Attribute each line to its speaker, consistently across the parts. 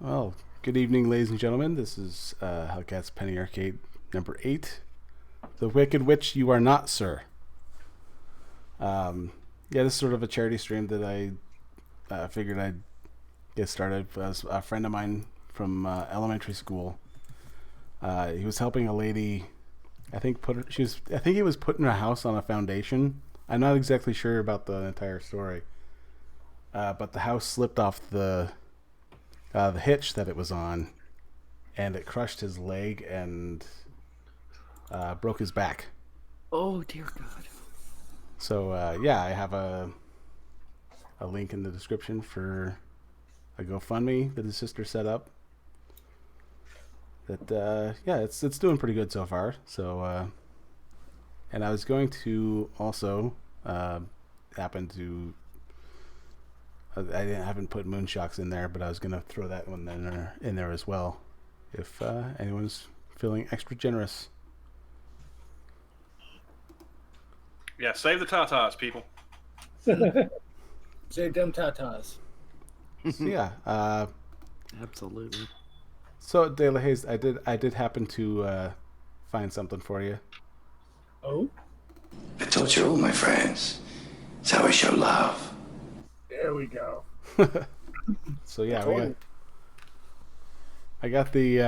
Speaker 1: Well, good evening, ladies and gentlemen. This is Hellcat's Penny Arcade number 8. The Wicked Witch You Are Not, Sir. Yeah, this is sort of a charity stream that I figured I'd get started. As a friend of mine from elementary school, he was helping a lady. I think he was putting a house on a foundation. I'm not exactly sure about the entire story, but the house slipped off the hitch that it was on, and it crushed his leg and broke his back.
Speaker 2: Oh dear God!
Speaker 1: So yeah, I have a link in the description for a GoFundMe that his sister set up. That yeah, it's doing pretty good so far. So and I was going to also happen to. Haven't put Moonshocks in there, but I was going to throw that one in there as well, if anyone's feeling extra generous.
Speaker 3: Yeah, save the tatas, people.
Speaker 4: Save them tatas.
Speaker 1: So, yeah.
Speaker 2: Absolutely.
Speaker 1: So, De La Haze, I did happen to find something for you.
Speaker 4: Oh?
Speaker 5: I told you all, my friends. It's how we show love.
Speaker 4: There we go.
Speaker 1: So yeah, I got the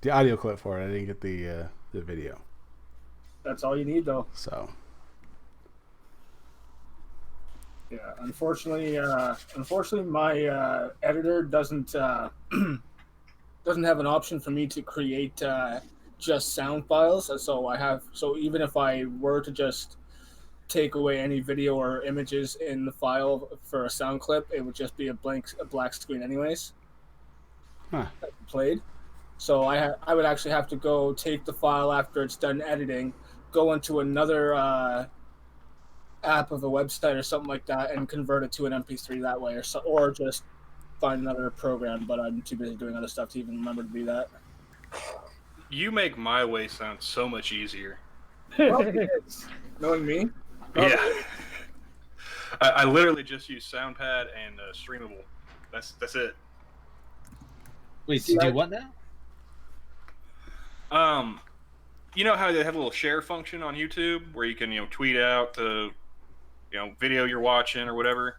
Speaker 1: audio clip for it. I didn't get the video.
Speaker 4: That's all you need, though.
Speaker 1: So
Speaker 4: Yeah, unfortunately, my editor doesn't have an option for me to create just sound files. So even if I were to just take away any video or images in the file for a sound clip, it would just be a black screen anyways.
Speaker 1: Huh.
Speaker 4: Played. So I would actually have to go take the file after it's done editing, go into another app of a website or something like that, and convert it to an MP3 that way, or just find another program. But I'm too busy doing other stuff to even remember to do that.
Speaker 3: You make my way sound so much easier.
Speaker 4: Knowing me.
Speaker 3: Yeah. I literally just use SoundPad and Streamable. That's it.
Speaker 6: Wait, so you do what now?
Speaker 3: You know how they have a little share function on YouTube where you can tweet out the video you're watching or whatever?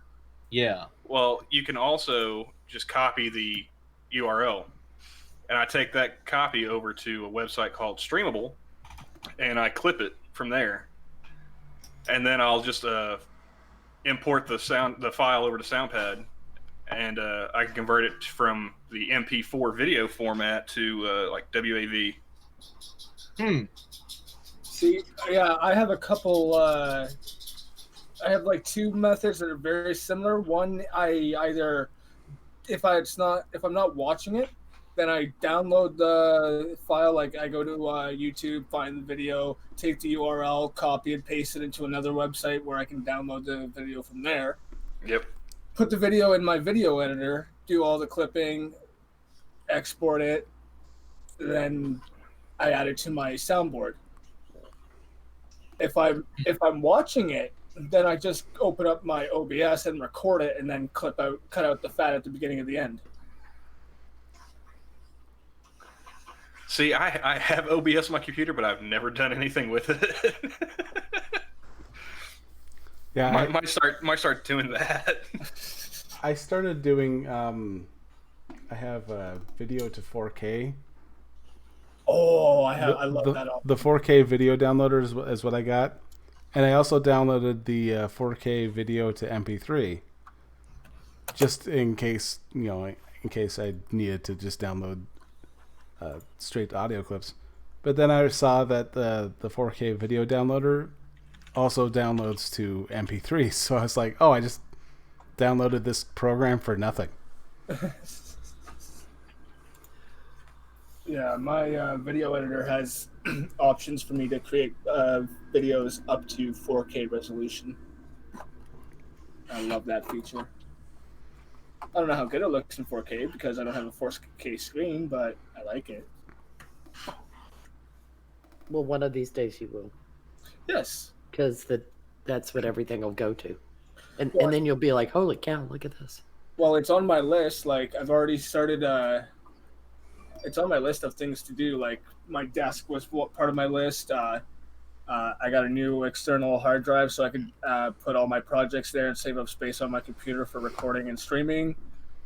Speaker 6: Yeah.
Speaker 3: Well, you can also just copy the URL. And I take that copy over to a website called Streamable, and I clip it from there. And then I'll just import the file over to SoundPad, and I can convert it from the MP4 video format to like WAV.
Speaker 4: See, yeah, I have a couple. I have like two methods that are very similar. One, I either if I'm not watching it, then I download the file. Like I go to YouTube, find the video, take the URL, copy and paste it into another website where I can download the video from there.
Speaker 3: Yep.
Speaker 4: Put the video in my video editor, do all the clipping, export it, then I add it to my soundboard. If I'm watching it, then I just open up my OBS and record it, and then cut out the fat at the beginning of the end.
Speaker 3: See, I have OBS on my computer, but I've never done anything with it.
Speaker 1: yeah,
Speaker 3: might start doing that.
Speaker 1: I started doing. I have video to 4K.
Speaker 4: Oh, I love that.
Speaker 1: The 4K video downloader is what I got, and I also downloaded the 4K video to MP3, just in case I needed to just download straight audio clips. But then I saw that the 4K video downloader also downloads to MP3, so I was like, oh, I just downloaded this program for nothing.
Speaker 4: Yeah, my video editor has options for me to create videos up to 4K resolution. I love that feature. I don't know how good it looks in 4K because I don't have a 4K screen, but I like it.
Speaker 2: Well, one of these days you will,
Speaker 4: Yes.
Speaker 2: because that's what everything will go to, and then you'll be like, "Holy cow! Look at this."
Speaker 4: Well, it's on my list. Like I've already started. It's on my list of things to do. Like my desk was part of my list. I got a new external hard drive so I could put all my projects there and save up space on my computer for recording and streaming.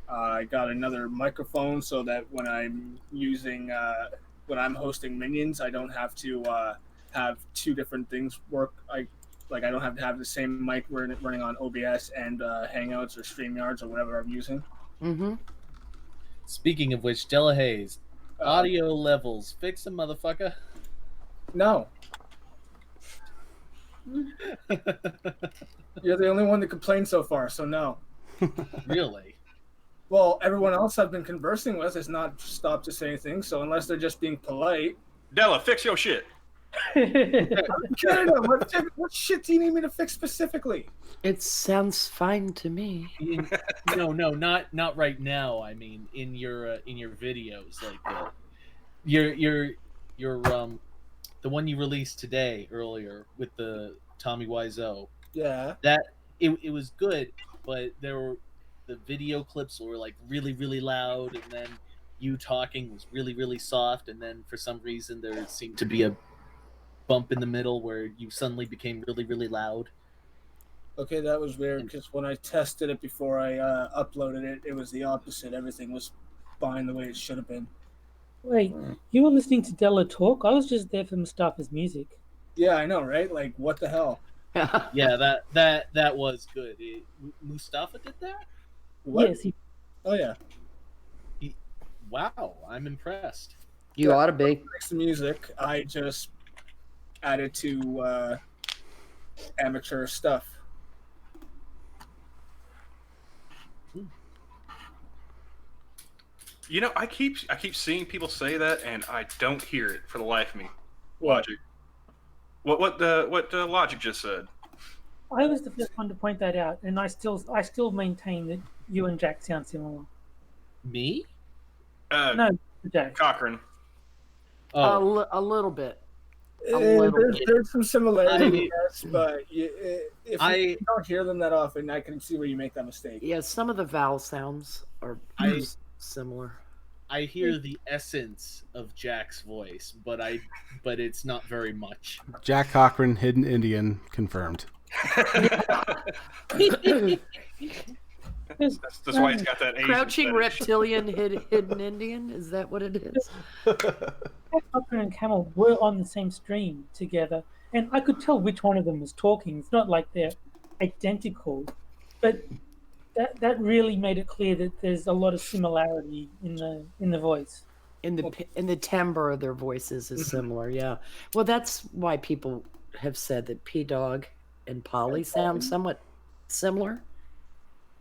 Speaker 4: I got another microphone so that when I'm hosting minions, I don't have to have two different things work. I don't have to have the same mic running on OBS and Hangouts or StreamYards or whatever I'm using.
Speaker 2: Mm-hmm.
Speaker 6: Speaking of which, Della Hayes, audio levels, fix them, motherfucker.
Speaker 4: No, you're the only one that complained so far, so no.
Speaker 6: Really?
Speaker 4: Well, everyone else I've been conversing with has not stopped to say anything, so unless they're just being polite.
Speaker 3: Della, fix your shit.
Speaker 4: Canada, what shit do you need me to fix specifically?
Speaker 2: It sounds fine to me.
Speaker 6: No, not right now. I mean, in your videos, like your the one you released today earlier with the Tommy Wiseau.
Speaker 4: Yeah.
Speaker 6: That it was good, but the video clips were like really, really loud, and then you talking was really, really soft, and then for some reason there seemed to be a bump in the middle where you suddenly became really, really loud.
Speaker 4: Okay, that was weird because when I tested it before I uploaded it, it was the opposite. Everything was fine the way it should have been.
Speaker 7: Wait, you were listening to Della talk? I was just there for Mustafa's music.
Speaker 4: Yeah, I know, right? Like, what the hell?
Speaker 6: Yeah, that was good. Mustafa did that?
Speaker 4: What?
Speaker 7: Yes,
Speaker 4: Oh, yeah.
Speaker 6: Wow, I'm impressed.
Speaker 2: You ought to be.
Speaker 4: Fix the music. I just added to amateur stuff.
Speaker 3: You know, I keep seeing people say that, and I don't hear it for the life of me.
Speaker 4: What?
Speaker 3: Logic. What Logic just said.
Speaker 7: I was the first one to point that out, and I still maintain that you and Jack sound similar.
Speaker 6: Me?
Speaker 7: No, Jack.
Speaker 3: Cochran.
Speaker 6: Oh,
Speaker 2: A little bit. A little bit.
Speaker 4: There's some similarities, yes, but if
Speaker 6: I-
Speaker 4: you don't hear them that often, I can see where you make that mistake.
Speaker 2: Yeah, some of the vowel sounds are similar.
Speaker 6: I hear the essence of Jack's voice, but it's not very much.
Speaker 1: Jack Cochran, Hidden Indian, confirmed.
Speaker 3: That's why he's got that Asian
Speaker 2: Crouching
Speaker 3: fetish.
Speaker 2: reptilian hidden Indian? Is that what it is?
Speaker 7: Jack Cochran and Camel were on the same stream together, and I could tell which one of them was talking. It's not like they're identical, but that really made it clear that there's a lot of similarity in the voice.
Speaker 2: In the timbre of their voices is similar, yeah. Well, that's why people have said that P-Dog and Polly sound somewhat similar.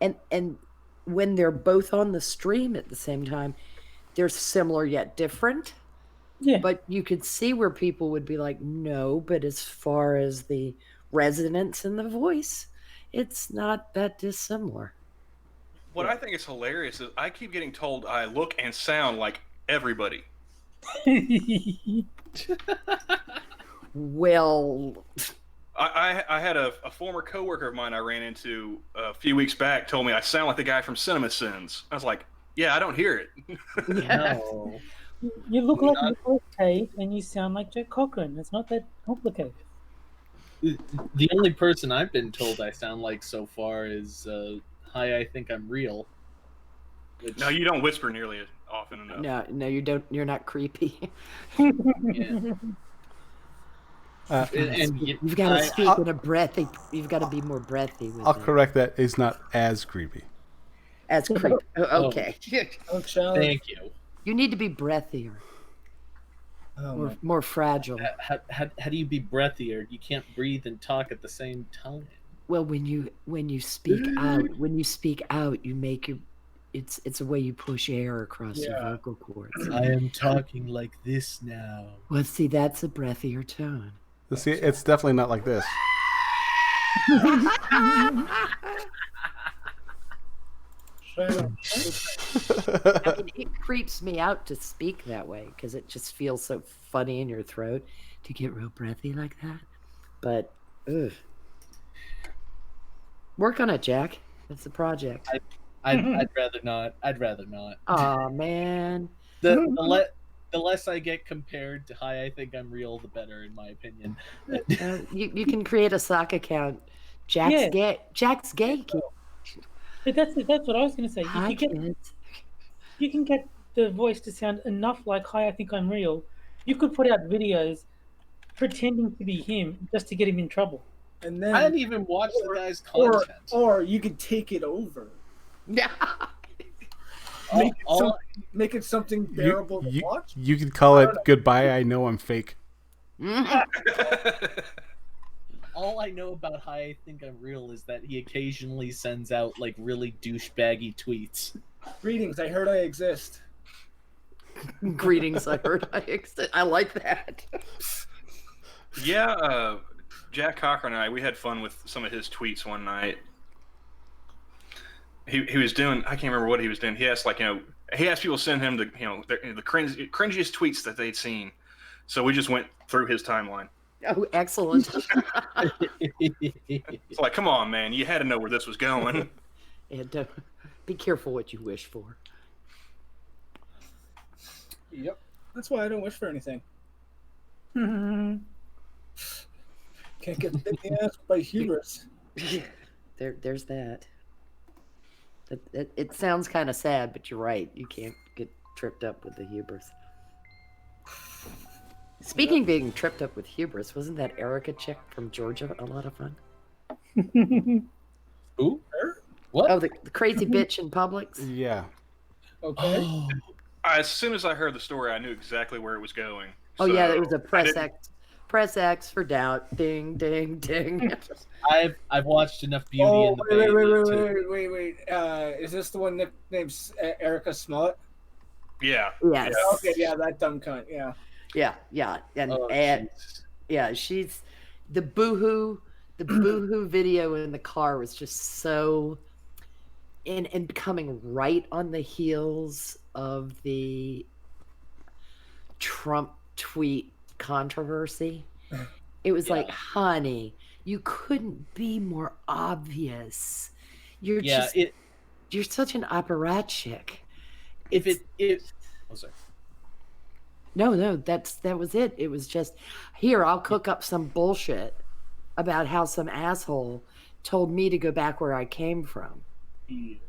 Speaker 2: And when they're both on the stream at the same time, they're similar yet different.
Speaker 7: Yeah.
Speaker 2: But you could see where people would be like, no, but as far as the resonance in the voice, it's not that dissimilar.
Speaker 3: What I think is hilarious is I keep getting told I look and sound like everybody.
Speaker 2: Well,
Speaker 3: I had a former coworker of mine I ran into a few weeks back told me I sound like the guy from Cinema Sins. I was like, yeah, I don't hear it.
Speaker 6: No.
Speaker 7: You look like Nicolas Cage and you sound like Jack Cochran. It's not that complicated.
Speaker 6: The only person I've been told I sound like so far is Hi, I Think I'm Real. Which,
Speaker 3: No, you don't whisper nearly as often enough.
Speaker 2: no, you don't. You're not creepy.
Speaker 6: yeah. And
Speaker 2: You've got to speak in a breathy. You've got to be more breathy. With
Speaker 1: I'll
Speaker 2: it.
Speaker 1: correct that. He's not as creepy.
Speaker 2: As creepy. Okay.
Speaker 4: Oh, challenge.
Speaker 6: Thank you.
Speaker 2: You need to be breathier,
Speaker 4: Oh,
Speaker 2: more fragile.
Speaker 6: How do you be breathier? You can't breathe and talk at the same time.
Speaker 2: Well, when you speak out, you make your. It's a way you push air across your vocal cords.
Speaker 6: I am talking like this now.
Speaker 2: Well, see, that's a breathier tone.
Speaker 1: See, it's definitely not like this.
Speaker 2: I mean, it creeps me out to speak that way because it just feels so funny in your throat to get real breathy like that. But, ugh. Work on it, Jack. It's a project.
Speaker 6: I'd rather not. I'd rather not.
Speaker 2: Oh man.
Speaker 6: The less I get compared to Hi, I Think I'm Real, the better, in my opinion.
Speaker 2: You can create a sock account. Jack's
Speaker 7: Yeah.
Speaker 2: gay. Jack's gay. Kid.
Speaker 7: But that's what I was going to say.
Speaker 2: Hi, kids.
Speaker 7: You can get the voice to sound enough like "Hi, I think I'm real." You could put out videos pretending to be him just to get him in trouble.
Speaker 4: And
Speaker 6: I
Speaker 4: then
Speaker 6: didn't even watch the guy's content.
Speaker 4: or you could take it over.
Speaker 2: Yeah.
Speaker 4: Make it something bearable to watch.
Speaker 1: You could call it "Goodbye, I Know I'm Fake."
Speaker 6: All I know about Hi, I Think I'm Real is that he occasionally sends out like really douchebaggy tweets.
Speaker 4: Greetings, I heard I exist.
Speaker 2: Greetings, I heard I exist. I like that.
Speaker 3: Yeah, Jack Cochran and we had fun with some of his tweets one night. He was doing, I can't remember what he was doing. He asked he asked people to send him the cringiest tweets that they'd seen. So we just went through his timeline.
Speaker 2: Oh, excellent.
Speaker 3: It's like, come on, man, you had to know where this was going.
Speaker 2: And be careful what you wish for.
Speaker 4: Yep, that's why I don't wish for anything. Can't get bit in the ass by hubris.
Speaker 2: There's that. It sounds kind of sad, but you're right. You can't get tripped up with the hubris. Speaking of being tripped up with hubris, wasn't that Erica chick from Georgia a lot of fun?
Speaker 6: Who? What?
Speaker 2: Oh, the crazy bitch in Publix?
Speaker 1: Yeah.
Speaker 4: Okay.
Speaker 6: Oh,
Speaker 3: As soon as I heard the story, I knew exactly where it was going.
Speaker 2: Oh,
Speaker 3: So
Speaker 2: yeah, it was a
Speaker 3: I
Speaker 2: press
Speaker 3: didn't-
Speaker 2: X. Press X for doubt. Ding, ding, ding.
Speaker 6: I've watched enough Beauty
Speaker 4: Oh,
Speaker 6: and the
Speaker 4: wait. Is this the one nicknamed Erica Smollett?
Speaker 3: Yeah.
Speaker 2: Yes.
Speaker 4: Okay, yeah, that dumb cunt. Yeah.
Speaker 2: Yeah. And,
Speaker 6: Oh,
Speaker 2: and
Speaker 6: Jesus.
Speaker 2: yeah, she's the boohoo video in the car was just so and coming right on the heels of the Trump tweet controversy. It was like, honey, you couldn't be more obvious. You're such an operatic.
Speaker 6: Sorry.
Speaker 2: No, that was it. It was just, here, I'll cook up some bullshit about how some asshole told me to go back where I came from.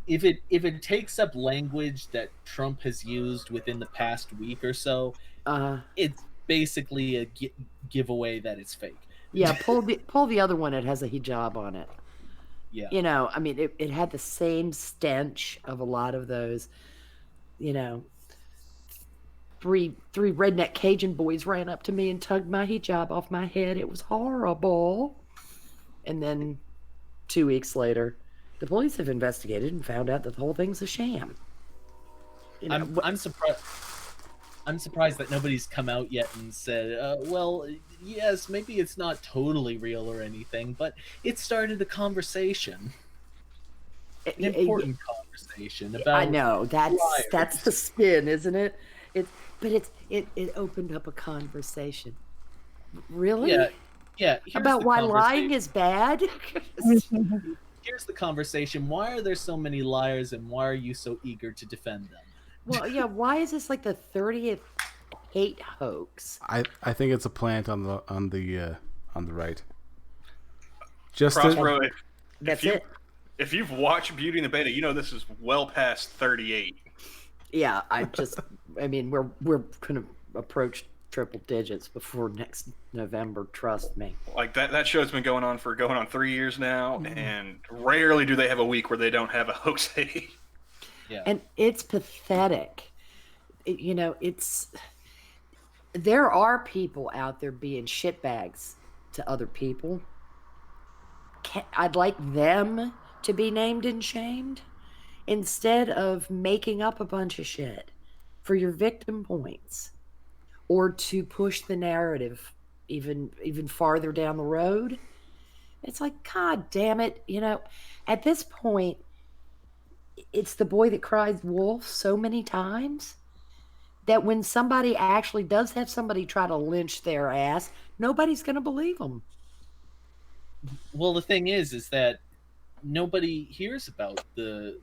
Speaker 6: If it takes up language that Trump has used within the past week or so, it's basically a giveaway that it's fake.
Speaker 2: Yeah, pull the other one. It has a hijab on it.
Speaker 6: Yeah.
Speaker 2: You know, I mean, it had the same stench of a lot of those, you know, three redneck Cajun boys ran up to me and tugged my hijab off my head. It was horrible. And then 2 weeks later, the police have investigated and found out that the whole thing's a sham. You know,
Speaker 6: I'm surprised. I'm surprised that nobody's come out yet and said, well, yes, maybe it's not totally real or anything, but it started a conversation. An important conversation about
Speaker 2: I know that's
Speaker 6: liars.
Speaker 2: the spin, isn't it? It opened up a conversation. Really?
Speaker 6: Yeah.
Speaker 2: About why lying is bad?
Speaker 6: Here's the conversation. Why are there so many liars, and why are you so eager to defend them?
Speaker 2: Well, yeah. Why is this like the 30th hate hoax?
Speaker 1: I think it's a plant on the right. Just
Speaker 3: Prospero,
Speaker 2: That's it.
Speaker 3: if you've watched Beauty and the Beta, you know this is well past 38.
Speaker 2: Yeah, I mean, we're gonna approach triple digits before next November. Trust me.
Speaker 3: Like that show's been going on 3 years now, and rarely do they have a week where they don't have a hoax.
Speaker 6: Yeah.
Speaker 2: And it's pathetic. There are people out there being shitbags to other people. I'd like them to be named and shamed instead of making up a bunch of shit for your victim points or to push the narrative even farther down the road. It's like, God damn it. At this point, it's the boy that cries wolf so many times that when somebody actually does have somebody try to lynch their ass, nobody's going to believe them.
Speaker 6: Well, the thing is that nobody hears about the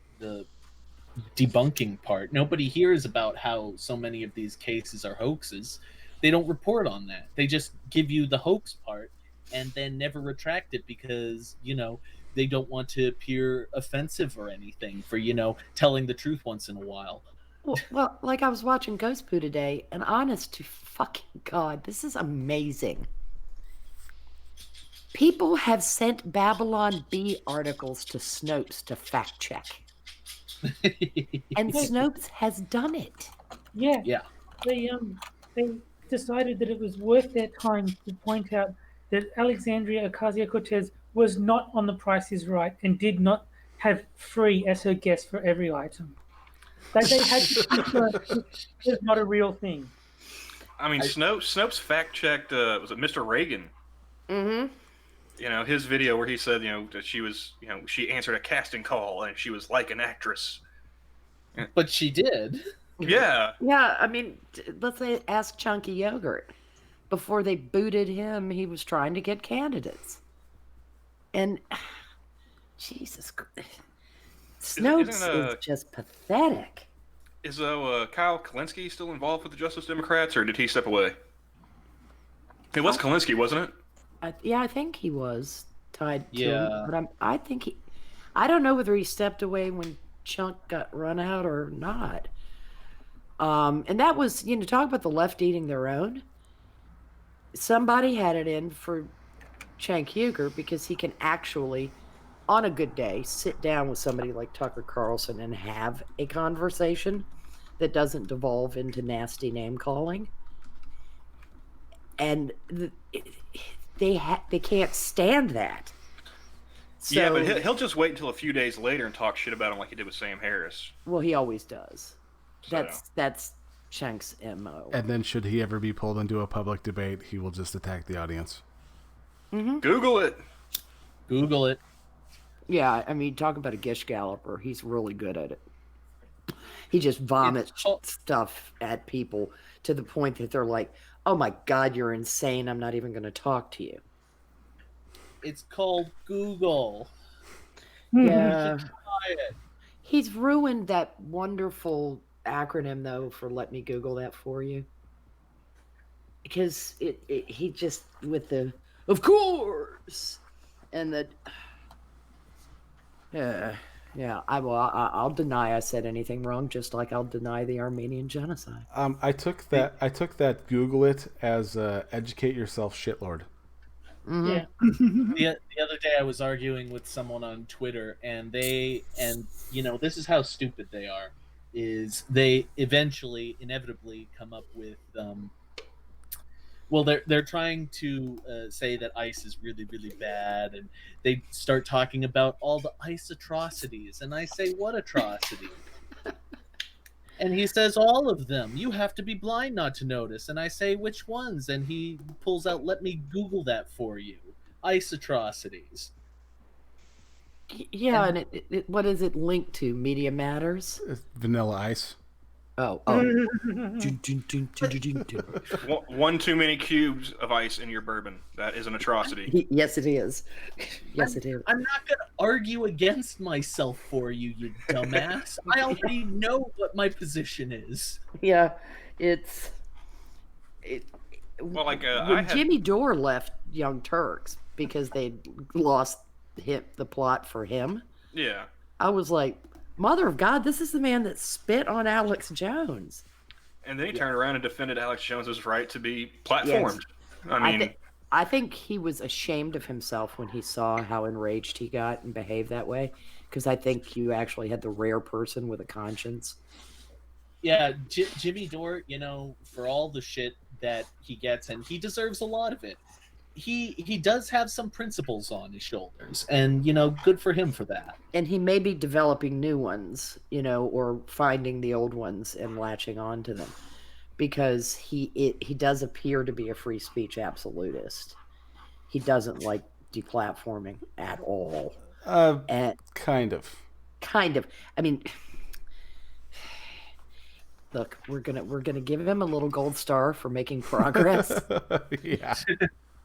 Speaker 6: debunking part. Nobody hears about how so many of these cases are hoaxes. They don't report on that. They just give you the hoax part and then never retract it because, they don't want to appear offensive or anything for, telling the truth once in a while.
Speaker 2: Well, like I was watching Ghost Poo today, and honest to fucking God, this is amazing. People have sent Babylon Bee articles to Snopes to fact check. And Snopes has done it.
Speaker 7: Yeah.
Speaker 6: Yeah.
Speaker 7: They decided that it was worth their time to point out that Alexandria Ocasio-Cortez was not on The Price is Right and did not have free as her guest for every item. They had to confirm it's not a real thing.
Speaker 3: I mean, Snopes fact-checked, was it Mr. Reagan?
Speaker 2: Mm-hmm.
Speaker 3: His video where he said, that she was, she answered a casting call and she was like an actress.
Speaker 6: But she did.
Speaker 3: Yeah.
Speaker 2: Yeah, I mean, let's say ask Chunky Yogurt. Before they booted him, he was trying to get candidates. And, Jesus Christ. Snopes is just pathetic.
Speaker 3: Is Kyle Kalinske still involved with the Justice Democrats, or did he step away? It was Kalinske, wasn't it?
Speaker 2: I think he was tied to
Speaker 6: Yeah.
Speaker 2: him. But I don't know whether he stepped away when Chunk got run out or not. And that was, talk about the left eating their own. Somebody had it in for Cenk Uygur because he can actually, on a good day, sit down with somebody like Tucker Carlson and have a conversation that doesn't devolve into nasty name calling. And they can't stand that. So,
Speaker 3: Yeah, but he'll just wait until a few days later and talk shit about him like he did with Sam Harris.
Speaker 2: Well, he always does.
Speaker 3: So.
Speaker 2: That's Shank's MO.
Speaker 1: And then should he ever be pulled into a public debate, he will just attack the audience.
Speaker 2: Mm-hmm.
Speaker 3: Google it.
Speaker 6: Google it.
Speaker 2: Yeah, I mean, talk about a Gish Galloper. He's really good at it. He just vomits stuff at people to the point that they're like, oh my God, you're insane. I'm not even going to talk to you.
Speaker 6: It's called Google.
Speaker 2: Yeah.
Speaker 6: You should try it.
Speaker 2: He's ruined that wonderful acronym, though, for let me Google that for you. Because he just, with the, of course, and the, yeah, I'll deny I said anything wrong, just like I'll deny the Armenian genocide.
Speaker 1: I took that Google it as educate yourself shitlord.
Speaker 2: Mm-hmm.
Speaker 7: Yeah.
Speaker 6: The other day I was arguing with someone on Twitter, and this is how stupid they are, is they inevitably come up with they're trying to say that ICE is really, really bad, and they start talking about all the ICE atrocities, and I say, what atrocity? And he says, all of them. You have to be blind not to notice. And I say, which ones? And he pulls out, let me Google that for you. ICE atrocities.
Speaker 2: Yeah, and it what is it linked to? Media Matters?
Speaker 1: It's Vanilla Ice.
Speaker 2: Oh.
Speaker 3: 1 too many cubes of ice in your bourbon. That is an atrocity.
Speaker 2: Yes, it is. Yes, it is.
Speaker 6: I'm not going to argue against myself for you, you dumbass. I already know what my position is.
Speaker 2: Yeah,
Speaker 3: Well, like
Speaker 2: when Jimmy Dore left Young Turks because they lost the plot for him.
Speaker 3: Yeah.
Speaker 2: I was like, Mother of God, this is the man that spit on Alex Jones.
Speaker 3: And then he turned around and defended Alex Jones's right to be platformed.
Speaker 2: Yes.
Speaker 3: I mean,
Speaker 2: I think he was ashamed of himself when he saw how enraged he got and behaved that way. Because I think you actually had the rare person with a conscience.
Speaker 6: Yeah, Jimmy Dore, for all the shit that he gets, and he deserves a lot of it, he does have some principles on his shoulders, and good for him for that.
Speaker 2: And he may be developing new ones, or finding the old ones and latching on to them, because he does appear to be a free speech absolutist. He doesn't like deplatforming at all.
Speaker 1: Kind of.
Speaker 2: I mean, look, we're gonna give him a little gold star for making progress.
Speaker 1: Yeah.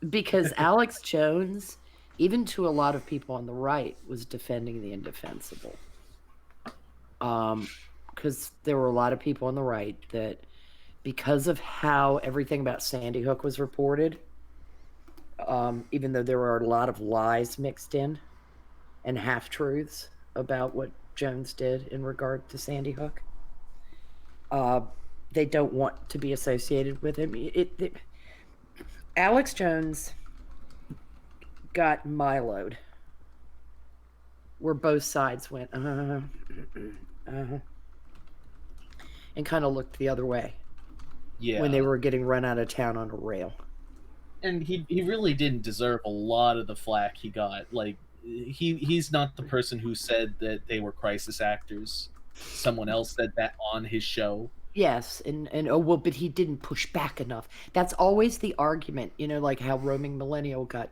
Speaker 2: Because Alex Jones, even to a lot of people on the right, was defending the indefensible. because there were a lot of people on the right that, because of how everything about Sandy Hook was reported, even though there were a lot of lies mixed in and half-truths about what Jones did in regard to Sandy Hook, they don't want to be associated with him. Alex Jones got Milo'd, where both sides went, and kind of looked the other way when they were getting run out of town on a rail.
Speaker 6: And he really didn't deserve a lot of the flack he got. Like, he's not the person who said that they were crisis actors. Someone else said that on his show.
Speaker 2: Yes, and oh well, but he didn't push back enough. That's always the argument, like how Roaming Millennial got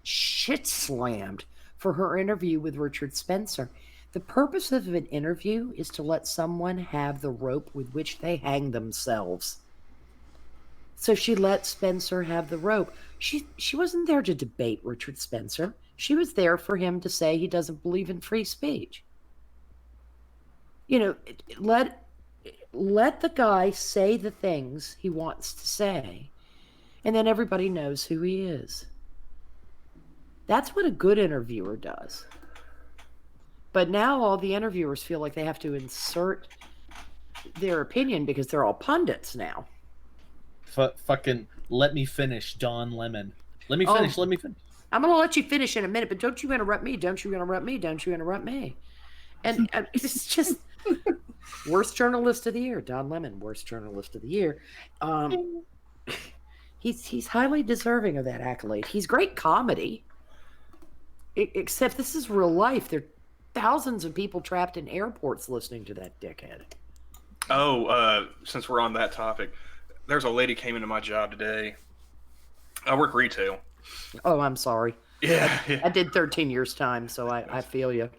Speaker 2: shit slammed for her interview with Richard Spencer. The purpose of an interview is to let someone have the rope with which they hang themselves. So she let Spencer have the rope. She wasn't there to debate Richard Spencer. She was there for him to say he doesn't believe in free speech. Let the guy say the things he wants to say, and then everybody knows who he is. That's what a good interviewer does. But now all the interviewers feel like they have to insert their opinion because they're all pundits now.
Speaker 6: Fucking let me finish, Don Lemon. Let me finish.
Speaker 2: I'm going to let you finish in a minute, but don't you interrupt me. Don't you interrupt me. Don't you interrupt me. And it's just worst journalist of the year, Don Lemon, worst journalist of the year. He's highly deserving of that accolade. He's great comedy, except this is real life. There are thousands of people trapped in airports listening to that dickhead.
Speaker 3: Oh, since we're on that topic, there's a lady came into my job today. I work retail.
Speaker 2: Oh, I'm sorry.
Speaker 3: Yeah.
Speaker 2: I did 13 years time, so I feel you.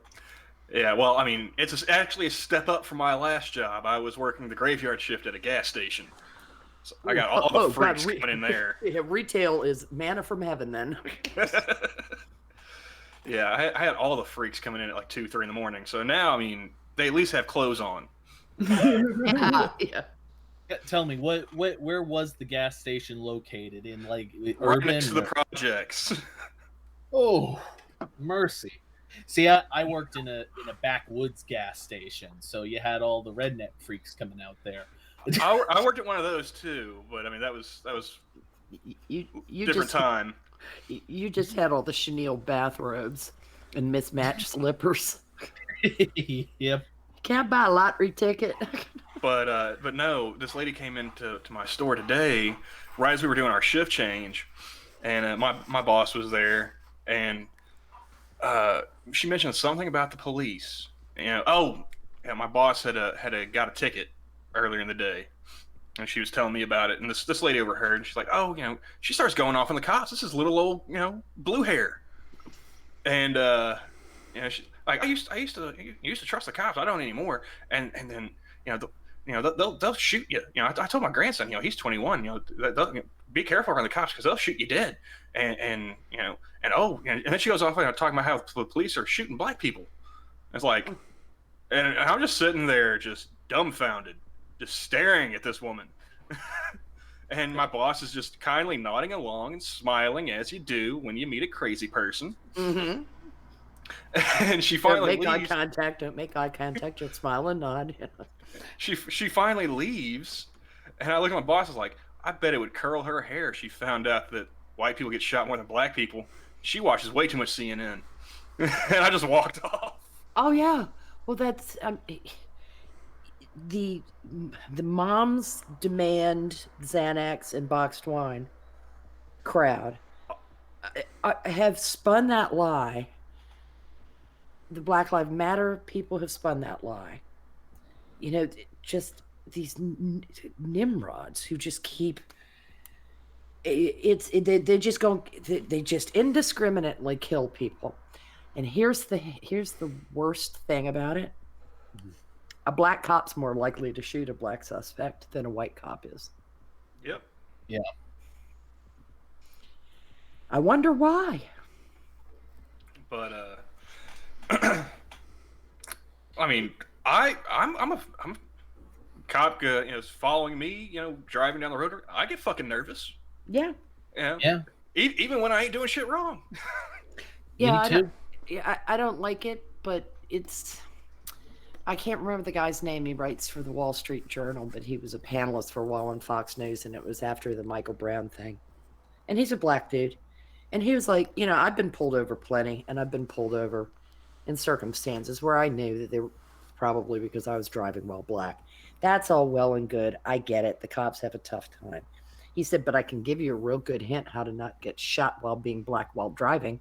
Speaker 3: Yeah, well, I mean, it's actually a step up from my last job. I was working the graveyard shift at a gas station. So I got all the freaks coming in there.
Speaker 2: Yeah, retail is manna from heaven then.
Speaker 3: Yeah, I had all the freaks coming in at like 2, 3 in the morning. So now, I mean, they at least have clothes on.
Speaker 2: Yeah.
Speaker 6: Tell me, where was the gas station located? In like
Speaker 3: Right
Speaker 6: urban?
Speaker 3: next to the projects.
Speaker 6: Oh, mercy. See, I worked in a backwoods gas station, so you had all the redneck freaks coming out there.
Speaker 3: I worked at one of those too, but I mean that was
Speaker 2: you
Speaker 3: different time.
Speaker 2: You just had all the chenille bathrobes and mismatched slippers.
Speaker 6: Yep.
Speaker 2: Can't buy a lottery ticket.
Speaker 3: But no, this lady came into my store today, right as we were doing our shift change, and my boss was there, and she mentioned something about the police. My boss had got a ticket earlier in the day, and she was telling me about it. And this lady overheard, and she's like, "Oh, she starts going off on the cops. This is little old, blue hair." And she like I used to trust the cops. I don't anymore. And then they'll shoot you. I told my grandson, he's 21. They'll be careful around the cops because they'll shoot you dead. And then she goes off talking about how the police are shooting black people. It's like, and I'm just sitting there just dumbfounded, just staring at this woman. And my boss is just kindly nodding along and smiling as you do when you meet a crazy person.
Speaker 2: Mm-hmm.
Speaker 3: And she finally
Speaker 2: Don't make
Speaker 3: leaves.
Speaker 2: eye contact. Don't make eye contact. Just smile and nod.
Speaker 3: She finally leaves, and I look at my boss. I was like, I bet it would curl her hair if she found out that white people get shot more than black people. She watches way too much CNN. And I just walked off.
Speaker 2: Oh yeah. Well, that's the moms demand Xanax and boxed wine crowd. I have spun that lie. The Black Lives Matter people have spun that lie. Just these nimrods who just keep. They just indiscriminately kill people. And here's the worst thing about it. A black cop's more likely to shoot a black suspect than a white cop is.
Speaker 3: Yep.
Speaker 6: Yeah.
Speaker 2: I wonder why.
Speaker 3: But I mean, I'm a cop, is following me, driving down the road. I get fucking nervous.
Speaker 2: Yeah.
Speaker 6: Yeah.
Speaker 3: Even when I ain't doing shit wrong.
Speaker 2: Yeah,
Speaker 6: Me too.
Speaker 2: I don't like it, but it's. I can't remember the guy's name. He writes for the Wall Street Journal, but he was a panelist for a while on Fox News, and it was after the Michael Brown thing. And he's a black dude. And he was like, I've been pulled over plenty, and I've been pulled over in circumstances where I knew that they were probably because I was driving while black. That's all well and good. I get it. The cops have a tough time. He said, but I can give you a real good hint how to not get shot while being black while driving.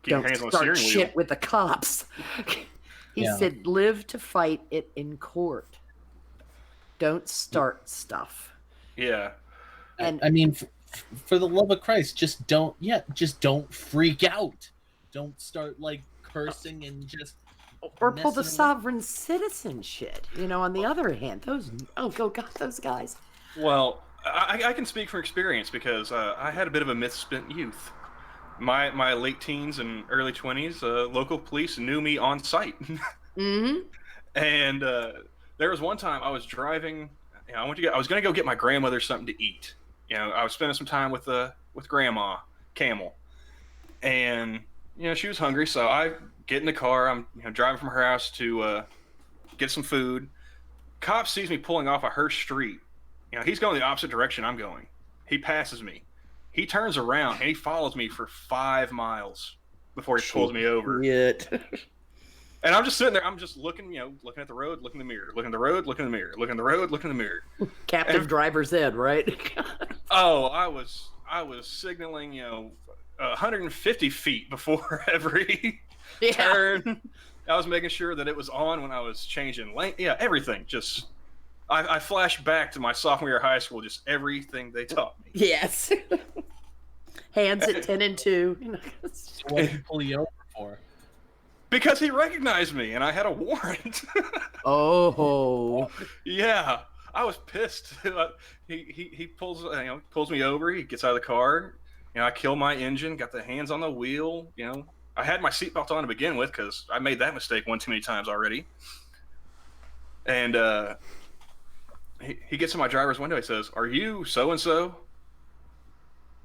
Speaker 3: Keep your
Speaker 2: Don't
Speaker 3: hands on the
Speaker 2: start
Speaker 3: steering
Speaker 2: shit
Speaker 3: wheel.
Speaker 2: with the cops. He said, live to fight it in court. Don't start stuff.
Speaker 3: Yeah.
Speaker 2: And
Speaker 6: I mean, for the love of Christ, just don't freak out. Don't start like cursing and just
Speaker 2: or pull the
Speaker 6: messing
Speaker 2: sovereign citizen shit. On the other hand, those guys.
Speaker 3: Well, I can speak from experience because I had a bit of a misspent youth. My late teens and early 20s, local police knew me on sight.
Speaker 2: Mm-hmm.
Speaker 3: And there was one time I was driving. I was going to go get my grandmother something to eat. I was spending some time with Grandma Camel, and she was hungry, so I get in the car. I'm driving from her house to get some food. Cop sees me pulling off of her street. He's going the opposite direction I'm going. He passes me. He turns around and he follows me for 5 miles before he pulls me over. And I'm just sitting there. I'm just looking, looking at the road, looking in the mirror, looking at the road, looking in the mirror, looking at the road, looking in the mirror.
Speaker 2: Captive driver's ed, right?
Speaker 3: Oh, I was signaling, 150 feet before every turn. I was making sure that it was on when I was changing lane. Yeah, everything. Just, I flashed back to my sophomore year of high school. Just everything they taught me.
Speaker 2: Yes. Hands at 10 and 2.
Speaker 6: What did he pull you over for?
Speaker 3: Because he recognized me and I had a warrant.
Speaker 2: Oh.
Speaker 3: Yeah, I was pissed. He pulls me over. He gets out of the car. I kill my engine. Got the hands on the wheel. I had my seatbelt on to begin with because I made that mistake one too many times already. And he gets in my driver's window. He says, "Are you so and so?"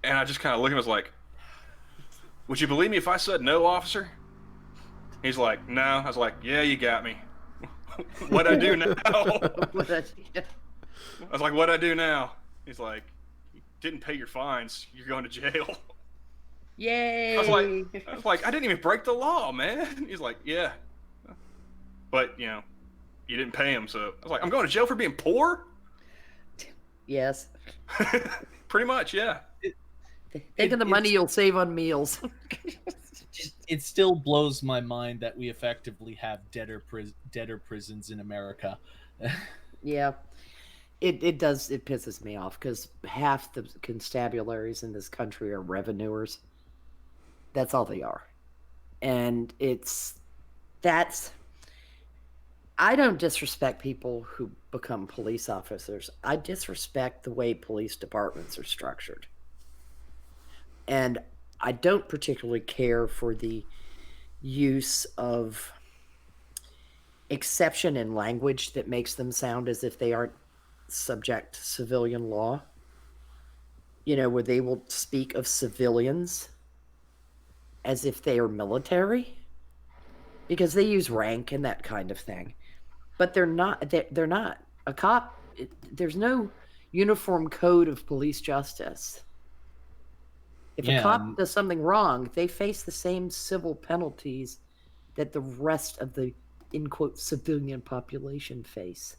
Speaker 3: And I just kind of look at him. I was like, "Would you believe me if I said no, officer?" He's like, "No." I was like, "Yeah, you got me." What'd I do now? I was like, "What'd I do now?" He's like, "You didn't pay your fines. You're going to jail."
Speaker 2: Yay!
Speaker 3: I was like, I didn't even break the law, man. He's like, "Yeah, but you didn't pay him." So I was like, "I'm going to jail for being poor?"
Speaker 2: Yes.
Speaker 3: Pretty much, yeah.
Speaker 2: Think of the money you'll save on meals.
Speaker 6: It still blows my mind that we effectively have debtor prisons in America.
Speaker 2: Yeah, it does. It pisses me off because half the constabularies in this country are revenuers. That's all they are, and I don't disrespect people who become police officers. I disrespect the way police departments are structured, and I don't particularly care for the use of exception in language that makes them sound as if they aren't subject to civilian law. Where they will speak of civilians as if they are military, because they use rank and that kind of thing. But they're not. They're not. A cop. There's no uniform code of police justice. If a cop does something wrong, they face the same civil penalties that the rest of the, in quote, civilian population face.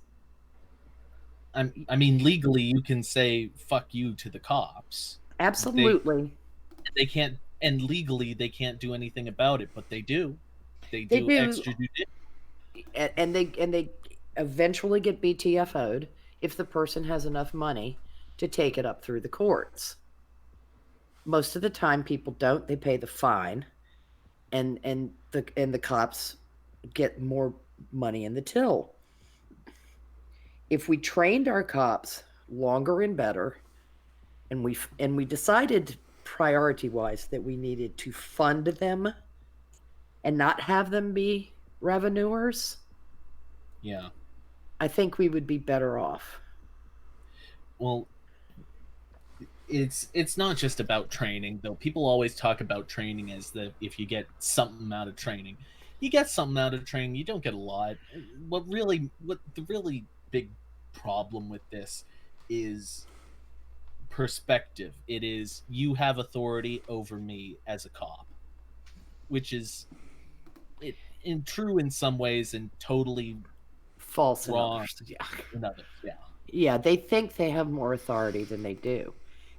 Speaker 6: I mean, legally, you can say "fuck you" to the cops.
Speaker 2: Absolutely.
Speaker 6: They can't, and legally, they can't do anything about it, but they do. They do extrajudicial.
Speaker 2: And they eventually get BTFO'd if the person has enough money to take it up through the courts. Most of the time, people don't. They pay the fine, and the cops get more money in the till. If we trained our cops longer and better, and we decided priority-wise that we needed to fund them and not have them be revenuers,
Speaker 6: Yeah.
Speaker 2: I think we would be better off.
Speaker 6: Well, it's not just about training though. People always talk about training as the if you get something out of training. You get something out of training, you don't get a lot. What the really big problem with this is perspective. It is you have authority over me as a cop, which is it in true in some ways and totally
Speaker 2: False in
Speaker 6: wrong
Speaker 2: others. Yeah.
Speaker 6: in others. Yeah.
Speaker 2: Yeah, they think they have more authority than they do.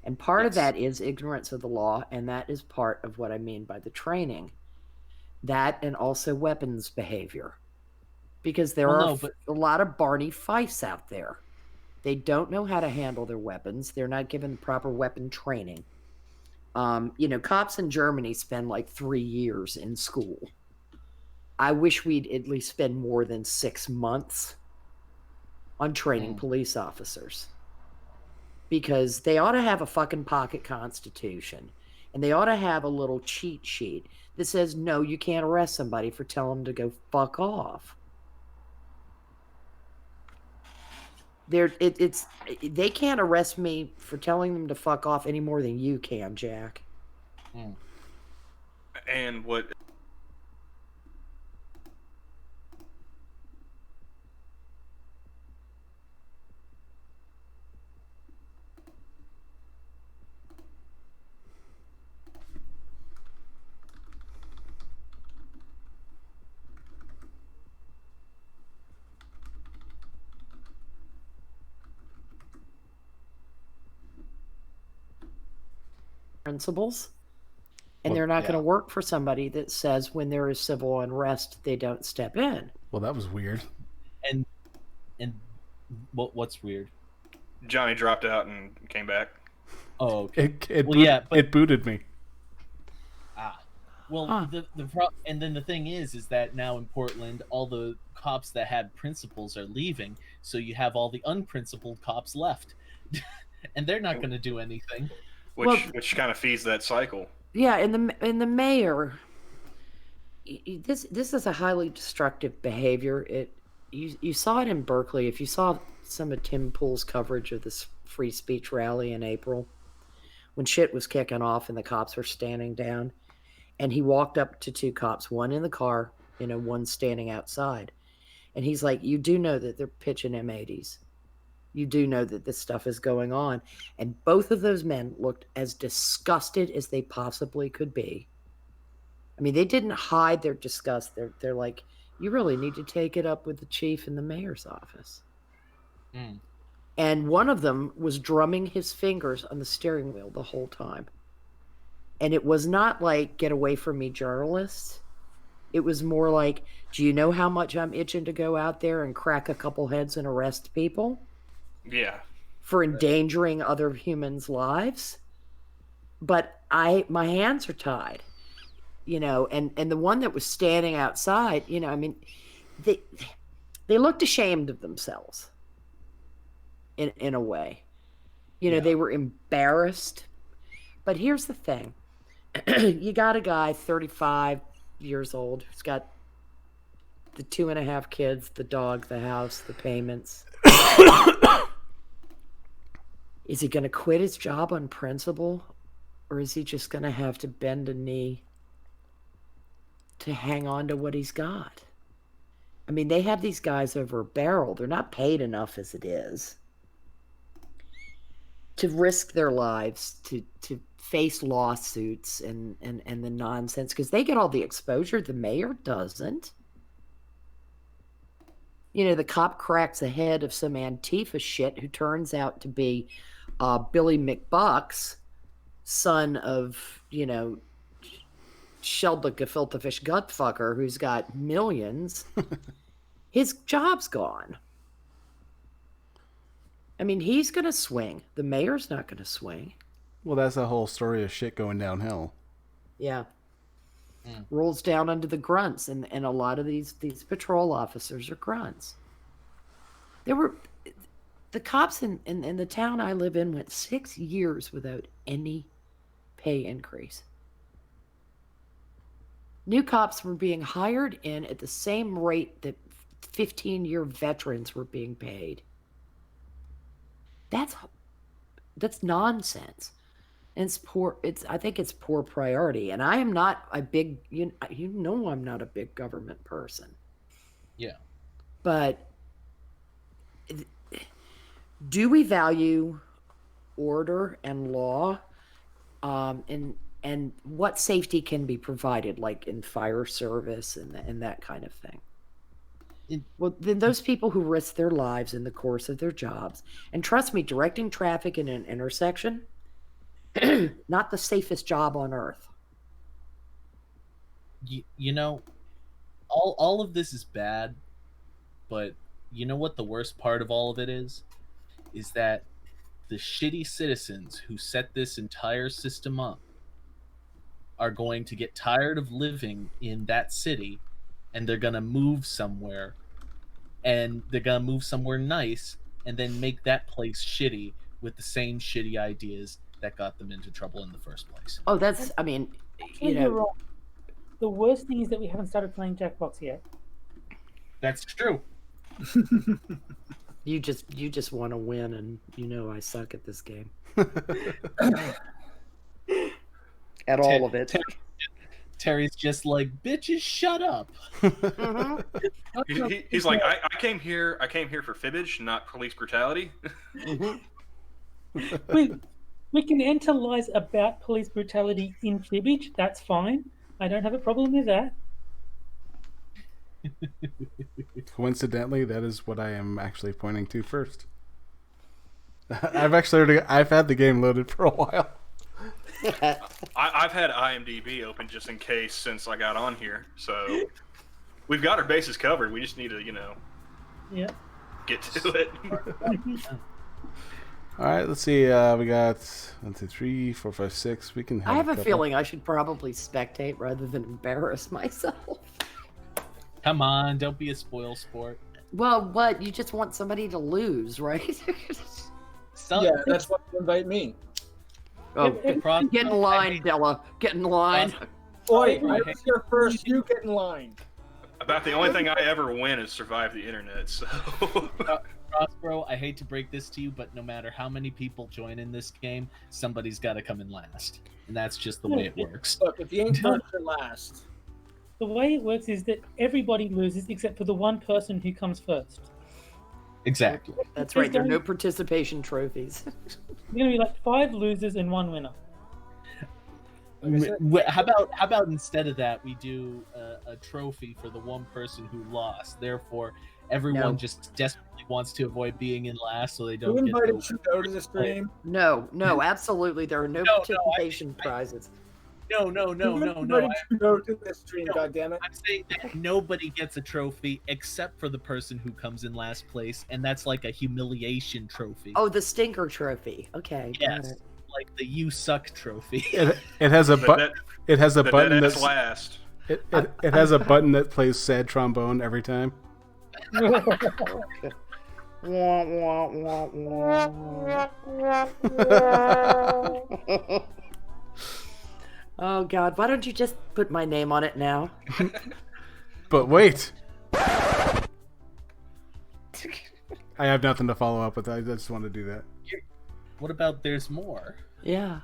Speaker 2: And part of
Speaker 6: Yes.
Speaker 2: that is ignorance of the law, and that is part of what I mean by the training. That and also weapons behavior. Because there
Speaker 6: Well,
Speaker 2: are
Speaker 6: no, but
Speaker 2: a lot of Barney Fifes out there. They don't know how to handle their weapons. They're not given proper weapon training. Cops in Germany spend like 3 years in school. I wish we'd at least spend more than 6 months on training police officers. Because they ought to have a fucking pocket constitution. And they ought to have a little cheat sheet that says, no, you can't arrest somebody for telling them to go fuck off. They can't arrest me for telling them to fuck off any more than you can, Jack.
Speaker 3: And what
Speaker 2: Principles. And
Speaker 1: Well,
Speaker 2: they're not
Speaker 6: yeah.
Speaker 2: going to work for somebody that says when there is civil unrest, they don't step in.
Speaker 1: Well, that was weird.
Speaker 6: And what's weird?
Speaker 3: Johnny dropped out and came back.
Speaker 6: Oh, okay.
Speaker 1: It booted me.
Speaker 6: Well,
Speaker 2: Huh.
Speaker 6: And then the thing is that now in Portland, all the cops that had principles are leaving, so you have all the unprincipled cops left, and they're not going to do anything.
Speaker 3: Which kind of feeds that cycle.
Speaker 2: Yeah, and the mayor. This is a highly destructive behavior. You saw it in Berkeley. If you saw some of Tim Pool's coverage of this free speech rally in April, when shit was kicking off and the cops were standing down, and he walked up to 2 cops, one in the car, one standing outside, and he's like, "You do know that they're pitching M80s. You do know that this stuff is going on." And both of those men looked as disgusted as they possibly could be. I mean, they didn't hide their disgust. They're like, you really need to take it up with the chief in the mayor's office. And one of them was drumming his fingers on the steering wheel the whole time. And it was not like, get away from me, journalists. It was more like, do you know how much I'm itching to go out there and crack a couple heads and arrest people?
Speaker 3: Yeah.
Speaker 2: For endangering other humans' lives? But my hands are tied. And the one that was standing outside, I mean, they looked ashamed of themselves in a way. They were embarrassed. But here's the thing. You got a guy 35 years old who's got the 2.5 kids, the dog, the house, the payments. Is he going to quit his job on principle, or is he just going to have to bend a knee to hang on to what he's got? I mean, they have these guys over a barrel. They're not paid enough as it is to risk their lives, to face lawsuits and the nonsense, because they get all the exposure. The mayor doesn't. The cop cracks the head of some Antifa shit who turns out to be Billy McBuck's son of, Sheldon Gefilte Fish Gutfucker, who's got millions. His job's gone. I mean, he's going to swing. The mayor's not going to swing.
Speaker 1: Well, that's the whole story of shit going downhill.
Speaker 2: Yeah. Rolls down under the grunts, and a lot of these patrol officers are grunts. The cops in the town I live in went 6 years without any pay increase. New cops were being hired in at the same rate that 15-year veterans were being paid. That's nonsense. And it's poor. I think it's poor priority. And I am not a big. I'm not a big government person.
Speaker 6: Yeah.
Speaker 2: But do we value order and law? And what safety can be provided, like in fire service and that kind of thing? Well, then those people who risk their lives in the course of their jobs, and trust me, directing traffic in an intersection, not the safest job on earth.
Speaker 6: You know, all of this is bad, but you know what the worst part of all of it is that the shitty citizens who set this entire system up are going to get tired of living in that city, and they're going to move somewhere, and they're going to move somewhere nice, and then make that place shitty with the same shitty ideas that got them into trouble in the first place.
Speaker 2: Oh, that's, I mean,
Speaker 7: You're wrong. The worst thing is that we haven't started playing Jackbox yet.
Speaker 6: That's true.
Speaker 2: You just want to win, and I suck at this game. At all of it.
Speaker 6: Terry's just like, bitches, shut up.
Speaker 3: He's like, I came here for fibbage, not police brutality.
Speaker 7: We can enter lies about police brutality in fibbage. That's fine. I don't have a problem with that.
Speaker 1: Coincidentally, that is what I am actually pointing to first. I've had the game loaded for a while.
Speaker 3: I've had IMDb open just in case since I got on here, so we've got our bases covered. We just need to, get to it.
Speaker 1: All right, let's see. We got 1, 2, 3, 4, 5, 6. We can.
Speaker 2: I have a feeling I should probably spectate rather than embarrass myself.
Speaker 6: Come on, don't be a spoil sport.
Speaker 2: Well, what? You just want somebody to lose, right?
Speaker 4: Yeah, that's why you invite me.
Speaker 2: Oh, get in line, Della. Get in line.
Speaker 4: Boy, I was here first. You get in line.
Speaker 3: About the only thing I ever win is survive the internet. So,
Speaker 6: Crossbro, I hate to break this to you, but no matter how many people join in this game, somebody's got to come in last, and that's just the way it works.
Speaker 4: Look, if you ain't first, you're last.
Speaker 7: The way it works is that everybody loses except for the one person who comes first.
Speaker 6: Exactly.
Speaker 2: That's right. There are no participation trophies.
Speaker 7: There's going to be like 5 losers and 1 winner.
Speaker 6: How about instead of that, we do a trophy for the one person who lost? Therefore, everyone just desperately wants to avoid being in last, so they don't
Speaker 4: Who
Speaker 6: get
Speaker 4: invited you to go to the stream?
Speaker 2: No, absolutely. There are no participation prizes.
Speaker 6: No.
Speaker 4: Go to the stream, goddammit.
Speaker 6: I'm saying that nobody gets a trophy except for the person who comes in last place, and that's like a humiliation trophy.
Speaker 2: Oh, the stinker trophy. Okay.
Speaker 6: Yes, like the "you suck" trophy.
Speaker 1: It has a button. It has a button that's
Speaker 3: last.
Speaker 1: It has a button that plays sad trombone every time.
Speaker 2: Oh God! Why don't you just put my name on it now?
Speaker 1: But wait, I have nothing to follow up with. I just want to do that.
Speaker 6: What about there's more?
Speaker 2: Yeah.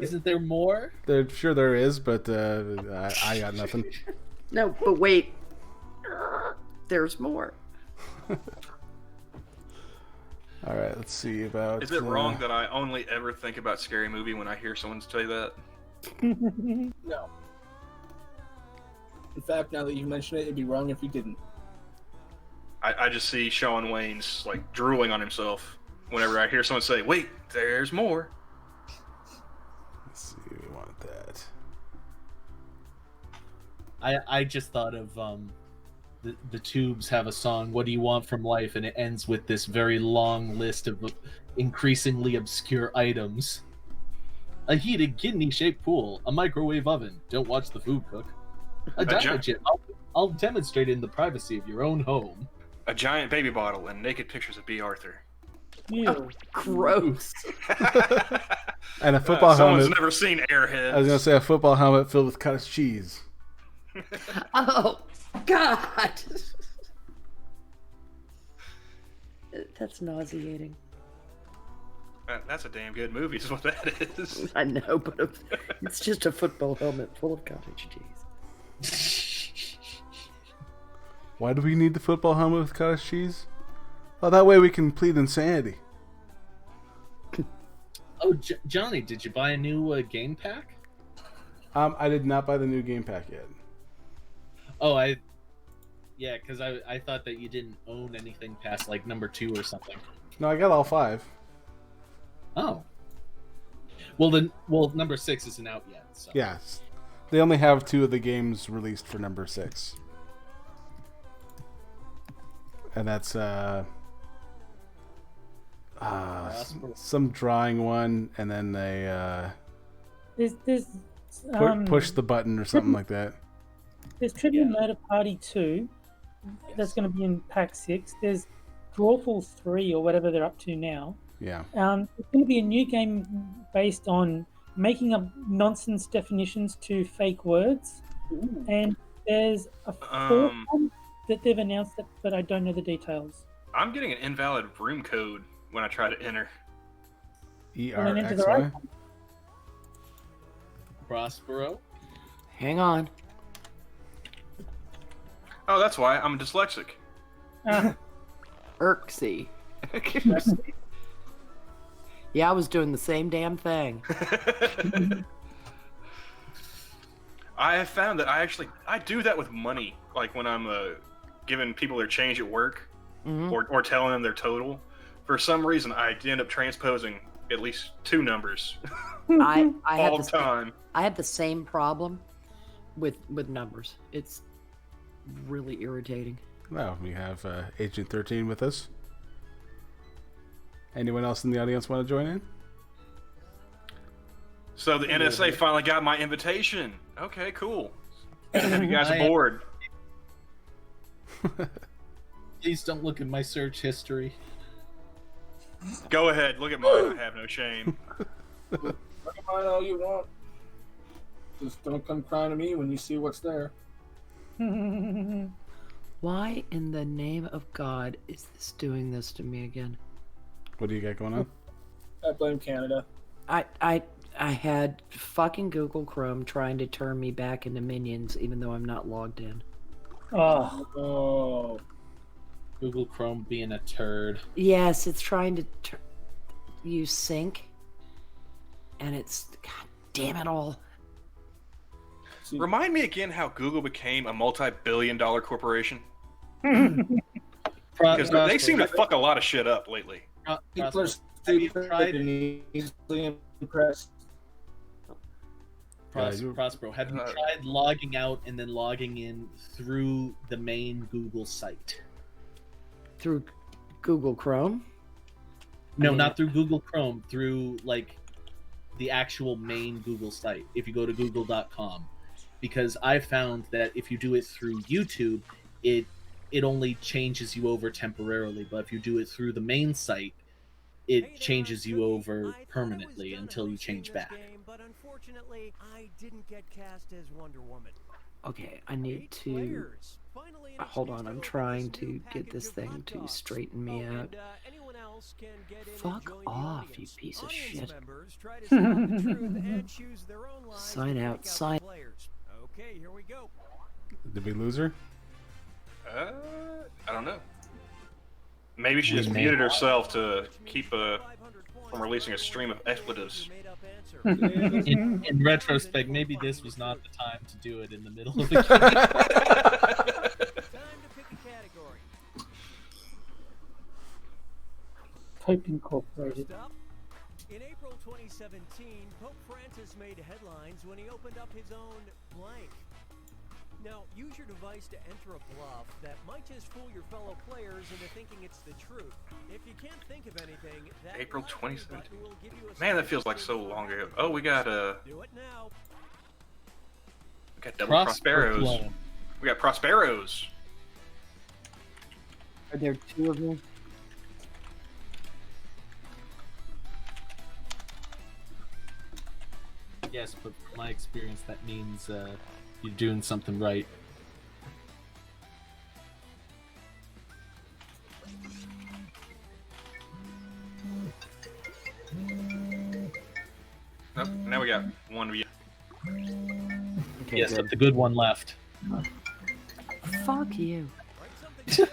Speaker 6: Isn't there more?
Speaker 1: Sure there is, but I got nothing.
Speaker 2: No, but wait. There's more.
Speaker 1: All right, let's see about.
Speaker 3: Is it wrong that I only ever think about Scary Movie when I hear someone say that?
Speaker 4: No. In fact, now that you mention it, it'd be wrong if you didn't.
Speaker 3: I just see Shawn Wayne's like drooling on himself whenever I hear someone say, "Wait, there's more."
Speaker 1: Let's see, we want that.
Speaker 6: I just thought of the Tubes have a song, "What Do You Want From Life?" and it ends with this very long list of increasingly obscure items. A heated kidney-shaped pool, a microwave oven. Don't watch the food cook. A diamond chip. I'll demonstrate it in the privacy of your own home.
Speaker 3: A giant baby bottle and naked pictures of B. Arthur.
Speaker 2: Oh, gross.
Speaker 1: And a football
Speaker 3: Someone's
Speaker 1: helmet.
Speaker 3: never seen Airheads.
Speaker 1: I was gonna say a football helmet filled with cottage cheese.
Speaker 2: Oh God. That's nauseating.
Speaker 3: That's a damn good movie, is what that is.
Speaker 2: I know, but it's just a football helmet full of cottage cheese.
Speaker 1: Why do we need the football helmet with cottage cheese? Oh, that way we can plead insanity.
Speaker 6: Oh, Johnny, did you buy a new game pack?
Speaker 1: I did not buy the new game pack yet.
Speaker 6: Oh, yeah, because I thought that you didn't own anything past like number 2 or something.
Speaker 1: No, I got all 5.
Speaker 6: Oh. Well, number 6 isn't out yet. So.
Speaker 1: Yes. They only have 2 of the games released for number 6. And that's some drawing one, and then they
Speaker 7: There's
Speaker 1: push the button or something like that.
Speaker 7: There's Tribute Murder Party 2. That's going to be in Pack 6. There's Drawful 3 or whatever they're up to now.
Speaker 1: Yeah.
Speaker 7: It's going to be a new game based on making up nonsense definitions to fake words.
Speaker 4: Ooh.
Speaker 7: And there's a fourth one that they've announced, but I don't know the details.
Speaker 3: I'm getting an invalid room code when I try to enter.
Speaker 1: ERXY?
Speaker 6: Prospero?
Speaker 2: Hang on.
Speaker 3: Oh, that's why I'm dyslexic.
Speaker 2: Irksy. Yeah, I was doing the same damn thing.
Speaker 3: I have found that I do that with money, like when I'm giving people their change at work, or telling them their total. For some reason, I end up transposing at least 2 numbers
Speaker 2: I
Speaker 3: all
Speaker 2: have
Speaker 3: the time.
Speaker 2: I have the same problem with numbers. It's really irritating.
Speaker 1: Well, we have Agent 13 with us. Anyone else in the audience want to join in?
Speaker 3: So the NSA finally got my invitation. Okay, cool. Have you guys aboard?
Speaker 6: Please don't look at my search history.
Speaker 3: Go ahead, look at mine. I have no shame.
Speaker 4: Look at mine all you want. Just don't come crying to me when you see what's there.
Speaker 2: Why in the name of God is this doing this to me again?
Speaker 1: What do you got going on?
Speaker 4: I blame Canada.
Speaker 2: I had fucking Google Chrome trying to turn me back into Minions even though I'm not logged in.
Speaker 4: Oh.
Speaker 6: Google Chrome being a turd.
Speaker 2: Yes, it's trying to use sync. And it's... God damn it all.
Speaker 3: Remind me again how Google became a multi-billion-dollar corporation. Because they seem to fuck a lot of shit up lately.
Speaker 4: People are stupid and easily impressed.
Speaker 6: Prospero, have you tried logging out and then logging in through the main Google site?
Speaker 2: Through Google Chrome?
Speaker 6: No, not through Google Chrome. Through, like, the actual main Google site. If you go to google.com. Because I found that if you do it through YouTube, it only changes you over temporarily. But if you do it through the main site, it changes you over permanently until you change back.
Speaker 8: But unfortunately, I didn't get cast as Wonder Woman.
Speaker 2: Okay, I need to... Hold on, I'm trying to get this thing to straighten me out. Fuck off, you piece of shit. Sign out, sign...
Speaker 8: Okay, here we go.
Speaker 1: Did we lose her?
Speaker 3: I don't know. Maybe she just muted herself to keep from releasing a stream of expletives.
Speaker 6: In retrospect, maybe this was not the time to do it in the middle of the game.
Speaker 8: Time to pick a category.
Speaker 7: Pope Incorporated.
Speaker 8: First up, in April 2017, Pope Francis made headlines when he opened up his own blank. Now, use your device to enter a bluff that might just fool your fellow players into thinking it's the truth. If you can't think of anything, that
Speaker 3: April
Speaker 8: like
Speaker 3: 2017.
Speaker 8: button will give you a
Speaker 3: Man, that feels like so long ago. Oh, we got
Speaker 8: Do it now.
Speaker 3: we got double Prosperos. We got Prosperos.
Speaker 2: Are there 2 of them?
Speaker 6: Yes, but from my experience, that means you're doing something right.
Speaker 3: one to be.
Speaker 1: Okay,
Speaker 6: Yes,
Speaker 1: good.
Speaker 6: but the good one left.
Speaker 2: Fuck you.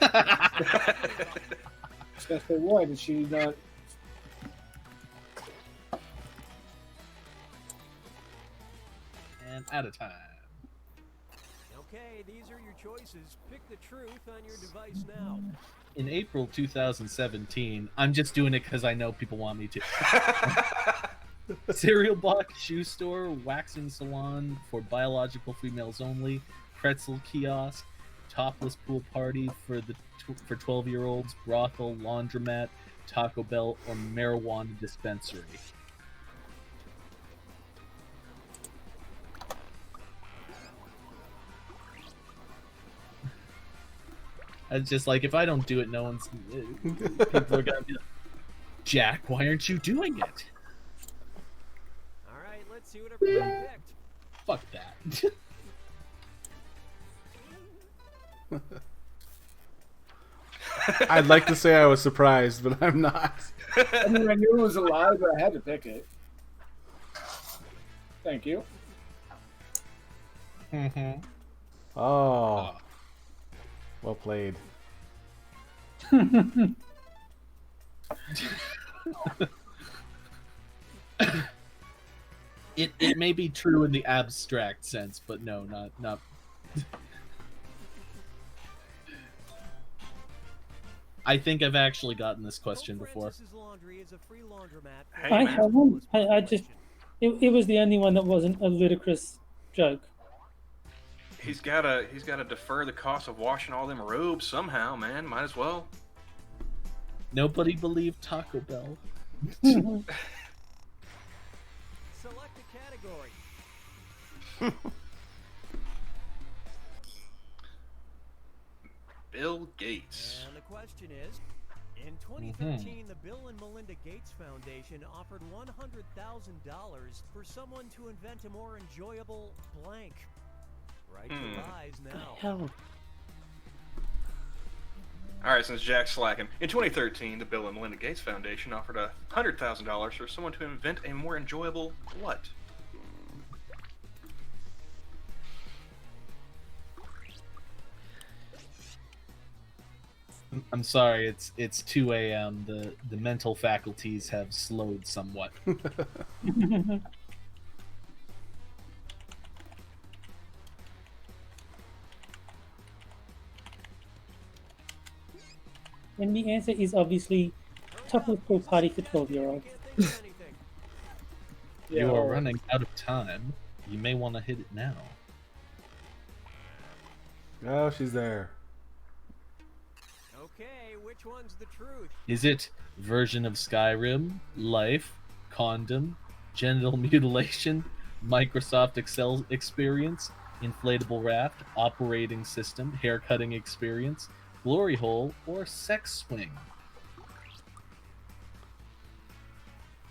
Speaker 4: I was gonna say, why did she not?
Speaker 6: And out of time.
Speaker 8: Okay, these are your choices. Pick the truth on your device now.
Speaker 6: In April 2017, I'm just doing it because I know people want me to. Cereal box, shoe store, waxing salon for biological females only, pretzel kiosk, topless pool party for 12-year-olds, brothel, laundromat, Taco Bell, or marijuana dispensary. It's just like, if I don't do it, no one's. People are gonna be like, Jack, why aren't you doing it?
Speaker 8: All right, let's see what everybody picked.
Speaker 6: Fuck that.
Speaker 1: I'd like to say I was surprised, but I'm not.
Speaker 4: I mean, I knew it was a lie, but I had to pick it. Thank you.
Speaker 6: Mm-hmm.
Speaker 1: Oh. Well played.
Speaker 6: It may be true in the abstract sense, but no, not. I think I've actually gotten this question
Speaker 8: Pope
Speaker 6: before.
Speaker 8: Francis's Laundry is a free laundromat.
Speaker 3: Hey,
Speaker 7: I
Speaker 3: man.
Speaker 7: haven't. I just. It was the only one that wasn't a ludicrous joke.
Speaker 3: He's gotta defer the cost of washing all them robes somehow, man. Might as well.
Speaker 6: Nobody believed Taco Bell.
Speaker 8: Select a category.
Speaker 3: Bill Gates.
Speaker 8: And the question is, in 2013, the Bill and Melinda Gates Foundation offered $100,000 for someone to invent a more enjoyable blank. Write your lies now.
Speaker 2: Hell.
Speaker 3: All right, since Jack's slacking, in 2013, the Bill and Melinda Gates Foundation offered $100,000 for someone to invent a more enjoyable what?
Speaker 6: I'm sorry, it's 2 a.m. The mental faculties have slowed somewhat.
Speaker 7: And the answer is obviously topless pool party for 12-year-olds.
Speaker 8: Can't think of anything.
Speaker 6: You are running out of time. You may want to hit it now.
Speaker 1: Oh, she's there.
Speaker 8: Okay, which one's the truth?
Speaker 6: Is it version of Skyrim, life, condom, genital mutilation, Microsoft Excel experience, inflatable raft, operating system, haircutting experience, glory hole, or sex swing?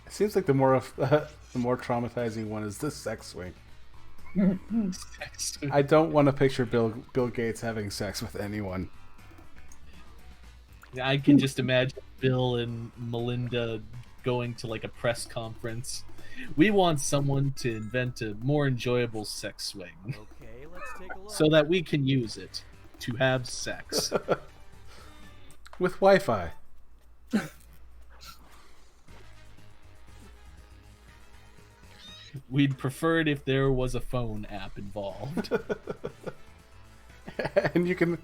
Speaker 1: It seems like the more traumatizing one is this sex swing.
Speaker 6: Sex swing.
Speaker 1: I don't want to picture Bill Gates having sex with anyone.
Speaker 6: I can just imagine Bill and Melinda going to like a press conference. We want someone to invent a more enjoyable sex swing
Speaker 8: Okay, let's take a look.
Speaker 6: so that we can use it to have sex.
Speaker 1: With Wi-Fi.
Speaker 6: We'd prefer it if there was a phone app involved.
Speaker 1: And you can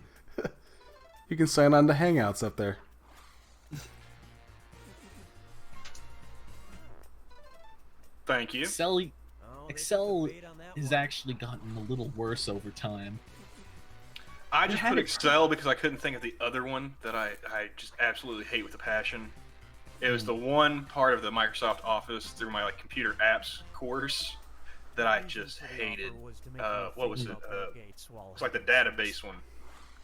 Speaker 1: sign on to Hangouts up there.
Speaker 3: Thank you.
Speaker 6: Excel
Speaker 8: Oh, they
Speaker 6: Excel
Speaker 8: took the bait on that
Speaker 6: has
Speaker 8: one.
Speaker 6: actually gotten a little worse over time.
Speaker 3: I just
Speaker 6: had
Speaker 3: put
Speaker 6: it-
Speaker 3: Excel because I couldn't think of the other one that I just absolutely hate with a passion. It was the one part of the Microsoft Office through my like computer apps course that I just
Speaker 8: The offer
Speaker 3: hated.
Speaker 8: was to make
Speaker 3: What was it?
Speaker 8: female Bill Gates swallow
Speaker 3: It's like the database one.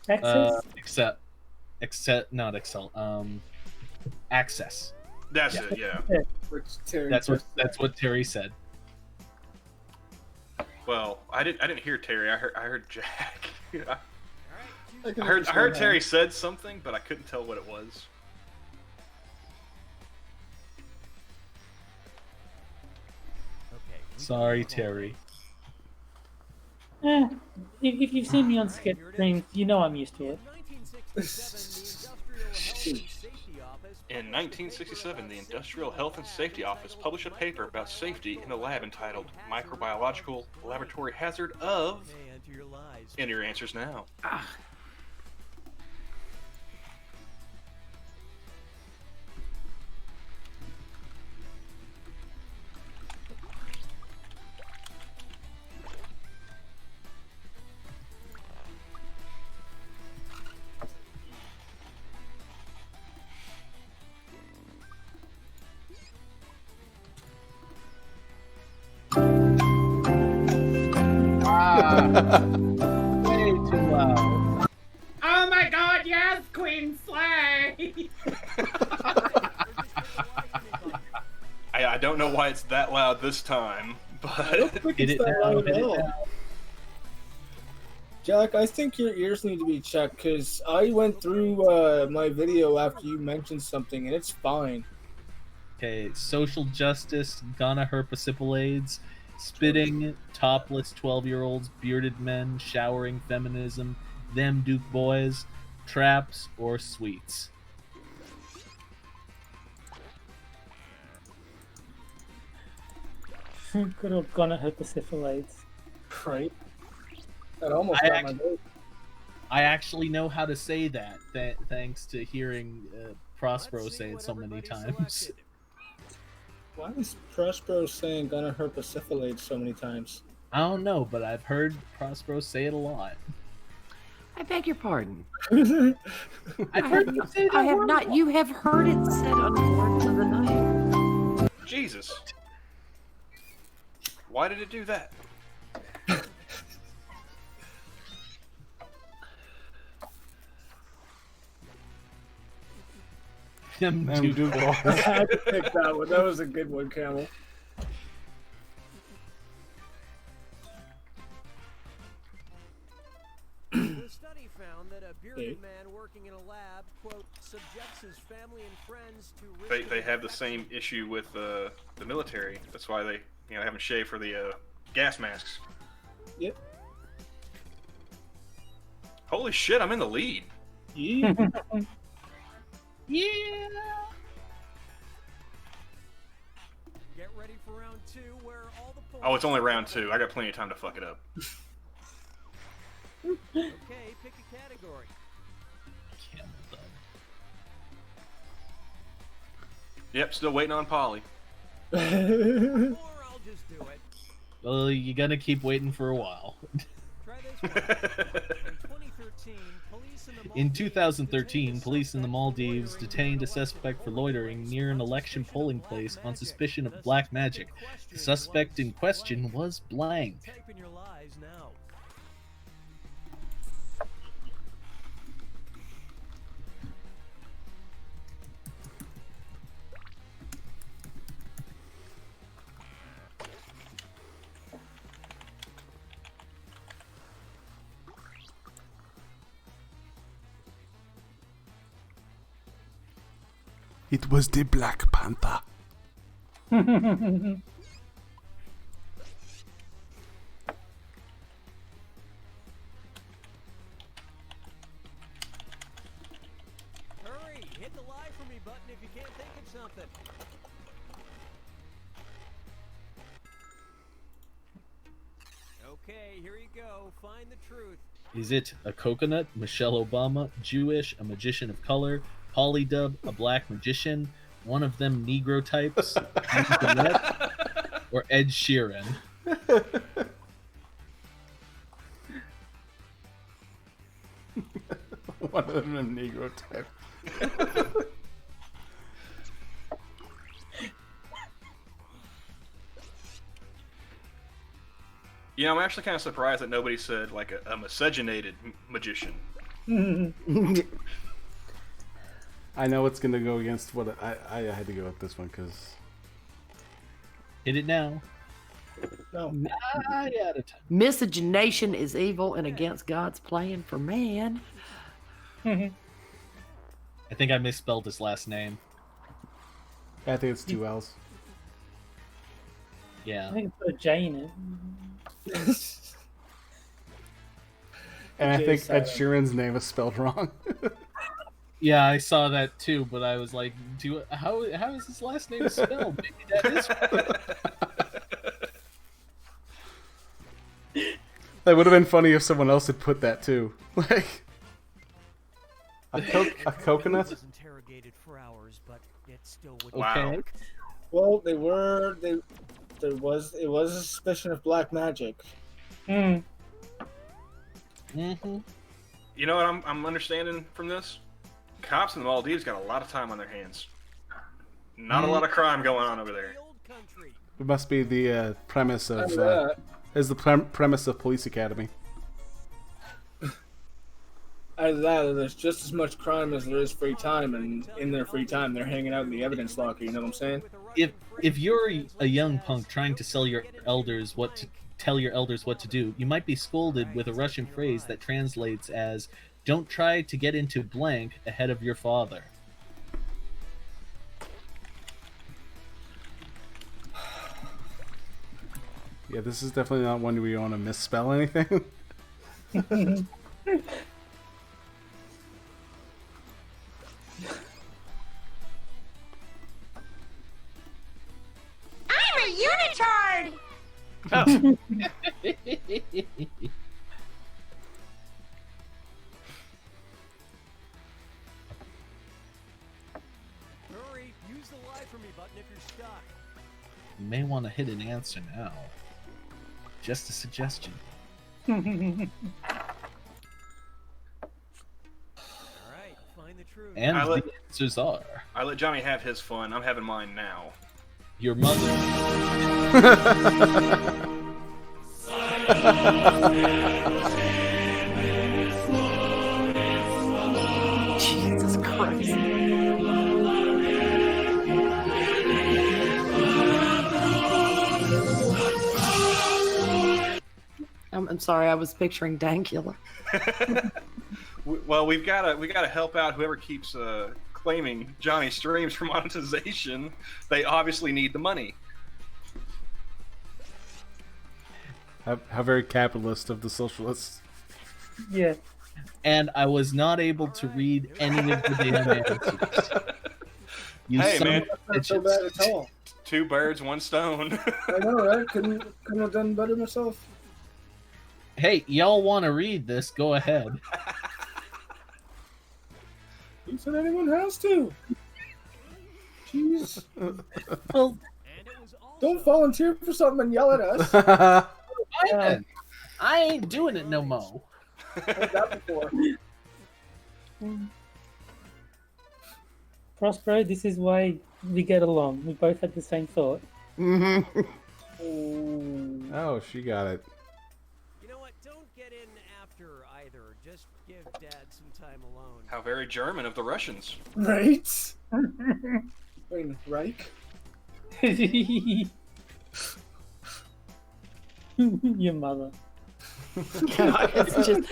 Speaker 7: Access?
Speaker 6: Not Excel. Access.
Speaker 3: That's
Speaker 6: Yeah.
Speaker 3: it. Yeah.
Speaker 4: Which Terry
Speaker 6: That's
Speaker 4: just
Speaker 6: what Terry said.
Speaker 3: Well, I didn't hear Terry. I heard Jack.
Speaker 8: All right, choose
Speaker 3: I heard Terry said something, but I couldn't tell what it was.
Speaker 8: Okay,
Speaker 6: Sorry, Terry.
Speaker 7: If you've seen me on sketch streams, you know I'm used to it.
Speaker 3: In 1967, the Industrial Health and Safety Office published a paper about safety in a lab entitled Microbiological Laboratory Hazard of... Enter your answers now.
Speaker 6: Way too loud.
Speaker 2: Oh my God! Yes, Queen Slay.
Speaker 3: I don't know why it's that loud this time, but...
Speaker 6: Hit it now, hit it now.
Speaker 4: Jack, I think your ears need to be checked because I went through my video after you mentioned something and it's fine.
Speaker 6: Okay, social justice, Ghana herpesipilades, spitting, topless 12-year-olds, bearded men, showering feminism, them Duke boys, traps, or sweets.
Speaker 7: Good old Ghana herpesipilades.
Speaker 4: Right? That almost got my vote.
Speaker 6: I actually know how to say that, thanks to hearing Prospero say it so many times.
Speaker 4: Why is Prospero saying gonna herpesipilate so many times?
Speaker 6: I don't know, but I've heard Prospero say it a lot.
Speaker 2: I beg your pardon.
Speaker 6: I've heard you say that
Speaker 2: I have
Speaker 6: word.
Speaker 2: not. You have heard it said on Words of the Night.
Speaker 3: Jesus. Why did it do that?
Speaker 6: Them
Speaker 1: Them Duke
Speaker 4: I had to pick that one. That was a good one, Camel.
Speaker 8: The study found that a bearded man working in a lab, quote, subjects his family and friends to
Speaker 3: They have the same issue with the military. That's why they have them shave for the gas masks.
Speaker 4: Yep.
Speaker 3: Holy shit! I'm in the lead.
Speaker 4: Yeah.
Speaker 6: Yeah.
Speaker 8: Get ready for round 2, where all the points...
Speaker 3: Oh, it's only round 2. I got plenty of time to fuck it up.
Speaker 8: Okay, pick a category.
Speaker 6: Camel done.
Speaker 3: Yep, still waiting on Polly.
Speaker 8: Or I'll just do it.
Speaker 6: Well, you're gonna keep waiting for a while.
Speaker 8: Try this one. In 2013, police in the
Speaker 6: In 2013, police in the Maldives detained a suspect for loitering near an election polling place on suspicion of black magic. The suspect in question was blank.
Speaker 8: Type in your lies now.
Speaker 1: It was the Black Panther.
Speaker 8: Hurry! Hit the lie for me button if you can't think of something. Okay, here you go. Find the truth.
Speaker 6: Is it a coconut, Michelle Obama, Jewish, a magician of color, polydub, a black magician, one of them Negro types, or Ed Sheeran?
Speaker 1: One of them Negro type.
Speaker 3: I'm actually kind of surprised that nobody said like a miscegenated magician.
Speaker 1: I know it's gonna go against what I had to go with this one because
Speaker 6: Hit it now.
Speaker 4: No.
Speaker 6: Not out of time.
Speaker 2: Miscegenation is evil and against God's plan for man.
Speaker 6: I think I misspelled his last name.
Speaker 1: I think it's 2 L's.
Speaker 6: Yeah.
Speaker 7: I think I put a J in it.
Speaker 1: And I
Speaker 4: Jay
Speaker 1: think Ed
Speaker 4: Silent.
Speaker 1: Sheeran's name is spelled wrong.
Speaker 6: Yeah, I saw that too, but I was like, how is his last name spelled? Maybe that is.
Speaker 1: That would have been funny if someone else had put that too. Like a coconut.
Speaker 8: Was interrogated for hours, but it still would
Speaker 6: Okay.
Speaker 4: Well, it was a suspicion of black magic.
Speaker 7: Mm.
Speaker 6: Mm-hmm.
Speaker 3: You know what I'm understanding from this? Cops in the Maldives got a lot of time on their hands. Not a lot of crime going on over there.
Speaker 8: the old country.
Speaker 1: It must be the premise of
Speaker 4: And,
Speaker 1: is the premise of Police Academy.
Speaker 4: Either that, or there's just as much crime as there is free time, and in their free time, they're hanging out in the evidence locker. You know what I'm saying?
Speaker 6: If you're a young punk trying to tell your elders what to do, you might be scolded with a Russian phrase that translates as "Don't try to get into blank ahead of your father."
Speaker 1: Yeah, this is definitely not one we want to misspell anything.
Speaker 9: I'm a unitard!
Speaker 8: Hurry, use the lie for me button if you're stuck.
Speaker 6: You may want to hit an answer now. Just a suggestion.
Speaker 8: All right, find the truth.
Speaker 6: And
Speaker 3: I
Speaker 6: the
Speaker 3: let-
Speaker 6: answers are
Speaker 3: I let Johnny have his fun. I'm having mine now.
Speaker 6: your mother.
Speaker 2: Jesus Christ. I'm sorry, I was picturing Dankula.
Speaker 3: Well, we gotta help out whoever keeps claiming Johnny streams for monetization. They obviously need the money.
Speaker 1: How very capitalist of the socialists.
Speaker 7: Yeah.
Speaker 6: And I was not able to read any of the damn answers. You
Speaker 3: Hey,
Speaker 6: son
Speaker 3: man.
Speaker 6: of a
Speaker 4: Not so
Speaker 6: bitches.
Speaker 4: bad at all.
Speaker 3: 2 birds, 1 stone.
Speaker 4: I know, right? Couldn't have done better myself.
Speaker 6: Hey, y'all want to read this? Go ahead.
Speaker 4: Who said anyone has to? Jeez.
Speaker 6: Well,
Speaker 8: And it was also
Speaker 4: Don't volunteer for something and yell at us.
Speaker 6: I ain't doing it no mo.
Speaker 4: Heard that before.
Speaker 7: Prospero, this is why we get along. We both had the same thought.
Speaker 2: Mm-hmm.
Speaker 4: Ooh.
Speaker 1: Oh, she got it.
Speaker 8: You know what? Don't get in after either. Just give Dad some time alone.
Speaker 3: How very German of the Russians.
Speaker 4: Right? I mean, Reich?
Speaker 7: Your mother.
Speaker 2: It's just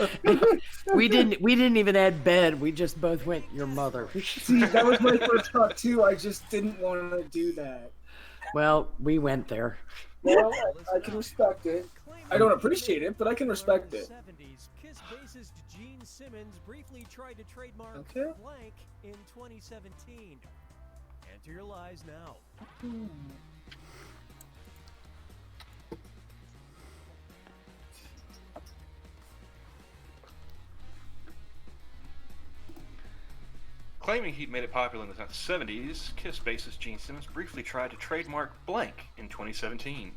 Speaker 2: we didn't even add bed. We just both went your mother.
Speaker 4: See, that was my first thought too. I just didn't want to do that.
Speaker 2: Well, we went there.
Speaker 4: Well, I can respect it. I don't appreciate it, but I can respect it.
Speaker 8: 70s, Kiss bassist Gene Simmons briefly tried to trademark
Speaker 4: Okay.
Speaker 8: blank in 2017. Enter your lies now.
Speaker 3: Claiming he made it popular in the 70s, Kiss bassist Gene Simmons briefly tried to trademark blank in 2017.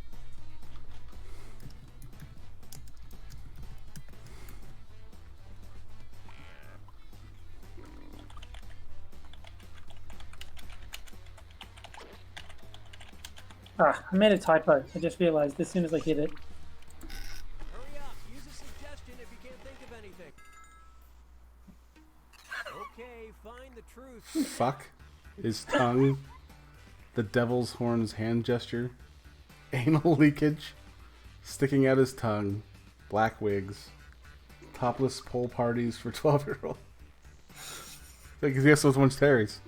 Speaker 7: Ah, I made a typo. I just realized as soon as I hit it.
Speaker 8: Hurry up. Use a suggestion if you can't think of anything. Okay, find the truth.
Speaker 1: Fuck. His tongue. The devil's horns hand gesture. Anal leakage. Sticking out his tongue. Black wigs. Topless pole parties for 12-year-olds. I guess those ones Terry's.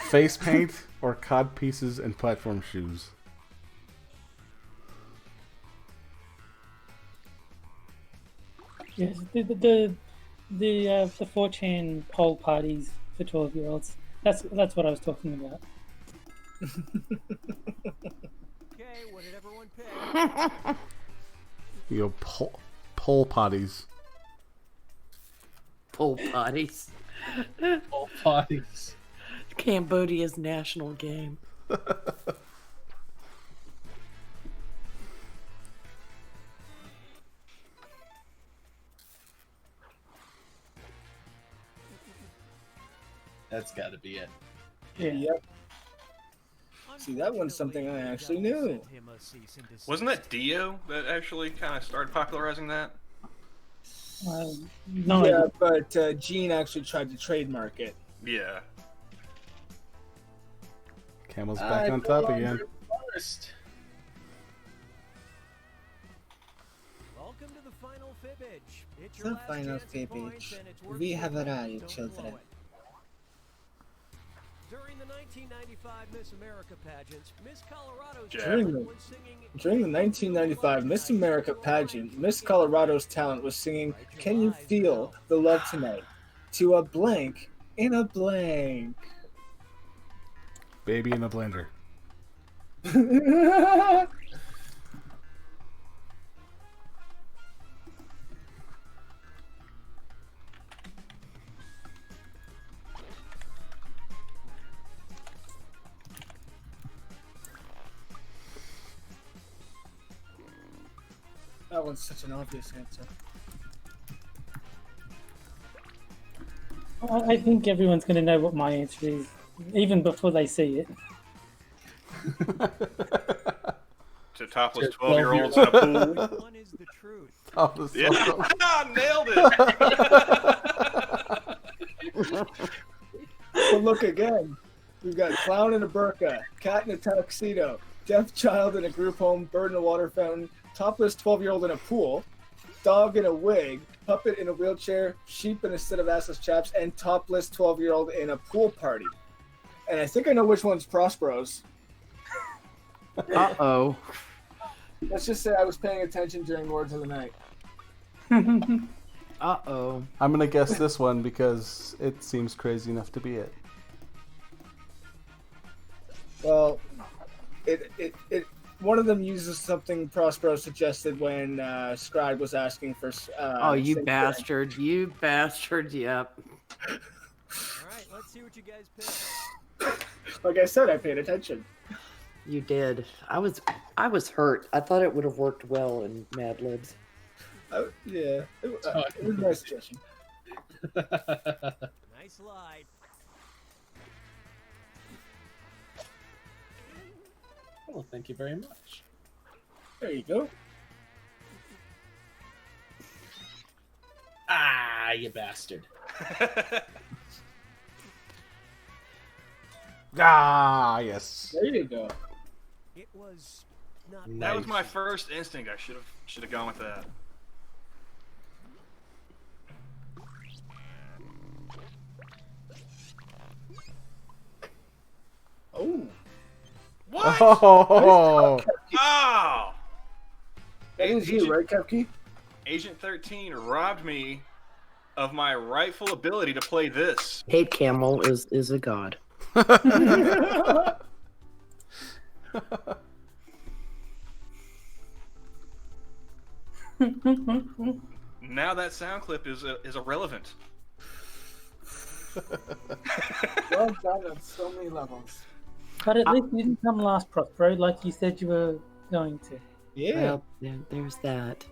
Speaker 1: Face paint or cod pieces and platform shoes.
Speaker 7: Yes, the 4chan poll parties for 12-year-olds. That's what I was talking about.
Speaker 8: Okay, what did everyone pick?
Speaker 1: You know, pole potties.
Speaker 2: Pole potties.
Speaker 6: All parties.
Speaker 2: Cambodia's national game.
Speaker 6: That's got to be it.
Speaker 7: Yeah.
Speaker 4: Yep. See, that one's something I actually knew.
Speaker 3: Wasn't that Dio that actually kind of started popularizing that?
Speaker 7: No,
Speaker 4: Yeah, but Gene actually tried to trademark it.
Speaker 3: Yeah.
Speaker 1: Camel's back on top again.
Speaker 6: First.
Speaker 8: Welcome to the final fibbage. It's
Speaker 10: The
Speaker 8: your last
Speaker 10: final
Speaker 8: chance at points,
Speaker 10: fibbage.
Speaker 8: and it's worth
Speaker 10: We have
Speaker 8: saving.
Speaker 10: arrived,
Speaker 8: Don't
Speaker 10: children.
Speaker 8: blow it. During the 1995 Miss America pageants, Miss Colorado's
Speaker 3: During
Speaker 8: talent
Speaker 4: the-
Speaker 8: was singing
Speaker 4: During the 1995 Miss America pageant, Miss Colorado's talent was singing "Can You Feel the Love Tonight" to a blank in a blank.
Speaker 1: Baby in a blender.
Speaker 4: That one's such an obvious answer.
Speaker 7: I think everyone's going to know what my answer is, even before they see it.
Speaker 3: To topless 12-year-olds in a pool.
Speaker 8: one is the truth.
Speaker 1: Oh, this
Speaker 3: Yeah, nailed it.
Speaker 4: So look again. We've got clown in a burqa, cat in a tuxedo, deaf child in a group home, bird in a water fountain, topless 12-year-old in a pool, dog in a wig, puppet in a wheelchair, sheep in a set of assless chaps, and topless 12-year-old in a pool party. And I think I know which one's Prospero's.
Speaker 2: Uh-oh.
Speaker 4: Let's just say I was paying attention during Words of the Night.
Speaker 2: Uh-oh.
Speaker 1: I'm gonna guess this one because it seems crazy enough to be it.
Speaker 4: Well, one of them uses something Prospero suggested when Scribe was asking for.
Speaker 2: Oh, you
Speaker 4: sync
Speaker 2: bastard. You bastard, yep.
Speaker 8: All right, let's see what you guys pick.
Speaker 4: Like I said, I paid attention.
Speaker 2: You did. I was hurt. I thought it would have worked well in Mad Libs.
Speaker 4: Yeah, it was my suggestion.
Speaker 8: Nice slide.
Speaker 6: Well, thank you very much.
Speaker 4: There you go.
Speaker 6: Ah, you bastard.
Speaker 1: Ah, yes.
Speaker 4: There you go.
Speaker 8: It was not.
Speaker 3: That was my first instinct. I should have gone with that.
Speaker 4: Oh,
Speaker 3: What?
Speaker 1: Oh,
Speaker 3: Oh!
Speaker 4: that is you, right, Kevkey?
Speaker 3: Agent 13 robbed me of my rightful ability to play this.
Speaker 2: Hate Camel is a god.
Speaker 3: Now that sound clip is irrelevant.
Speaker 4: Well done on so many levels.
Speaker 7: But at least you didn't come last, Prospero, like you said you were going to.
Speaker 4: Yeah.
Speaker 2: Well, there's that.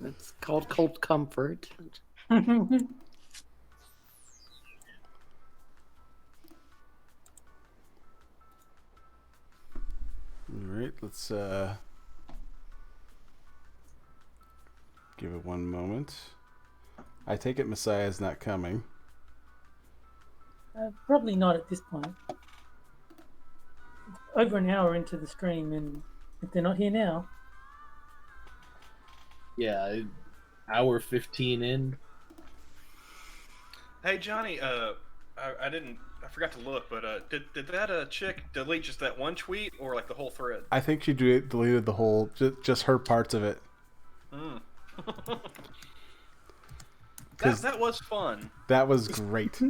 Speaker 2: It's called cold comfort.
Speaker 1: Alright, let's give it one moment. I take it Messiah's not coming.
Speaker 7: Probably not at this point. Over an hour into the stream, and if they're not here now,
Speaker 6: Yeah, hour 15 in.
Speaker 3: Hey Johnny, I forgot to look, but did that chick delete just that one tweet or like the whole thread?
Speaker 1: I think she deleted the whole, just her parts of it.
Speaker 3: That was fun.
Speaker 1: That was great.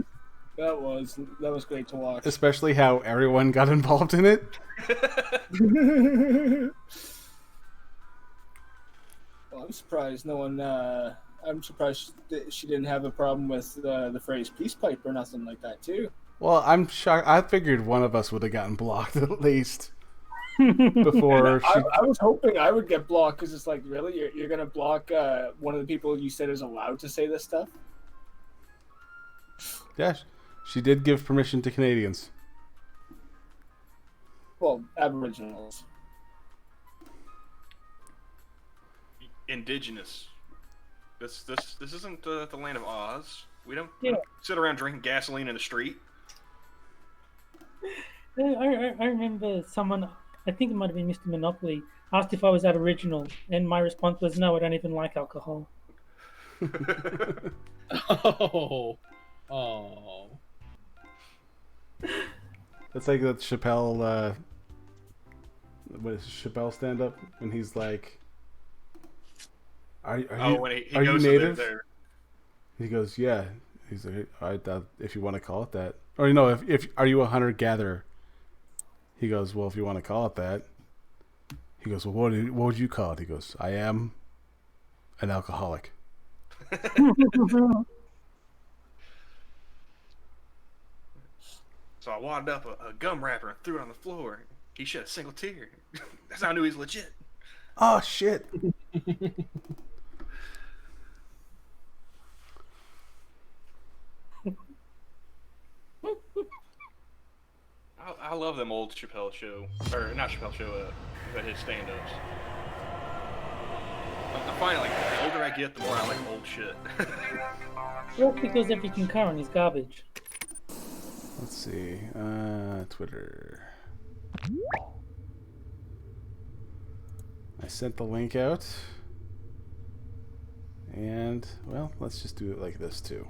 Speaker 4: That was great to watch.
Speaker 1: Especially how everyone got involved in it.
Speaker 4: Well, I'm surprised no one. I'm surprised that she didn't have a problem with the phrase "peace pipe" or nothing like that too.
Speaker 1: Well, I'm shocked. I figured one of us would have gotten blocked at least before she...
Speaker 4: I was hoping I would get blocked because it's like, really, you're gonna block one of the people you said is allowed to say this stuff?
Speaker 1: Yeah, she did give permission to Canadians.
Speaker 4: Well, Aboriginals.
Speaker 3: Indigenous. This isn't the land of Oz. We don't
Speaker 7: Yeah.
Speaker 3: sit around drinking gasoline in the street.
Speaker 7: I remember someone, I think it might have been Mr. Monopoly, asked if I was Aboriginal, and my response was, no, I don't even like alcohol.
Speaker 6: Oh.
Speaker 1: That's like that Chappelle. What is Chappelle stand up when he's like, "Are you
Speaker 3: When he
Speaker 1: are you
Speaker 3: goes
Speaker 1: native?"
Speaker 3: to their
Speaker 1: He goes, "Yeah." He's like, "All right, if you want to call it that." Or no, if are you a hunter gatherer? He goes, "Well, if you want to call it that." He goes, "Well, what would you call it?" He goes, "I am an alcoholic."
Speaker 3: So I wadded up a gum wrapper and threw it on the floor. He shed a single tear. That's how I knew he was legit.
Speaker 1: Oh shit!
Speaker 3: I love them old Chappelle show, or not Chappelle show, his stand-ups. I find like the older I get, the more I like old shit.
Speaker 7: Well, because everything current is garbage.
Speaker 1: Let's see. Twitter. I sent the link out. And, well, let's just do it like this, too.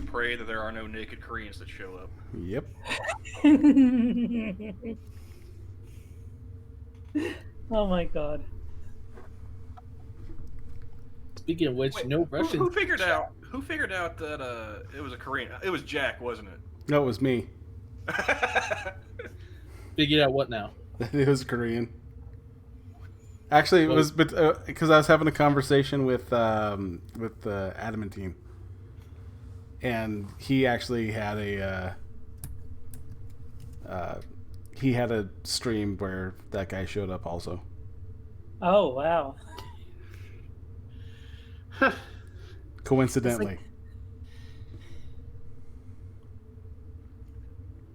Speaker 3: Pray that there are no naked Koreans that show up.
Speaker 1: Yep.
Speaker 7: Oh my god.
Speaker 6: Speaking of which,
Speaker 3: Wait,
Speaker 6: no Russian.
Speaker 3: Who figured out that it was a Korean? It was Jack, wasn't it?
Speaker 1: No, it was me.
Speaker 6: Figured out what now?
Speaker 1: It was Korean. Actually, it was because I was having a conversation with Adamantine, and he actually had a stream where that guy showed up also.
Speaker 7: Oh, wow.
Speaker 1: Coincidentally.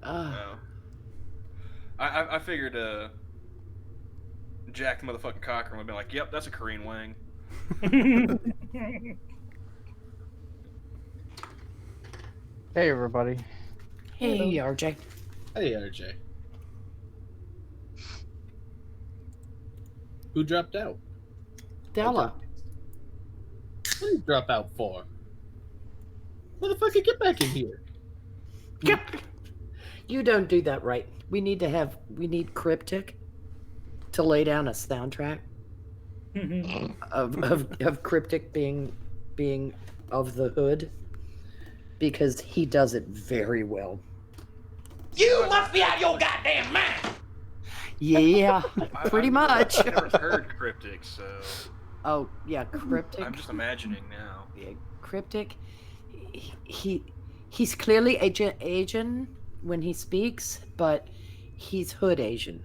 Speaker 3: No. I figured Jack the motherfucking Cochran would have been like, "Yep, that's a Korean wang."
Speaker 10: Hey, everybody.
Speaker 2: Hey, RJ.
Speaker 6: Hey, RJ. Who dropped out?
Speaker 2: Della.
Speaker 6: What did you drop out for? Motherfucker, get back in here.
Speaker 2: You don't do that right. We need Cryptic to lay down a soundtrack of Cryptic being of the hood, because he does it very well.
Speaker 9: You must be out your goddamn mind.
Speaker 2: Yeah, pretty much.
Speaker 3: I've never heard Cryptic, so.
Speaker 2: Oh yeah, Cryptic.
Speaker 3: I'm just imagining now.
Speaker 2: Yeah, Cryptic. He's clearly Asian when he speaks, but he's hood Asian.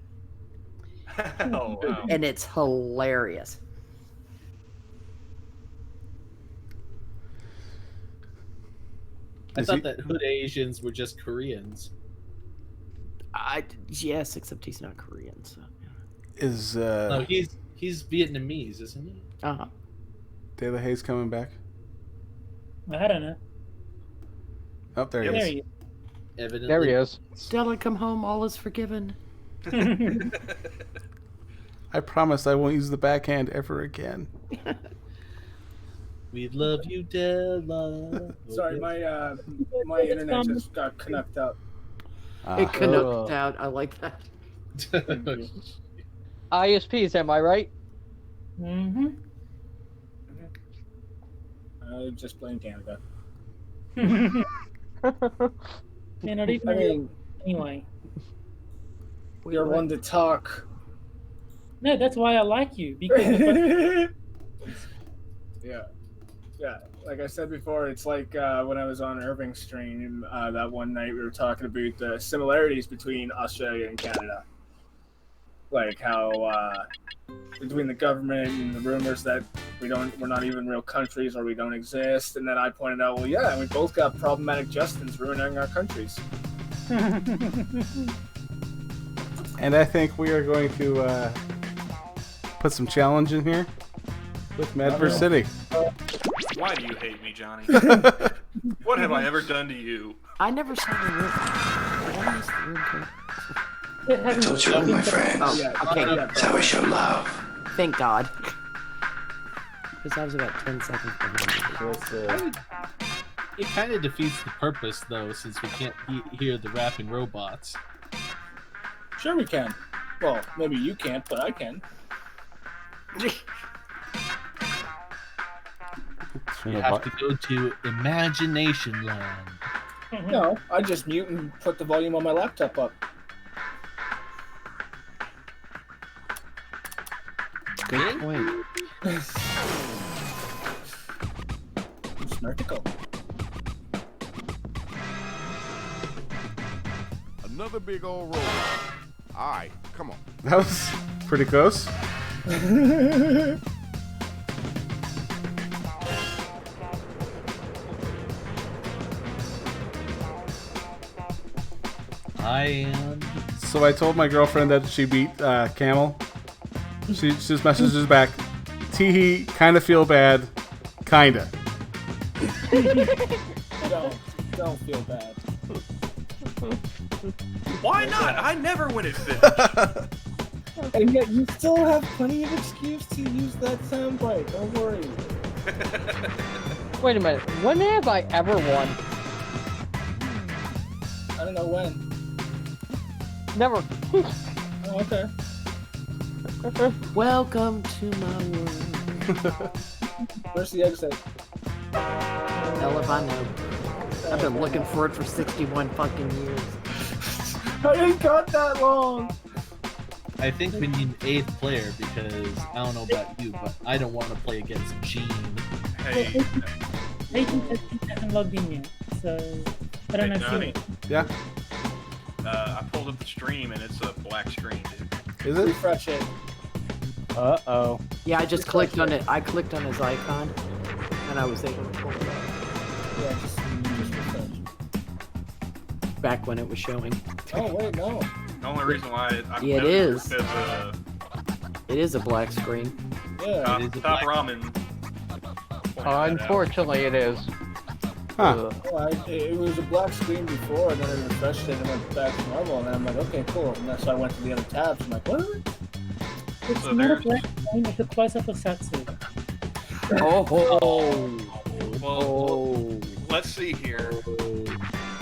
Speaker 3: Oh wow.
Speaker 2: And it's hilarious.
Speaker 6: I thought that hood Asians were just Koreans.
Speaker 2: Yes, except he's not Korean, so.
Speaker 1: Is
Speaker 6: No, he's Vietnamese, isn't he?
Speaker 2: Uh-huh.
Speaker 1: De La Haye's coming back?
Speaker 7: I don't know.
Speaker 1: Oh, there he
Speaker 7: There
Speaker 1: is.
Speaker 7: he is.
Speaker 6: Evidently.
Speaker 10: There he is.
Speaker 2: Stella, come home. All is forgiven.
Speaker 1: I promise I won't use the backhand ever again.
Speaker 6: We love you, Della.
Speaker 4: Sorry, my internet just got connected up.
Speaker 2: It connected out. I like that.
Speaker 10: ISPs, am I right?
Speaker 7: Mm-hmm.
Speaker 4: I just blame Canada.
Speaker 7: And not even
Speaker 4: I mean,
Speaker 7: anyway.
Speaker 4: you're one to talk.
Speaker 7: No, that's why I like you because
Speaker 4: Yeah. Like I said before, it's like when I was on Irving's stream that one night, we were talking about the similarities between Australia and Canada, like how between the government and the rumors that we're not even real countries or we don't exist, and then I pointed out, well, yeah, we both got problematic Justins ruining our countries.
Speaker 1: And I think we are going to put some challenge in here with Medver City.
Speaker 3: Why do you hate me, Johnny? What have I ever done to you?
Speaker 2: I never saw the room. Did I miss the room too?
Speaker 5: I told you all, my friends.
Speaker 2: Oh, okay.
Speaker 5: That's how I show love.
Speaker 2: Thank God. Because I was about 10 seconds behind.
Speaker 6: It kind of defeats the purpose, though, since we can't hear the rapping robots.
Speaker 4: Sure we can. Well, maybe you can't, but I can.
Speaker 6: You have to go to Imagination Land.
Speaker 4: No, I just mute and put the volume on my laptop up.
Speaker 2: Good point.
Speaker 4: Smarticle.
Speaker 11: Another big old roll. All right, come on.
Speaker 1: That was pretty close. So I told my girlfriend that she beat Camel. She just messages back, Teehee, kinda feel bad, kinda.
Speaker 4: Don't feel bad.
Speaker 3: Why not? I never win at fish.
Speaker 4: And yet you still have plenty of excuse to use that soundbite. Don't worry.
Speaker 10: Wait a minute. When have I ever won?
Speaker 4: I don't know when.
Speaker 10: Never.
Speaker 4: Oh, okay.
Speaker 2: Welcome to my world.
Speaker 4: Where's the exit?
Speaker 2: Hell if I know. I've been looking for it for 61 fucking years.
Speaker 4: I ain't got that long.
Speaker 6: I think we need an 8th player because I don't know about you, but I don't want to play against Gene.
Speaker 3: Hey,
Speaker 7: Nathan hasn't logged in yet, so I don't know if
Speaker 3: Johnny.
Speaker 7: you.
Speaker 1: Yeah.
Speaker 3: I pulled up the stream and it's a black screen, dude.
Speaker 1: Is it?
Speaker 4: Refresh it.
Speaker 10: Uh-oh.
Speaker 2: Yeah, I just clicked on it. I clicked on his icon, and I was able to pull it up.
Speaker 4: Yeah, just refresh.
Speaker 2: Back when it was showing.
Speaker 4: Oh, wait, no.
Speaker 3: The only reason why
Speaker 2: Yeah, it is.
Speaker 3: Because
Speaker 2: It is a black screen.
Speaker 4: Yeah.
Speaker 3: Top Ramen.
Speaker 10: Unfortunately, it is.
Speaker 1: Huh.
Speaker 4: Well, it was a black screen before, and then I refreshed it and went back to normal, and then I'm like, okay, cool. And then so I went to the other tabs. I'm like, what?
Speaker 7: It's
Speaker 3: So
Speaker 7: not a
Speaker 3: there's-
Speaker 7: black screen, it's a close-up of Satsu.
Speaker 2: Oh.
Speaker 3: Well, let's see here.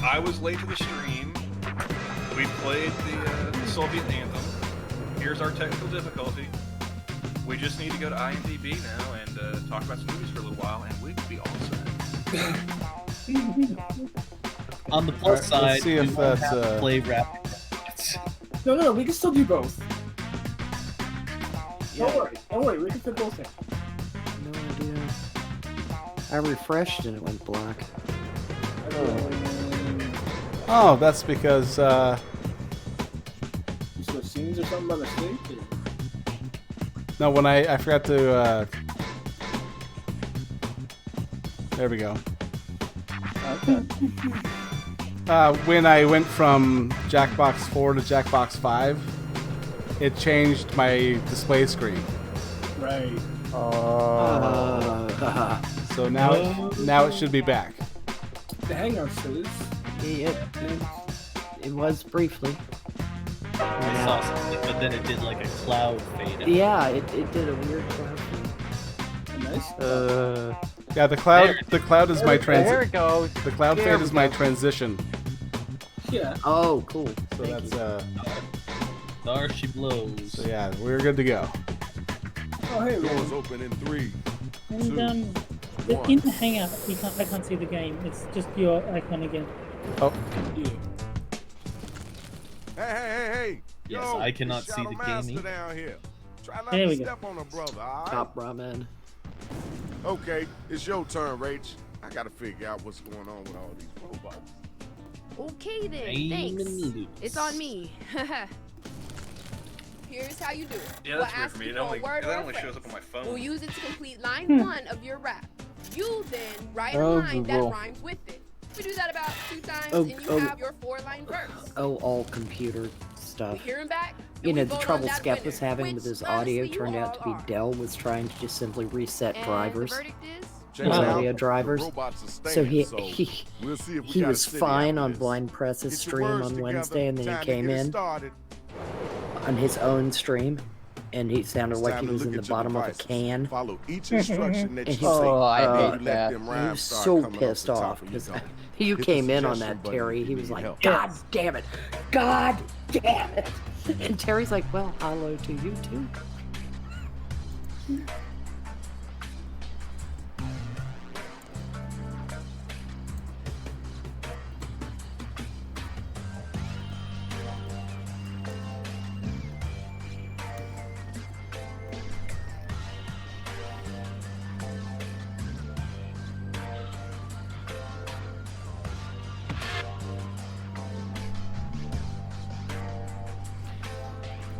Speaker 3: I was late to the stream. We played the Soviet anthem. Here's our technical difficulty. We just need to go to IMDb now and talk about some movies for a little while, and we could be all set.
Speaker 6: On the plus
Speaker 1: Alright, let's
Speaker 6: side,
Speaker 1: see
Speaker 6: we
Speaker 1: if
Speaker 6: won't
Speaker 1: that's,
Speaker 6: have to play rapping robots.
Speaker 4: No, we can still do both.
Speaker 2: Yeah.
Speaker 4: Don't worry, we can fit both in.
Speaker 2: No idea. I refreshed and it went black.
Speaker 1: Oh, that's because
Speaker 4: You switch scenes or something by mistake?
Speaker 1: no, when I forgot to there we go.
Speaker 4: Okay.
Speaker 1: When I went from Jackbox 4 to Jackbox 5, it changed my display screen.
Speaker 4: Right.
Speaker 1: So now it should be back.
Speaker 4: The Hangout says.
Speaker 2: It was briefly.
Speaker 6: I saw something, but then it did like a cloud fade out.
Speaker 2: Yeah, it did a weird cloud thing.
Speaker 4: Nice.
Speaker 1: Yeah, the cloud is my
Speaker 10: There
Speaker 1: transit.
Speaker 10: it goes.
Speaker 1: The cloud
Speaker 10: There
Speaker 1: fade
Speaker 10: we
Speaker 1: is my
Speaker 10: go.
Speaker 1: transition.
Speaker 4: Yeah.
Speaker 2: Oh, cool.
Speaker 1: So that's
Speaker 6: There she blows.
Speaker 1: so yeah, we're good to go.
Speaker 4: Oh, hey,
Speaker 11: Doors open in 3,
Speaker 7: And In the hangout, I can't see the game. It's just your icon again.
Speaker 1: Oh.
Speaker 7: Yeah.
Speaker 11: Hey.
Speaker 6: Yes,
Speaker 11: Yo,
Speaker 6: I cannot
Speaker 11: it's
Speaker 6: see the
Speaker 11: Shadow
Speaker 6: game
Speaker 11: Master
Speaker 6: either.
Speaker 11: down here. Try not
Speaker 7: There
Speaker 11: to
Speaker 7: we go.
Speaker 11: step on a brother, all right?
Speaker 2: Top ramen.
Speaker 11: Okay, it's your turn, Rach. I gotta figure out what's going on with all these robots.
Speaker 12: Okay then,
Speaker 6: Ramen
Speaker 12: thanks.
Speaker 6: noodles.
Speaker 12: It's on me. Here's how you do it.
Speaker 3: Yeah,
Speaker 12: We'll
Speaker 3: that's weird
Speaker 12: ask
Speaker 3: for me.
Speaker 12: you
Speaker 3: It
Speaker 12: for a
Speaker 3: only,
Speaker 12: word
Speaker 3: that
Speaker 12: or a
Speaker 3: only shows
Speaker 12: phrase.
Speaker 3: up on my phone.
Speaker 12: We'll use it to complete line 1 of your rap. You then write a line that
Speaker 10: Google.
Speaker 12: rhymes with it. We do that about 2 times,
Speaker 2: Oh,
Speaker 12: and you
Speaker 2: oh.
Speaker 12: have your 4-line verse.
Speaker 2: Oh, all computer
Speaker 12: We
Speaker 2: stuff.
Speaker 12: hear him back.
Speaker 2: You
Speaker 12: and
Speaker 2: know,
Speaker 12: we
Speaker 2: the
Speaker 12: vote
Speaker 2: trouble
Speaker 12: on that
Speaker 2: Skep
Speaker 12: winner,
Speaker 2: was having with
Speaker 12: which,
Speaker 2: his
Speaker 12: honestly,
Speaker 2: audio
Speaker 12: you
Speaker 2: turned out to be
Speaker 12: all are.
Speaker 2: Dell was trying to just simply reset
Speaker 12: And
Speaker 2: drivers.
Speaker 12: the verdict is
Speaker 11: Check
Speaker 2: His
Speaker 11: it out.
Speaker 2: audio
Speaker 11: The
Speaker 2: drivers.
Speaker 11: robots are
Speaker 2: So
Speaker 11: staying,
Speaker 2: he
Speaker 11: we'll see if we
Speaker 2: he
Speaker 11: got a
Speaker 2: was
Speaker 11: city
Speaker 2: fine
Speaker 11: after
Speaker 2: on
Speaker 11: this.
Speaker 2: Blind Press's
Speaker 11: Get your
Speaker 2: stream
Speaker 11: words
Speaker 2: on
Speaker 11: together.
Speaker 2: Wednesday, and then
Speaker 11: Time
Speaker 2: he
Speaker 11: to
Speaker 2: came
Speaker 11: get it
Speaker 2: in
Speaker 11: started.
Speaker 2: on his own stream, and he sounded
Speaker 11: It's
Speaker 2: like
Speaker 11: time
Speaker 2: he
Speaker 11: to
Speaker 2: was
Speaker 11: look
Speaker 2: in the
Speaker 11: at your
Speaker 2: bottom of a
Speaker 11: devices.
Speaker 2: can.
Speaker 11: Follow each instruction that
Speaker 2: And
Speaker 11: you
Speaker 2: he's
Speaker 11: say.
Speaker 10: Oh, I
Speaker 11: You
Speaker 10: hate
Speaker 11: let
Speaker 10: that.
Speaker 11: them
Speaker 2: He
Speaker 11: rhymes
Speaker 2: was
Speaker 11: start
Speaker 2: so
Speaker 11: coming off
Speaker 2: pissed
Speaker 11: the top
Speaker 2: off
Speaker 11: of
Speaker 2: because
Speaker 11: your dome.
Speaker 2: you
Speaker 11: Hit the
Speaker 2: came in on
Speaker 11: suggestion
Speaker 2: that,
Speaker 11: button
Speaker 2: Terry.
Speaker 11: if
Speaker 2: He
Speaker 11: you
Speaker 2: was
Speaker 11: need
Speaker 2: like,
Speaker 11: help.
Speaker 2: "God damn it, God damn it!" And Terry's like, "Well, hello to you too."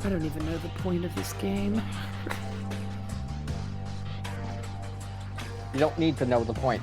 Speaker 2: I don't even know the point of this game.
Speaker 10: You don't need to know the point.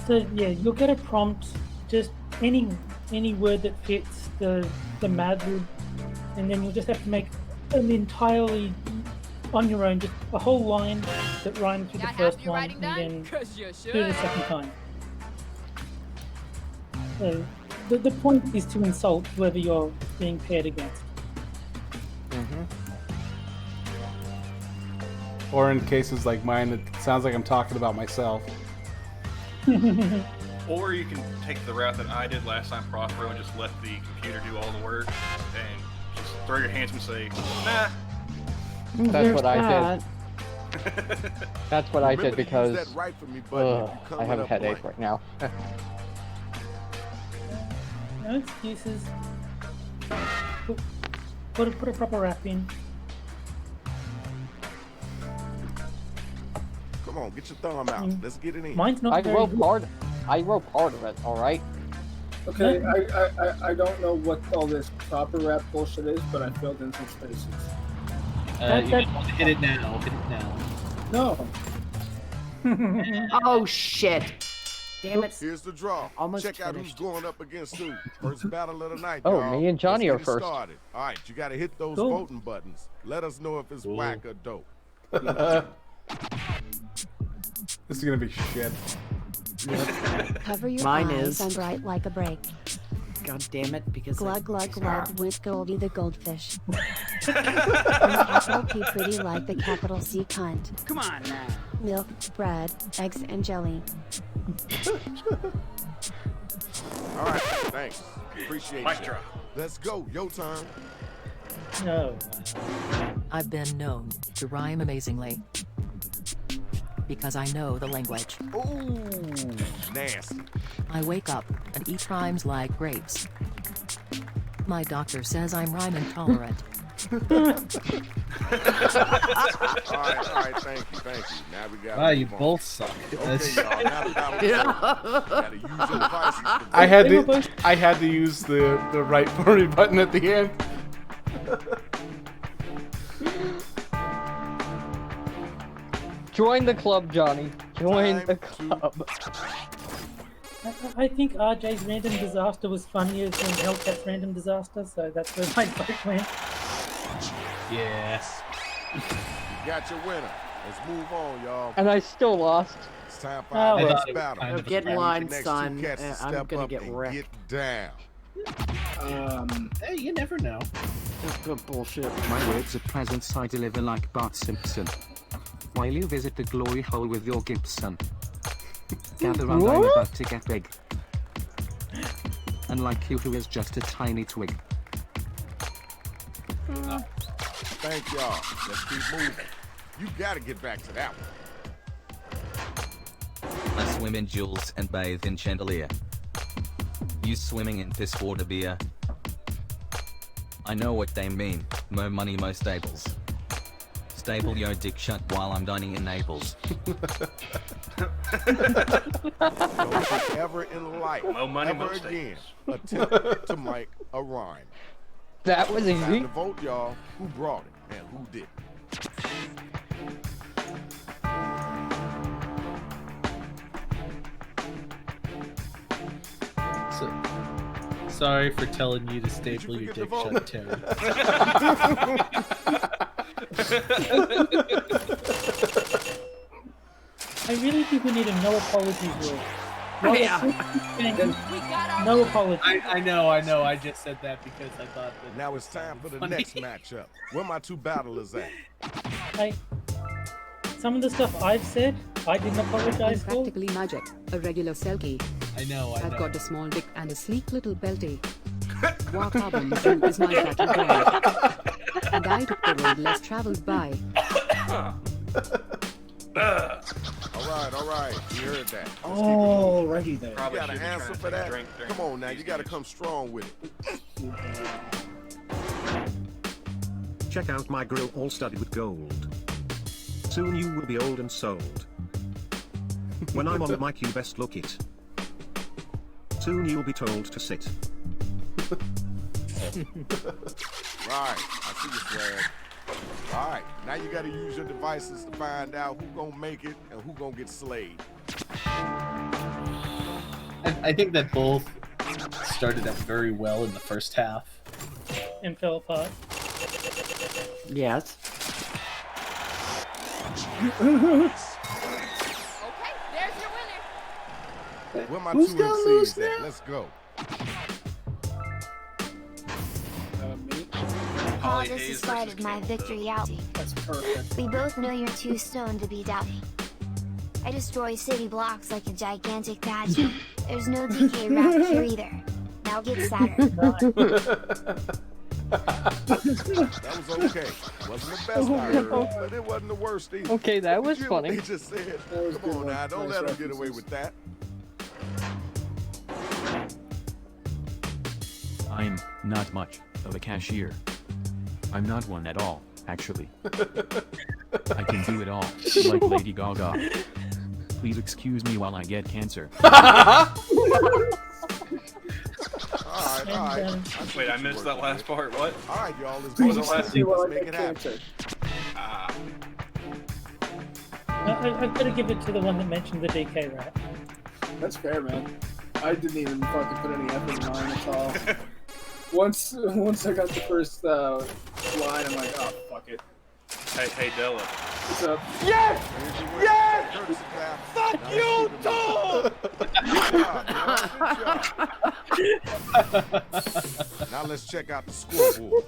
Speaker 7: So yeah, you'll get a prompt, just any word that fits the Mad Lib, and then you'll just have to make an entirely on your own, just a whole line that rhymes with the
Speaker 12: That
Speaker 7: first
Speaker 12: half your
Speaker 7: one,
Speaker 12: writing
Speaker 7: and
Speaker 12: done?
Speaker 7: then
Speaker 12: 'Cause you should.
Speaker 7: do it a second time. So the point is to insult whoever you're being paired against.
Speaker 1: Or in cases like mine, it sounds like I'm talking about myself.
Speaker 3: Or you can take the route that I did last time, Prospero, and just let the computer do all the work, and just throw your hands up and say, nah.
Speaker 10: That's what I
Speaker 2: that.
Speaker 10: did. That's what I
Speaker 11: Remember
Speaker 10: did
Speaker 11: to
Speaker 10: because
Speaker 11: use that right for me button if you come
Speaker 10: I have a
Speaker 11: up
Speaker 10: headache
Speaker 11: blank.
Speaker 10: right now.
Speaker 7: No excuses. Put a proper wrap in.
Speaker 11: Come on, get your thumb out. Let's get it in.
Speaker 7: Mine's not
Speaker 10: I
Speaker 7: very
Speaker 10: wrote
Speaker 7: good.
Speaker 10: part of it, alright?
Speaker 4: Okay, I don't know what all this proper rap bullshit is, but I filled in some spaces.
Speaker 6: You just want to hit it now. Hit it now.
Speaker 4: No.
Speaker 2: Oh shit! Damn it!
Speaker 11: Here's the draw.
Speaker 2: Almost
Speaker 11: Check out
Speaker 2: finished.
Speaker 11: who's going up against who. First battle of the night,
Speaker 10: Oh,
Speaker 11: y'all.
Speaker 10: me and Johnny
Speaker 11: Let's
Speaker 10: are
Speaker 11: get it
Speaker 10: first.
Speaker 11: started. All right, you got to hit those
Speaker 7: Cool.
Speaker 11: voting buttons. Let us know if it's whack or dope.
Speaker 1: This is gonna be shit.
Speaker 13: Cover your
Speaker 2: Mine
Speaker 13: eyes
Speaker 2: is.
Speaker 13: and write like a break.
Speaker 2: God damn it! Because
Speaker 13: Glug glug glug with Goldie the goldfish. And capital P pretty like the capital C cunt.
Speaker 9: Come on now.
Speaker 13: Milk, bread, eggs, and jelly.
Speaker 11: All right, thanks. Appreciate
Speaker 3: Mic
Speaker 11: you.
Speaker 3: drop.
Speaker 11: Let's go. Your turn.
Speaker 7: No.
Speaker 14: I've been known to rhyme amazingly. Because I know the language.
Speaker 11: Ooh, nasty.
Speaker 14: I wake up and eat rhymes like grapes. My doctor says I'm rhyme intolerant.
Speaker 11: All right, thank you. Now we got.
Speaker 6: Wow, you both suck.
Speaker 11: Okay, y'all. Now the battle's over. Gotta use your devices to
Speaker 1: I had to use the right for me button at the end.
Speaker 10: Join the club, Johnny. Join the club.
Speaker 7: I think RJ's random disaster was funnier than Hellcat's random disaster, so that's where my vote went.
Speaker 6: Yes.
Speaker 11: You got your winner. Let's move on, y'all.
Speaker 10: And I still lost.
Speaker 11: It's time for
Speaker 7: Oh,
Speaker 11: our
Speaker 7: well.
Speaker 11: next battle.
Speaker 2: Now get in
Speaker 11: I need
Speaker 2: line,
Speaker 11: the next
Speaker 2: son.
Speaker 11: two cats to
Speaker 2: I'm
Speaker 11: step
Speaker 2: gonna
Speaker 11: up
Speaker 2: get
Speaker 11: and
Speaker 2: wrecked.
Speaker 11: get down.
Speaker 6: Hey, you never know.
Speaker 2: That's good bullshit.
Speaker 15: My words at presence I deliver like Bart Simpson. While you visit the glory hole with your Gibson. Gather round, I'm about to get big. Unlike you who is just a tiny twig.
Speaker 11: Thank y'all. Let's keep moving. You gotta get back to that one.
Speaker 16: I swim in jewels and bathe in chandelier. You swimming in piss water beer. I know what they mean. Mo money, mo stables. Staple your dick shut while I'm dining in Naples.
Speaker 11: Don't you ever in life,
Speaker 3: Mo money, mo
Speaker 11: ever
Speaker 3: staples.
Speaker 11: again, attempt to make a rhyme.
Speaker 10: That was
Speaker 11: Time
Speaker 10: easy.
Speaker 11: to vote, y'all. Who brought it and who didn't?
Speaker 6: So, sorry for telling you to staple your dick shut, Terry.
Speaker 7: I really think we need a no apologies rule.
Speaker 2: Yeah.
Speaker 7: No apologies.
Speaker 6: I know. I just said that because I thought that.
Speaker 11: Now it's time for the
Speaker 6: funny.
Speaker 11: next matchup. Where my two battlers at?
Speaker 7: Like, some of the stuff I've said, I didn't apologize for.
Speaker 17: Practically magic, a regular selkie.
Speaker 6: I know.
Speaker 17: I've got a small dick and a sleek little belty. War carbon is my battle cry. And I took the road less traveled by.
Speaker 11: All right. You heard that.
Speaker 4: Alrighty then.
Speaker 11: You
Speaker 3: Probably
Speaker 11: got an
Speaker 3: should be
Speaker 11: answer
Speaker 3: trying to
Speaker 11: for
Speaker 3: take a
Speaker 11: that?
Speaker 3: drink during
Speaker 11: Come on now, you
Speaker 3: these
Speaker 11: got to
Speaker 3: games.
Speaker 11: come strong with it.
Speaker 18: Check out my grill all studded with gold. Soon you will be old and sold. When I'm on the mic you best look it. Soon you'll be told to sit.
Speaker 11: Right, I see you, swag. All right, now you got to use your devices to find out who gonna make it and who gonna get slayed.
Speaker 6: I think that both started out very well in the first half.
Speaker 7: And fell apart.
Speaker 2: Yes.
Speaker 12: Okay, there's your winner.
Speaker 11: Where my
Speaker 4: Who's
Speaker 11: two
Speaker 4: gonna lose
Speaker 11: MCs at?
Speaker 4: now?
Speaker 11: Let's go.
Speaker 4: Me?
Speaker 13: Paul, this is part of my victory out.
Speaker 4: That's perfect.
Speaker 13: We both know you're too stoned to be doubting. I destroy city blocks like a gigantic badger. There's no DK around here either. Now get sadder.
Speaker 11: That was okay. Wasn't the best I heard, but it wasn't the worst either.
Speaker 10: Okay, that was
Speaker 11: Did you hear what
Speaker 10: funny.
Speaker 11: They just said.
Speaker 4: That was
Speaker 11: Come
Speaker 4: good
Speaker 11: on
Speaker 4: one.
Speaker 11: now, don't
Speaker 4: Nice
Speaker 11: let them get away
Speaker 4: references.
Speaker 11: with that.
Speaker 19: I'm not much of a cashier. I'm not one at all, actually. I can do it all, like Lady Gaga. Please excuse me while I get cancer.
Speaker 11: All right.
Speaker 3: Wait, I missed that last part. What?
Speaker 11: All right, y'all, let's
Speaker 3: What
Speaker 11: go.
Speaker 3: was the last
Speaker 11: Let's make it happen.
Speaker 3: Ah.
Speaker 7: I've got to give it to the one that mentioned the DK rap.
Speaker 4: That's fair, man. I didn't even fucking put any effort in mine at all. Once I got the first line, I'm like, oh, fuck it.
Speaker 3: Hey, Della.
Speaker 4: What's up?
Speaker 11: Yes! Yes!
Speaker 9: Fuck you, too!
Speaker 11: Now let's check out the scoreboard.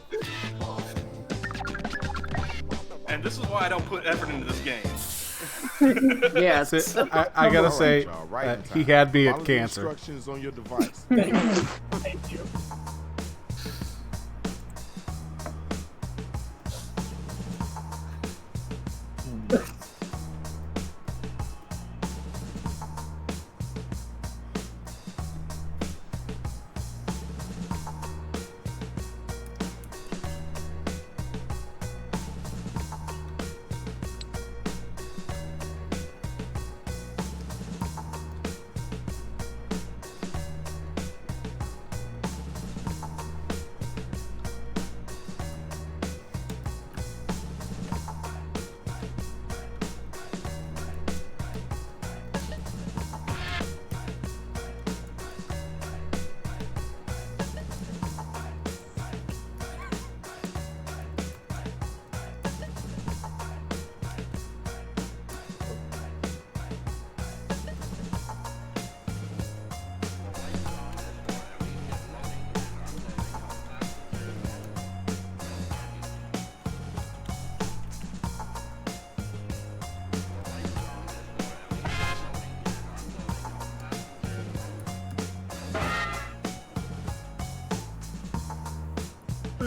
Speaker 3: And this is why I don't put effort into this game.
Speaker 2: Yes.
Speaker 1: I gotta
Speaker 11: All
Speaker 1: say,
Speaker 11: y'all, right in
Speaker 1: he
Speaker 11: time.
Speaker 1: had me
Speaker 11: Follow
Speaker 1: at
Speaker 11: the
Speaker 1: cancer.
Speaker 11: instructions on your device.
Speaker 7: Thank you.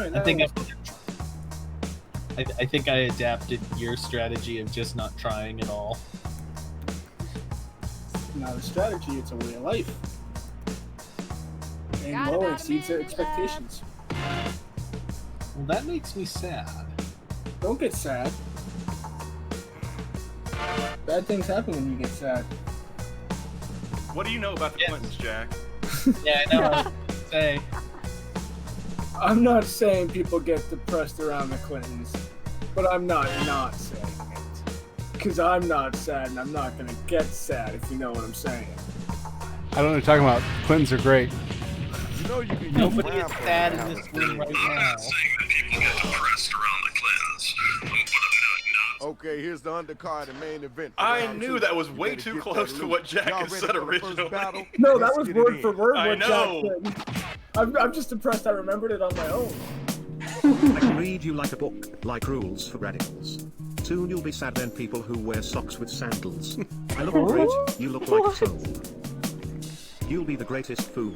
Speaker 4: right,
Speaker 6: I think
Speaker 4: now-
Speaker 6: I think I adapted your strategy of just not trying at all.
Speaker 4: Not a strategy, it's a way of life. And
Speaker 12: Got
Speaker 4: low
Speaker 12: about a
Speaker 4: exceeds
Speaker 12: minute
Speaker 4: expectations.
Speaker 6: Well, that makes me sad.
Speaker 4: Don't get sad. Bad things happen when you get sad.
Speaker 3: What do you know about the Clintons, Jack?
Speaker 6: Yeah, I know. Say.
Speaker 4: I'm not saying people get depressed around the Clintons, but I'm not saying it. Because I'm not sad, and I'm not going to get sad, if you know what I'm saying.
Speaker 1: I don't know what you're talking about. Clintons are great.
Speaker 11: You know you can
Speaker 6: Nobody is sad in this room right now.
Speaker 11: Okay, here's the undercard and main event.
Speaker 3: I knew that was way too close to what Jack had said originally.
Speaker 4: No, that was word for word
Speaker 3: I
Speaker 4: what
Speaker 3: know.
Speaker 4: Jack said. I'm just impressed I remembered it on my own.
Speaker 18: I can read you like a book, like rules for radicals. Soon you'll be sad then people who wear socks with sandals. I look great, you look like a soul. You'll be the greatest fool.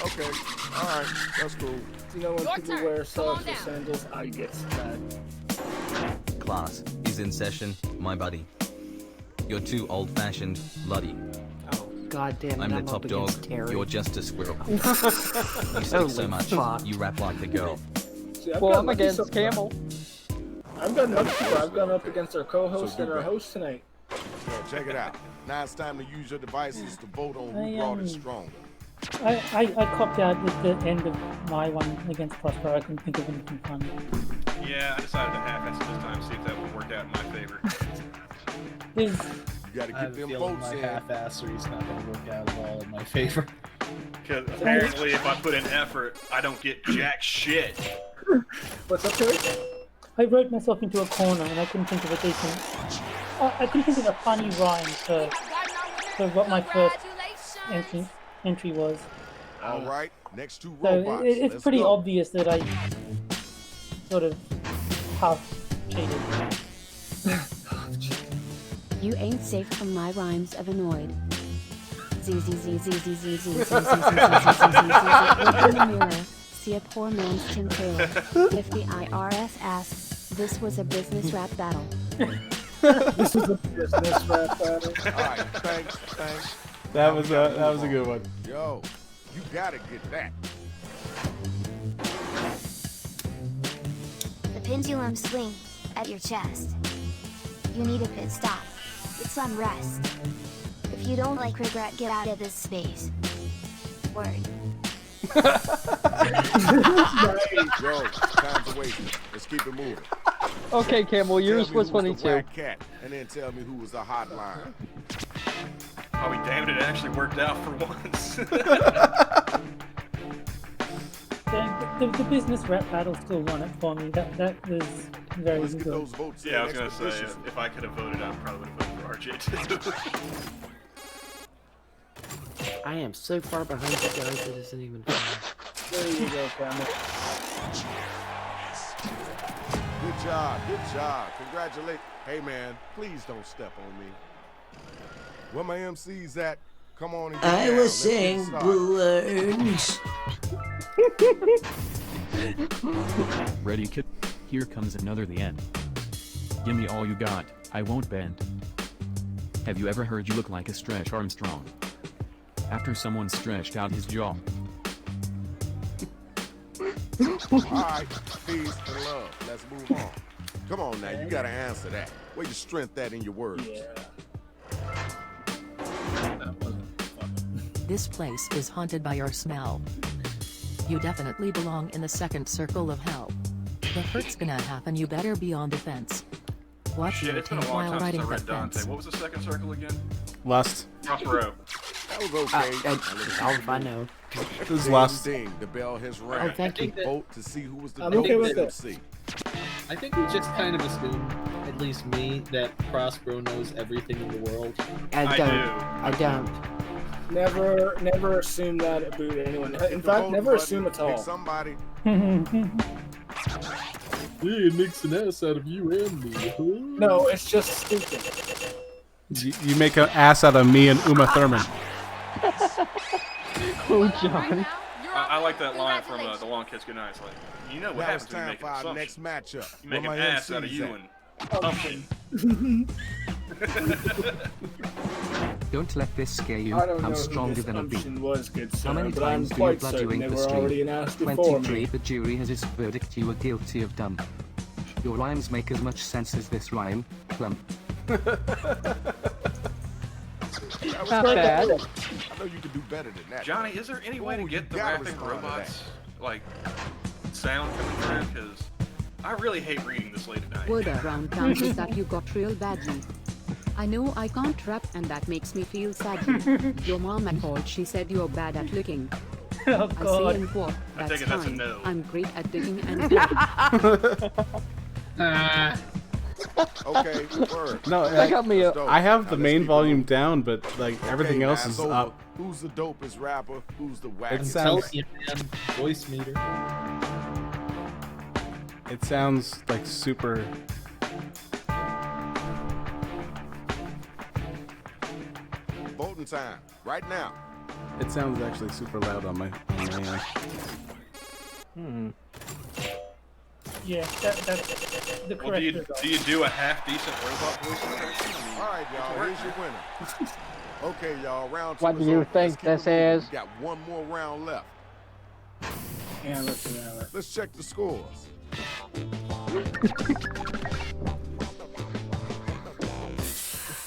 Speaker 11: Okay, alright, that's cool.
Speaker 4: You know when people wear socks with sandals, I get sad.
Speaker 16: Class is in session, my buddy. You're too old-fashioned, bloody.
Speaker 2: God damn it,
Speaker 16: I'm the
Speaker 2: I'm
Speaker 16: top
Speaker 2: up
Speaker 16: dog,
Speaker 2: against Terry.
Speaker 16: you're just a squirrel. You stick so much, you rap like the girl.
Speaker 4: See, I've
Speaker 10: Well,
Speaker 4: got
Speaker 10: I'm
Speaker 4: lucky
Speaker 10: against
Speaker 4: so far.
Speaker 10: Camel.
Speaker 4: I've got enough people. I've gone up against our co-host
Speaker 11: So
Speaker 4: and
Speaker 11: do
Speaker 4: our
Speaker 11: better.
Speaker 4: host tonight.
Speaker 11: Well, check it out. Now it's time to use your devices to vote on who
Speaker 7: I,
Speaker 11: brought
Speaker 7: um,
Speaker 11: it stronger.
Speaker 7: I copped out at the end of my one against Prosper. I couldn't think of anything funny.
Speaker 3: Yeah, I decided to half-ass it this time, see if that would work out in my favor.
Speaker 7: There's
Speaker 11: You gotta
Speaker 6: I
Speaker 11: get
Speaker 6: have a
Speaker 11: them
Speaker 6: feeling
Speaker 11: votes
Speaker 6: my
Speaker 11: in.
Speaker 6: half-assery's not going to work out at all in my favor.
Speaker 3: Because apparently if I put in effort, I don't get jack shit.
Speaker 4: What's up, Terry?
Speaker 7: I wrote myself into a corner and I couldn't think of a decent. I couldn't think of a funny rhyme for what my first entry was.
Speaker 11: Alright, next two
Speaker 7: So
Speaker 11: robots.
Speaker 7: it's
Speaker 11: Let's
Speaker 7: pretty
Speaker 11: go.
Speaker 7: obvious that I sort of half cheated.
Speaker 17: You ain't safe from my rhymes of annoyed. Z z z z z z z z z z z z z z z z. Look in the mirror, see a poor man's Tim Taylor. If the IRS asks, this was a business rap battle.
Speaker 4: This is a business rap battle.
Speaker 11: Alright, thanks.
Speaker 1: That was a good one.
Speaker 11: Yo, you gotta get that.
Speaker 13: The pendulum swing at your chest. You need a pit stop. Get some rest. If you don't like regret, get out of this space. Word.
Speaker 11: Yo, time's wasting. Let's keep it moving.
Speaker 10: Okay, Camel, yours
Speaker 11: Tell me
Speaker 10: was
Speaker 11: who
Speaker 10: funny
Speaker 11: the
Speaker 10: too.
Speaker 11: Rat Cat, and then tell me who was the hotline.
Speaker 3: I'll be damned, it actually worked out for once.
Speaker 7: The business rap battle still won it for me. That was very
Speaker 11: Let's get
Speaker 7: good.
Speaker 11: those votes in
Speaker 3: Yeah, I was gonna say,
Speaker 11: expeditiously.
Speaker 3: if I could have voted, I probably would have voted for RJ too.
Speaker 2: I am so far behind you guys it isn't even funny.
Speaker 4: There you go, Cameron.
Speaker 11: Good job. Congratulate. Hey man, please don't step on me. Where my MC's at? Come on and get
Speaker 20: I
Speaker 11: down.
Speaker 20: was
Speaker 11: Let's get
Speaker 20: saying
Speaker 11: started.
Speaker 20: balloons.
Speaker 19: Ready, kid? Here comes another the end. Give me all you got, I won't bend. Have you ever heard you look like a Stretch Armstrong? After someone stretched out his jaw.
Speaker 11: Alright, peace and love. Let's move on. Come on now, you gotta answer that. Where your strength at in your words?
Speaker 14: This place is haunted by your smell. You definitely belong in the second circle of hell. The hurt's gonna happen, you better be on defense. Watch
Speaker 3: Shit,
Speaker 14: your
Speaker 3: it's been a
Speaker 14: tail
Speaker 3: long
Speaker 14: while
Speaker 3: time since
Speaker 14: riding
Speaker 3: I
Speaker 14: the
Speaker 3: read Dante.
Speaker 14: fence.
Speaker 3: What was the second circle again?
Speaker 1: Lust.
Speaker 3: Prospero.
Speaker 11: That was okay.
Speaker 2: I know.
Speaker 1: This is
Speaker 11: Ding,
Speaker 1: lust.
Speaker 11: ding, the bell has rang.
Speaker 2: Oh, thank you.
Speaker 11: Vote to see who was the
Speaker 4: I'm okay with
Speaker 11: dopest
Speaker 4: it.
Speaker 11: MC.
Speaker 6: I think we just kind of assume, at least me, that Prospero knows everything in the world.
Speaker 2: I don't.
Speaker 4: Never assume that about anyone. In fact, never assume at all.
Speaker 11: Pick somebody.
Speaker 6: Yeah, it makes an ass out of you and me.
Speaker 4: No, it's just stupid.
Speaker 1: You make an ass out of me and Uma Thurman.
Speaker 10: Oh, John.
Speaker 3: I like that line from The Long Kiss Goodnight. It's like, you know what
Speaker 11: Now it's
Speaker 3: happens when you
Speaker 11: time
Speaker 3: make
Speaker 11: for
Speaker 3: an
Speaker 11: our
Speaker 3: assumption.
Speaker 11: next matchup.
Speaker 3: You make
Speaker 11: Where
Speaker 3: an
Speaker 11: my
Speaker 3: ass out of
Speaker 11: MCs
Speaker 3: you
Speaker 11: at?
Speaker 3: and
Speaker 15: Don't let this scare you.
Speaker 4: I don't know
Speaker 15: I'm
Speaker 4: who
Speaker 15: stronger
Speaker 4: this
Speaker 15: than a bee.
Speaker 4: assumption was, good sir,
Speaker 15: How many
Speaker 4: but I'm
Speaker 15: times do you
Speaker 4: quite
Speaker 15: bloody
Speaker 4: certain
Speaker 15: wink
Speaker 4: they
Speaker 15: the
Speaker 4: were already
Speaker 15: stream?
Speaker 4: announced before
Speaker 15: 23.
Speaker 4: me.
Speaker 15: The jury has its verdict. You are guilty of dumb. Your rhymes make as much sense as this rhyme. Plump.
Speaker 11: That was
Speaker 10: Not
Speaker 11: good.
Speaker 10: bad.
Speaker 11: I know you can do better than that.
Speaker 3: Johnny, is there any way to
Speaker 11: Ooh,
Speaker 3: get
Speaker 11: you
Speaker 3: the
Speaker 11: gotta
Speaker 3: rapping
Speaker 11: respond to
Speaker 3: robots like sound coming through? Because I really hate reading this late at night.
Speaker 20: Word around town is that you got real badly. I know I can't rap and that makes me feel sadly. Your mama called, she said you're bad at licking.
Speaker 7: Oh,
Speaker 20: I
Speaker 7: God.
Speaker 20: say and what?
Speaker 3: I
Speaker 20: That's
Speaker 3: take it that's a
Speaker 20: fine.
Speaker 3: no.
Speaker 20: I'm great at digging and
Speaker 11: Okay, word.
Speaker 1: No,
Speaker 10: That got me
Speaker 11: That's dope.
Speaker 1: I have
Speaker 11: Now
Speaker 1: the
Speaker 11: let's
Speaker 1: main
Speaker 11: keep it
Speaker 1: volume
Speaker 11: moving.
Speaker 1: down, but like everything
Speaker 11: Okay,
Speaker 1: else
Speaker 11: now
Speaker 1: is
Speaker 11: it's over.
Speaker 1: up.
Speaker 11: Who's the dopest rapper? Who's the
Speaker 1: It
Speaker 11: wackest?
Speaker 1: sounds-
Speaker 6: Tell you, man. Voice meter.
Speaker 1: It sounds like super.
Speaker 11: Voting time, right now.
Speaker 1: It sounds actually super loud on my.
Speaker 7: Yeah, that's the
Speaker 3: Well,
Speaker 7: correct
Speaker 3: do
Speaker 7: result.
Speaker 3: you do a half decent robot voice impression? I mean,
Speaker 11: All right, y'all, here's your winner. Okay, y'all, round two
Speaker 10: What
Speaker 11: is
Speaker 10: do you
Speaker 11: over. Let's
Speaker 10: think
Speaker 11: keep it
Speaker 10: this
Speaker 11: moving.
Speaker 10: is?
Speaker 11: We got one more round left.
Speaker 4: Yeah, listen, Alan.
Speaker 11: Let's check the scores.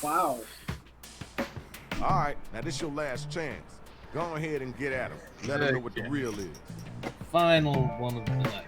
Speaker 4: Wow.
Speaker 11: All right, now this your last chance. Go ahead and get at him. Let him know what the
Speaker 6: Okay.
Speaker 11: real is.
Speaker 6: Final one of the night.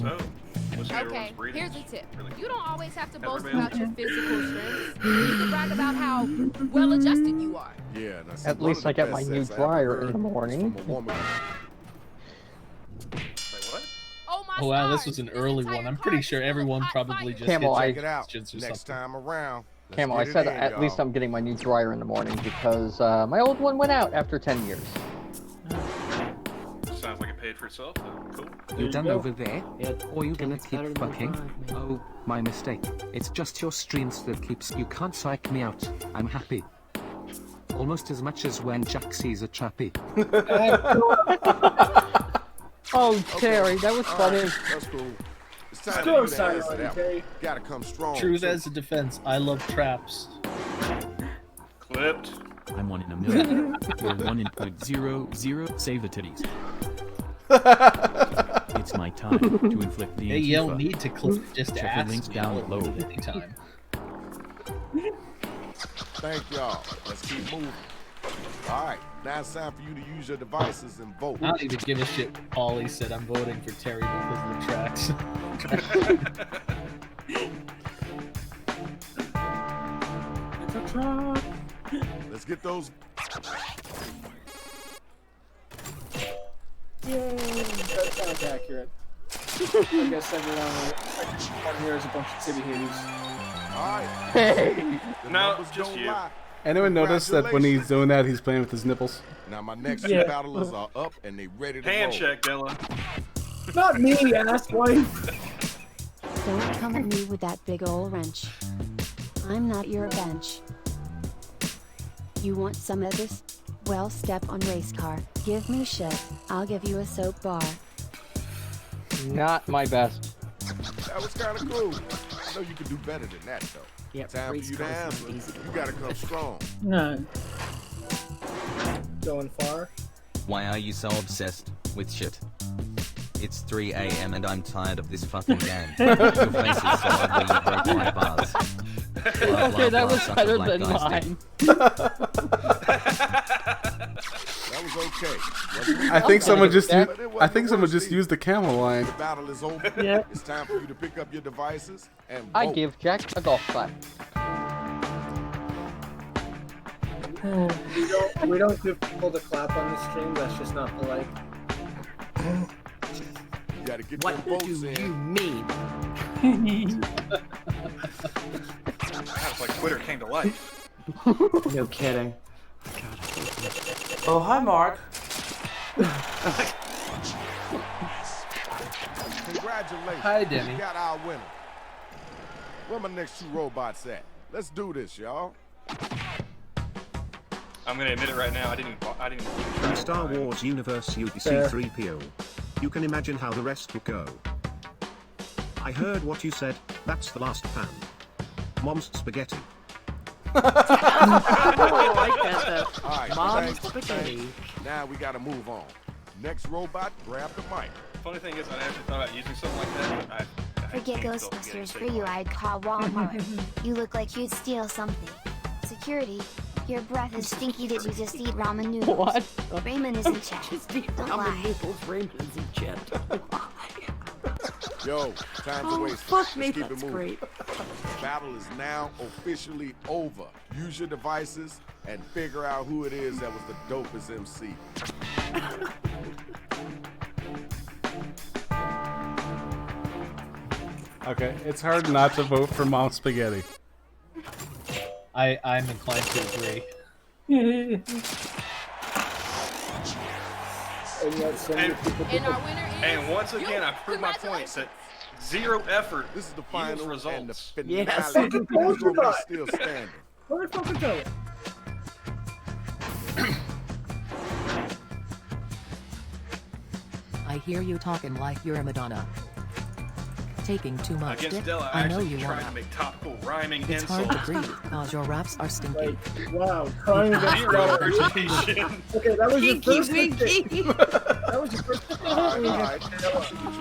Speaker 3: So, listen to
Speaker 12: Okay,
Speaker 3: everyone's breathing.
Speaker 12: here's a tip.
Speaker 3: Really
Speaker 12: You don't always have to boast
Speaker 3: Everybody
Speaker 12: about your physical strengths. You can brag about how well adjusted you are.
Speaker 11: Yeah, now see,
Speaker 10: At
Speaker 11: one
Speaker 10: least
Speaker 11: of the
Speaker 10: I get
Speaker 11: best
Speaker 10: my new
Speaker 11: sex I ever
Speaker 10: dryer
Speaker 11: heard
Speaker 10: in the
Speaker 11: was
Speaker 10: morning.
Speaker 11: from a woman.
Speaker 3: Wait, what?
Speaker 12: Oh my
Speaker 6: Oh wow, this
Speaker 12: stars,
Speaker 6: was an
Speaker 12: this
Speaker 6: early
Speaker 12: entire
Speaker 6: one. I'm
Speaker 12: car
Speaker 6: pretty
Speaker 12: is
Speaker 6: sure
Speaker 12: full of
Speaker 6: everyone
Speaker 12: hot
Speaker 6: probably
Speaker 12: fire.
Speaker 6: just
Speaker 10: Camel,
Speaker 6: hit
Speaker 11: Check it out.
Speaker 6: questions or
Speaker 11: Next
Speaker 6: something.
Speaker 11: time around. Let's
Speaker 10: Camel,
Speaker 11: get
Speaker 10: I
Speaker 11: it
Speaker 10: said
Speaker 11: in,
Speaker 10: at least
Speaker 11: y'all.
Speaker 10: I'm getting my new dryer in the morning because my old one went out after 10 years.
Speaker 3: Sounds like it paid for itself. Cool.
Speaker 15: You
Speaker 4: you
Speaker 15: done
Speaker 4: go.
Speaker 15: over there? Or you gonna keep fucking? Oh, my mistake. It's just your streams that keeps you can't psych me out. I'm happy. Almost as much as when Jack sees a chappy.
Speaker 10: Oh, Terry, that was
Speaker 11: All
Speaker 10: funny.
Speaker 11: right, that's cool. It's time
Speaker 4: Screw
Speaker 11: for you to
Speaker 4: Simon,
Speaker 11: answer that
Speaker 4: okay?
Speaker 11: one. Gotta come strong.
Speaker 6: Truth
Speaker 11: too.
Speaker 6: as a defense, I love traps.
Speaker 3: Clipped.
Speaker 19: I'm 1 in a million. You're 1 in .00. Save the titties. It's my time to inflict the
Speaker 6: Hey, you don't
Speaker 19: Antifa.
Speaker 6: need to click, just
Speaker 19: Check
Speaker 6: ask
Speaker 19: the links
Speaker 6: me.
Speaker 19: down
Speaker 6: I'll
Speaker 19: below.
Speaker 6: do it anytime.
Speaker 11: Thank y'all. Let's keep moving. All right, now it's time for you to use your devices and vote.
Speaker 6: I don't even give a shit. Paulie said I'm voting for Terry because of the tracks.
Speaker 4: It's a truck.
Speaker 11: Let's get those.
Speaker 4: Yay. That sounds accurate. I guess everyone here is a bunch of titty haters.
Speaker 11: All right.
Speaker 10: Hey!
Speaker 11: The
Speaker 3: No,
Speaker 11: numbers
Speaker 3: just
Speaker 11: don't
Speaker 3: you.
Speaker 11: lie.
Speaker 1: Anyone notice that when he's doing that, he's playing with his nipples?
Speaker 11: Now my next
Speaker 7: Yeah.
Speaker 11: two battlers are up and they ready to roll.
Speaker 3: Hand check, Della.
Speaker 4: Not me, asswipe.
Speaker 17: Don't come at me with that big ol' wrench. I'm not your bench. You want some of this? Well, step on race car. Give me shit. I'll give you a soap bar.
Speaker 10: Not my best.
Speaker 11: That was kind of cool. I know you can do better than that, though.
Speaker 2: Yep,
Speaker 11: Time for
Speaker 2: race
Speaker 11: you to
Speaker 2: cars
Speaker 11: answer.
Speaker 2: aren't easy.
Speaker 11: You gotta come strong.
Speaker 7: No.
Speaker 4: Going far.
Speaker 16: Why are you so obsessed with shit? It's 3 a.m. and I'm tired of this fucking game. Your face is so ugly you broke my bars. Blah,
Speaker 10: Okay, that was
Speaker 16: suck a
Speaker 10: better
Speaker 16: black
Speaker 10: than
Speaker 16: guy's dick.
Speaker 10: mine.
Speaker 11: That was okay.
Speaker 1: I think someone just
Speaker 11: But it wasn't
Speaker 1: I think
Speaker 11: the
Speaker 1: someone
Speaker 11: worst
Speaker 1: just
Speaker 11: either.
Speaker 1: used the camel line.
Speaker 11: The battle is over.
Speaker 7: Yeah.
Speaker 11: It's time for you to pick up your devices and
Speaker 10: I
Speaker 11: vote.
Speaker 10: give Jack a golf clap.
Speaker 4: We don't give people the clap on the stream. That's just not polite.
Speaker 11: You gotta get
Speaker 2: What
Speaker 11: them
Speaker 2: do
Speaker 11: votes in.
Speaker 2: you mean?
Speaker 3: God, it's like Twitter came to life.
Speaker 2: No kidding.
Speaker 21: Oh, hi, Mark.
Speaker 11: Congratulations.
Speaker 6: Hi, Demi.
Speaker 11: You got our winner. Where my next 2 robots at? Let's do this, y'all.
Speaker 3: I'm gonna admit it right now. I didn't even try
Speaker 18: In
Speaker 3: to
Speaker 18: Star
Speaker 3: find.
Speaker 18: Wars universe you'd be
Speaker 4: Fair.
Speaker 18: C-3PO. You can imagine how the rest would go. I heard what you said, that's the last pan. Mom's spaghetti.
Speaker 2: I like that though.
Speaker 11: All right,
Speaker 2: Mom
Speaker 11: thanks,
Speaker 2: spaghetti.
Speaker 11: thanks. Now we gotta move on. Next robot, grab the mic.
Speaker 3: Funny thing is, I actually thought about using something like that, but I
Speaker 13: Forget
Speaker 3: can't still get
Speaker 13: Ghostbusters
Speaker 3: it
Speaker 13: for you, I'd call Walmart. You look like you'd steal something. Security, your breath is stinky. Did you just eat ramen noodles?
Speaker 10: What?
Speaker 13: Raymond is in chat. Don't
Speaker 2: Ramen
Speaker 13: lie.
Speaker 2: noodles, Raymond is in chat.
Speaker 11: Yo, time to
Speaker 2: Oh,
Speaker 11: waste.
Speaker 2: fuck
Speaker 11: Let's
Speaker 2: me,
Speaker 11: keep it
Speaker 2: that's
Speaker 11: moving.
Speaker 2: great.
Speaker 11: The battle is now officially over. Use your devices and figure out who it is that was the dopest MC.
Speaker 1: Okay, it's hard not to vote for Mom Spaghetti.
Speaker 6: I'm inclined to agree.
Speaker 4: And yet so many people
Speaker 12: And our winner is.
Speaker 3: And once again, I proved my point that zero effort.
Speaker 11: This is the
Speaker 3: final
Speaker 11: final
Speaker 3: results.
Speaker 11: and the finale.
Speaker 2: Yes.
Speaker 4: Fucking told you
Speaker 11: Who's gonna
Speaker 4: that.
Speaker 11: be still standing?
Speaker 4: What did I fucking tell you?
Speaker 14: I hear you talking like you're a Madonna. Taking too much
Speaker 3: Against
Speaker 14: dick.
Speaker 3: Della, I
Speaker 14: I know
Speaker 3: actually
Speaker 14: you
Speaker 3: tried
Speaker 14: wanna.
Speaker 3: to make topical rhyming
Speaker 14: It's
Speaker 3: insults.
Speaker 14: hard to breathe cause your raps are stinky.
Speaker 4: Like, wow, crying against
Speaker 3: Zero
Speaker 4: Della.
Speaker 3: appreciation.
Speaker 4: Okay, that was your
Speaker 2: Winky,
Speaker 4: first mistake.
Speaker 2: winky.
Speaker 4: That was your first mistake.
Speaker 11: All right.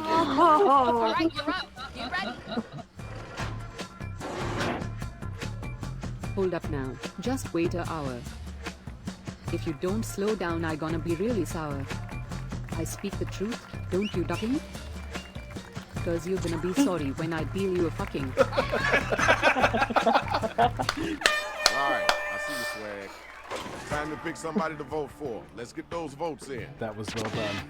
Speaker 12: All
Speaker 2: Oh,
Speaker 12: right, you're up. You ready?
Speaker 20: Hold up now. Just wait an hour. If you don't slow down, I gonna be really sour. I speak the truth, don't you, ducking? Cause you're gonna be sorry when I deal you a fucking.
Speaker 11: All right, I see the swag. Time to pick somebody to vote for. Let's get those votes in.
Speaker 1: That was well done.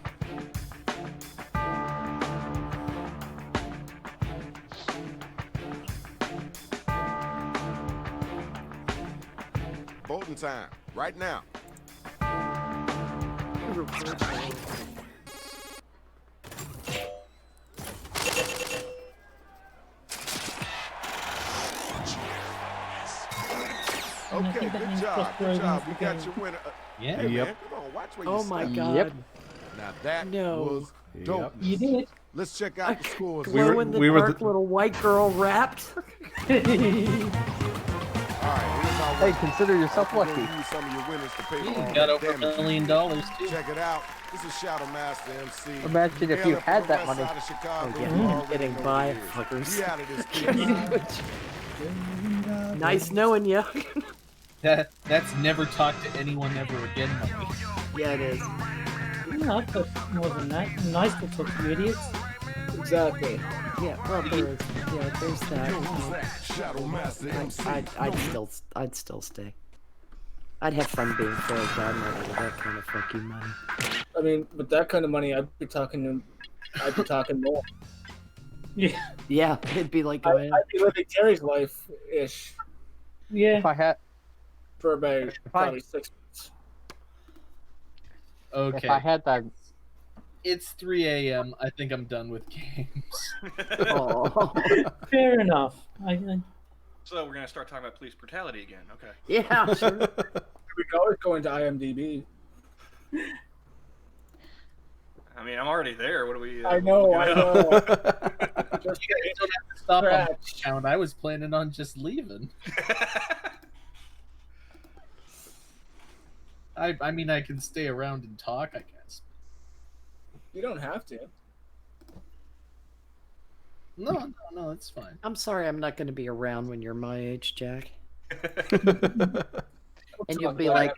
Speaker 11: Voting time, right now. Okay,
Speaker 7: think that
Speaker 11: good
Speaker 7: means
Speaker 11: job,
Speaker 7: just
Speaker 11: good
Speaker 7: throwing
Speaker 11: job.
Speaker 7: the
Speaker 11: We got
Speaker 7: game.
Speaker 11: your winner.
Speaker 6: Yeah.
Speaker 11: Hey,
Speaker 1: Yep.
Speaker 11: man, come on, watch where
Speaker 2: oh
Speaker 11: you
Speaker 2: my
Speaker 11: step.
Speaker 2: god.
Speaker 10: Yep.
Speaker 11: Now that
Speaker 2: No.
Speaker 11: was dope.
Speaker 7: You did it.
Speaker 11: Let's check out the scores.
Speaker 1: We were-
Speaker 2: Glow in the
Speaker 1: we were
Speaker 2: dark
Speaker 1: the-
Speaker 2: little white girl wrapped.
Speaker 11: All right, here's our
Speaker 10: Hey, consider yourself
Speaker 11: We're
Speaker 10: lucky.
Speaker 11: gonna use some of your winners to pay for
Speaker 6: You
Speaker 11: all
Speaker 6: got
Speaker 11: that
Speaker 6: over $1
Speaker 11: damage.
Speaker 6: million too.
Speaker 11: Check it out. This is Shadow Master MC.
Speaker 10: Imagine if you
Speaker 11: Hailing from
Speaker 10: had
Speaker 11: the
Speaker 10: that
Speaker 11: west
Speaker 10: money.
Speaker 11: side of Chicago.
Speaker 2: Oh,
Speaker 11: You
Speaker 2: yeah,
Speaker 11: already
Speaker 2: getting
Speaker 11: know
Speaker 2: by,
Speaker 11: what it is.
Speaker 2: fuckers.
Speaker 11: We out of this kid.
Speaker 2: Nice knowing you.
Speaker 6: That's never talk to anyone ever again money.
Speaker 2: Yeah, it is.
Speaker 7: No, I thought more than that. Nice to talk to you idiots.
Speaker 4: Exactly.
Speaker 2: Yeah, well, there's that.
Speaker 11: Shadow Master MC.
Speaker 2: I'd still stay. I'd have fun being fairy godmother with that kind of funky money.
Speaker 4: I mean, with that kind of money, I'd be talking more.
Speaker 7: Yeah.
Speaker 2: Yeah, it'd be like
Speaker 4: I'd be living Terry's life ish
Speaker 7: Yeah.
Speaker 10: If I had,
Speaker 4: for about
Speaker 10: I-
Speaker 4: probably 6 months.
Speaker 6: Okay.
Speaker 10: if I had that,
Speaker 6: It's 3 a.m. I think I'm done with games.
Speaker 7: Fair enough.
Speaker 3: So we're gonna start talking about police brutality again. Okay.
Speaker 2: Yeah, sure.
Speaker 4: Here we go. It's going to IMDb.
Speaker 3: I mean, I'm already there. What do we?
Speaker 4: I know.
Speaker 6: Just you guys don't have to stop on the count. I was planning on just leaving. I mean, I can stay around and talk, I guess.
Speaker 4: You don't have to.
Speaker 6: No, it's fine.
Speaker 2: I'm sorry I'm not going to be around when you're my age, Jack. And you'll be like,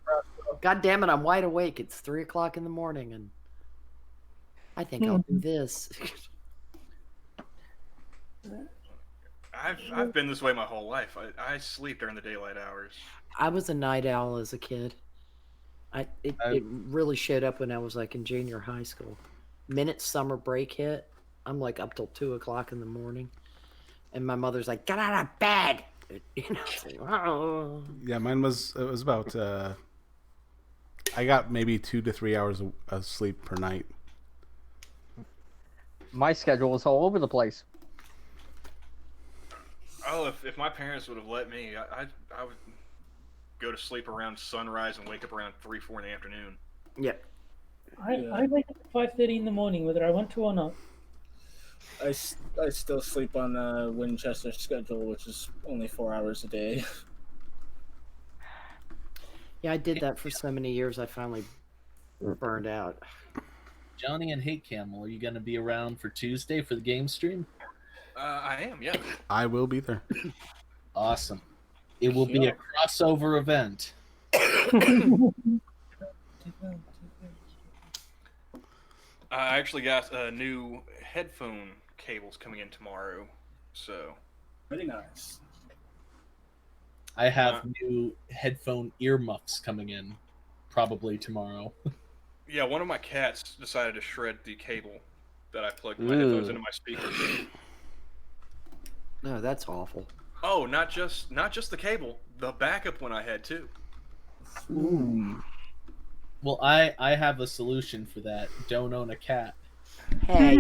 Speaker 2: God damn it, I'm wide awake. It's 3 o'clock in the morning, and I think I'll do this.
Speaker 3: I've been this way my whole life. I sleep during the daylight hours.
Speaker 2: I was a night owl as a kid. It really showed up when I was like in junior high school. Minute summer break hit, I'm like up till 2 o'clock in the morning, and my mother's like, "Get out of bed!" You know, like, oh.
Speaker 1: Yeah, mine was about. I got maybe 2 to 3 hours of sleep per night.
Speaker 10: My schedule was all over the place.
Speaker 3: Oh, if my parents would have let me, I would go to sleep around sunrise and wake up around 3, 4 in the afternoon.
Speaker 2: Yep.
Speaker 7: I wake up at 5:30 in the morning, whether I want to or not.
Speaker 4: I still sleep on the Winchester schedule, which is only 4 hours a day.
Speaker 2: Yeah, I did that for so many years. I finally burned out.
Speaker 6: Johnny and Hate Camel, are you going to be around for Tuesday for the game stream?
Speaker 3: I am, yeah.
Speaker 1: I will be there.
Speaker 6: Awesome. It will be a crossover event.
Speaker 3: I actually got new headphone cables coming in tomorrow, so
Speaker 4: pretty nice.
Speaker 6: I have new headphone earmuffs coming in, probably tomorrow.
Speaker 3: Yeah, one of my cats decided to shred the cable that I plugged my headphones into my speakers.
Speaker 2: No, that's awful.
Speaker 3: Oh, not just the cable, the backup one I had too.
Speaker 6: Ooh. Well, I have a solution for that. Don't own a cat.
Speaker 2: Hey.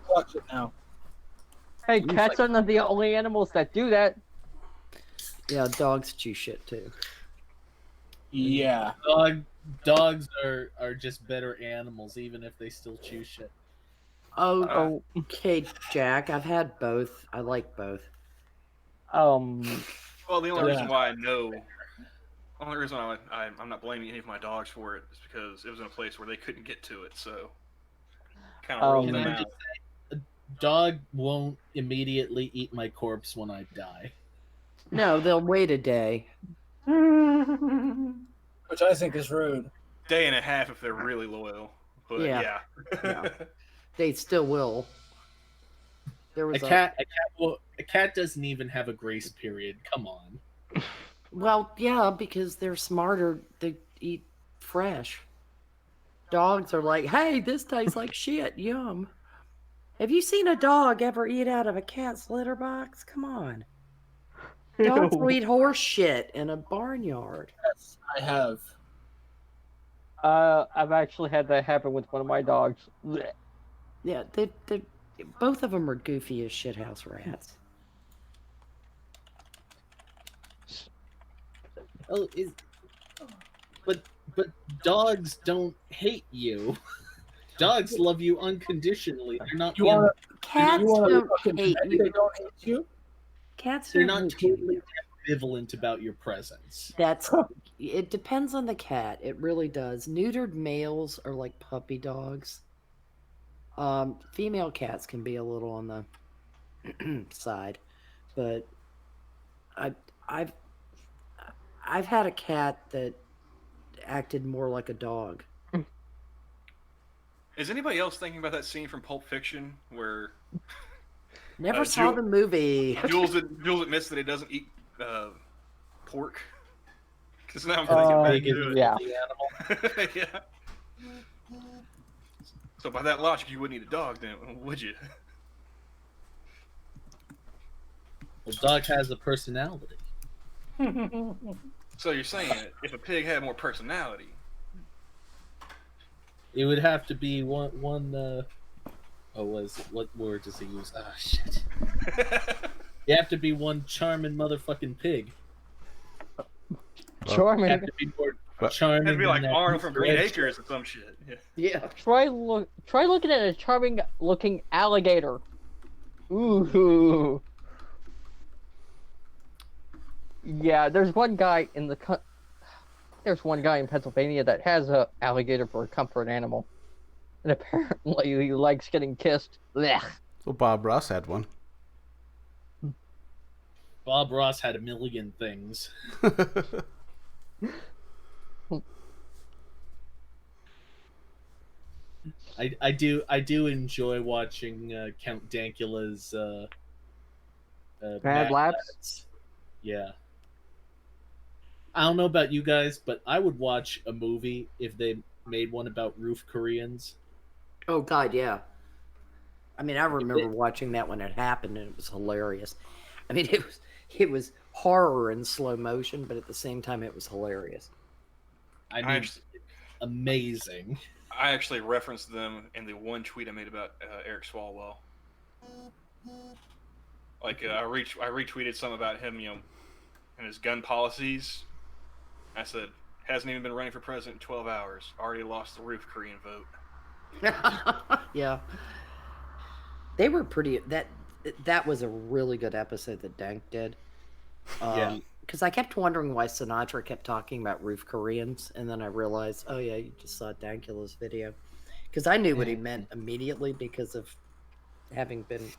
Speaker 4: Watch it now.
Speaker 10: Hey, cats are not the only animals that do that.
Speaker 2: Yeah, dogs chew shit too.
Speaker 4: Yeah.
Speaker 6: Dogs are just better animals, even if they still chew shit.
Speaker 2: Oh, okay, Jack. I've had both. I like both.
Speaker 3: Well, the only reason why I know, only reason I'm not blaming any of my dogs for it is because it was in a place where they couldn't get to it, so kind of rolled them out.
Speaker 6: A dog won't immediately eat my corpse when I die.
Speaker 2: No, they'll wait a day.
Speaker 4: Which I think is rude.
Speaker 3: Day and a half if they're really loyal. But yeah.
Speaker 2: They still will. There was
Speaker 6: a cat doesn't even have a grace period. Come on.
Speaker 2: Well, yeah, because they're smarter. They eat fresh. Dogs are like, hey, this tastes like shit. Yum. Have you seen a dog ever eat out of a cat's litter box? Come on. Dogs will eat horse shit in a barnyard.
Speaker 4: Yes, I have.
Speaker 10: I've actually had that happen with one of my dogs. Blech.
Speaker 2: Yeah, they both of them are goofy as shithouse rats.
Speaker 6: Oh, but dogs don't hate you. Dogs love you unconditionally. They're not.
Speaker 2: Cats don't hate you.
Speaker 4: They don't hate you.
Speaker 2: Cats.
Speaker 6: They're not totally ambivalent about your presence.
Speaker 2: It depends on the cat. It really does. Neutered males are like puppy dogs. Female cats can be a little on the side, but I've had a cat that acted more like a dog.
Speaker 3: Is anybody else thinking about that scene from Pulp Fiction where
Speaker 2: Never saw the movie.
Speaker 3: Jules admits that he doesn't eat pork? Because now I'm thinking back to it.
Speaker 10: Yeah.
Speaker 3: Yeah. So by that logic, you wouldn't eat a dog, then, would you?
Speaker 6: Well, dog has a personality.
Speaker 3: So you're saying if a pig had more personality,
Speaker 6: It would have to be one. What word does he use? Ah, shit. You have to be one charming motherfucking pig.
Speaker 10: Charming.
Speaker 6: You have to be more charming.
Speaker 3: It'd be like
Speaker 6: than that
Speaker 3: Arnold from Green
Speaker 6: red
Speaker 3: Acres
Speaker 6: shirt.
Speaker 3: or some shit. Yeah.
Speaker 2: Yeah.
Speaker 10: Try looking at a charming looking alligator. Ooh. Yeah, there's one guy in Pennsylvania that has a alligator for a comfort animal, and apparently he likes getting kissed. Blech.
Speaker 1: Well, Bob Ross had one.
Speaker 6: Bob Ross had a million things. I do enjoy watching Count Dankula's
Speaker 10: Mad Labs.
Speaker 6: Yeah. I don't know about you guys, but I would watch a movie if they made one about roof Koreans.
Speaker 2: Oh God, yeah. I mean, I remember watching that when it happened, and it was hilarious. I mean, it was horror in slow motion, but at the same time, it was hilarious.
Speaker 6: I mean, amazing.
Speaker 3: I actually referenced them in the one tweet I made about Eric Swalwell. Like I retweeted some about him, and his gun policies. I said, hasn't even been running for president in 12 hours. Already lost the roof Korean vote.
Speaker 2: Yeah. They were pretty. That was a really good episode that Dank did.
Speaker 6: Yeah.
Speaker 2: Because I kept wondering why Sinatra kept talking about roof Koreans, and then I realized, oh yeah, you just saw Dankula's video. Because I knew what he meant immediately because of having been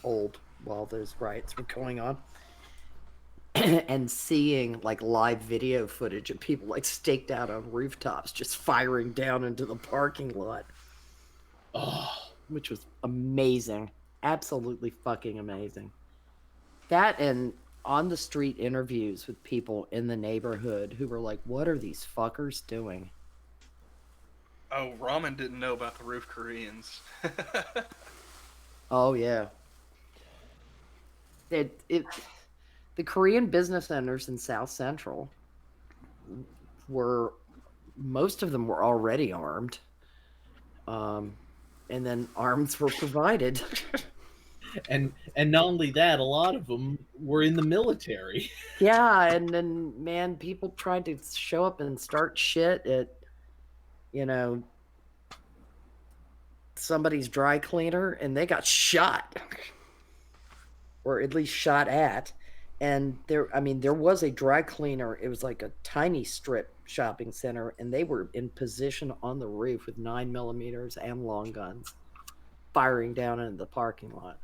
Speaker 2: old while those riots were going on. And seeing like live video footage of people like staked out on rooftops just firing down into the parking lot. Oh, which was amazing. Absolutely fucking amazing. That and on the street interviews with people in the neighborhood who were like, what are these fuckers doing?
Speaker 3: Oh, Ramen didn't know about the roof Koreans.
Speaker 2: Oh yeah. The Korean business owners in South Central most of them were already armed. And then arms were provided.
Speaker 6: And not only that, a lot of them were in the military.
Speaker 2: Yeah, and then man, people tried to show up and start shit at, somebody's dry cleaner, and they got shot, or at least shot at. And there was a dry cleaner. It was like a tiny strip shopping center, and they were in position on the roof with 9mm and long guns, firing down into the parking lot.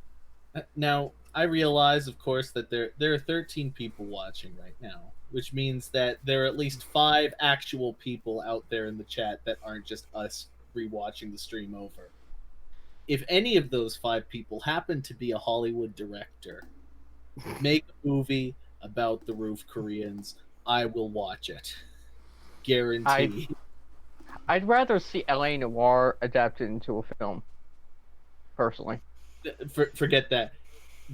Speaker 6: Now, I realize, of course, that there are 13 people watching right now, which means that there are at least 5 actual people out there in the chat that aren't just us rewatching the stream over. If any of those 5 people happen to be a Hollywood director, make a movie about the roof Koreans, I will watch it. Guarantee.
Speaker 10: I'd rather see LA Noire adapted into a film, personally.
Speaker 6: Forget that.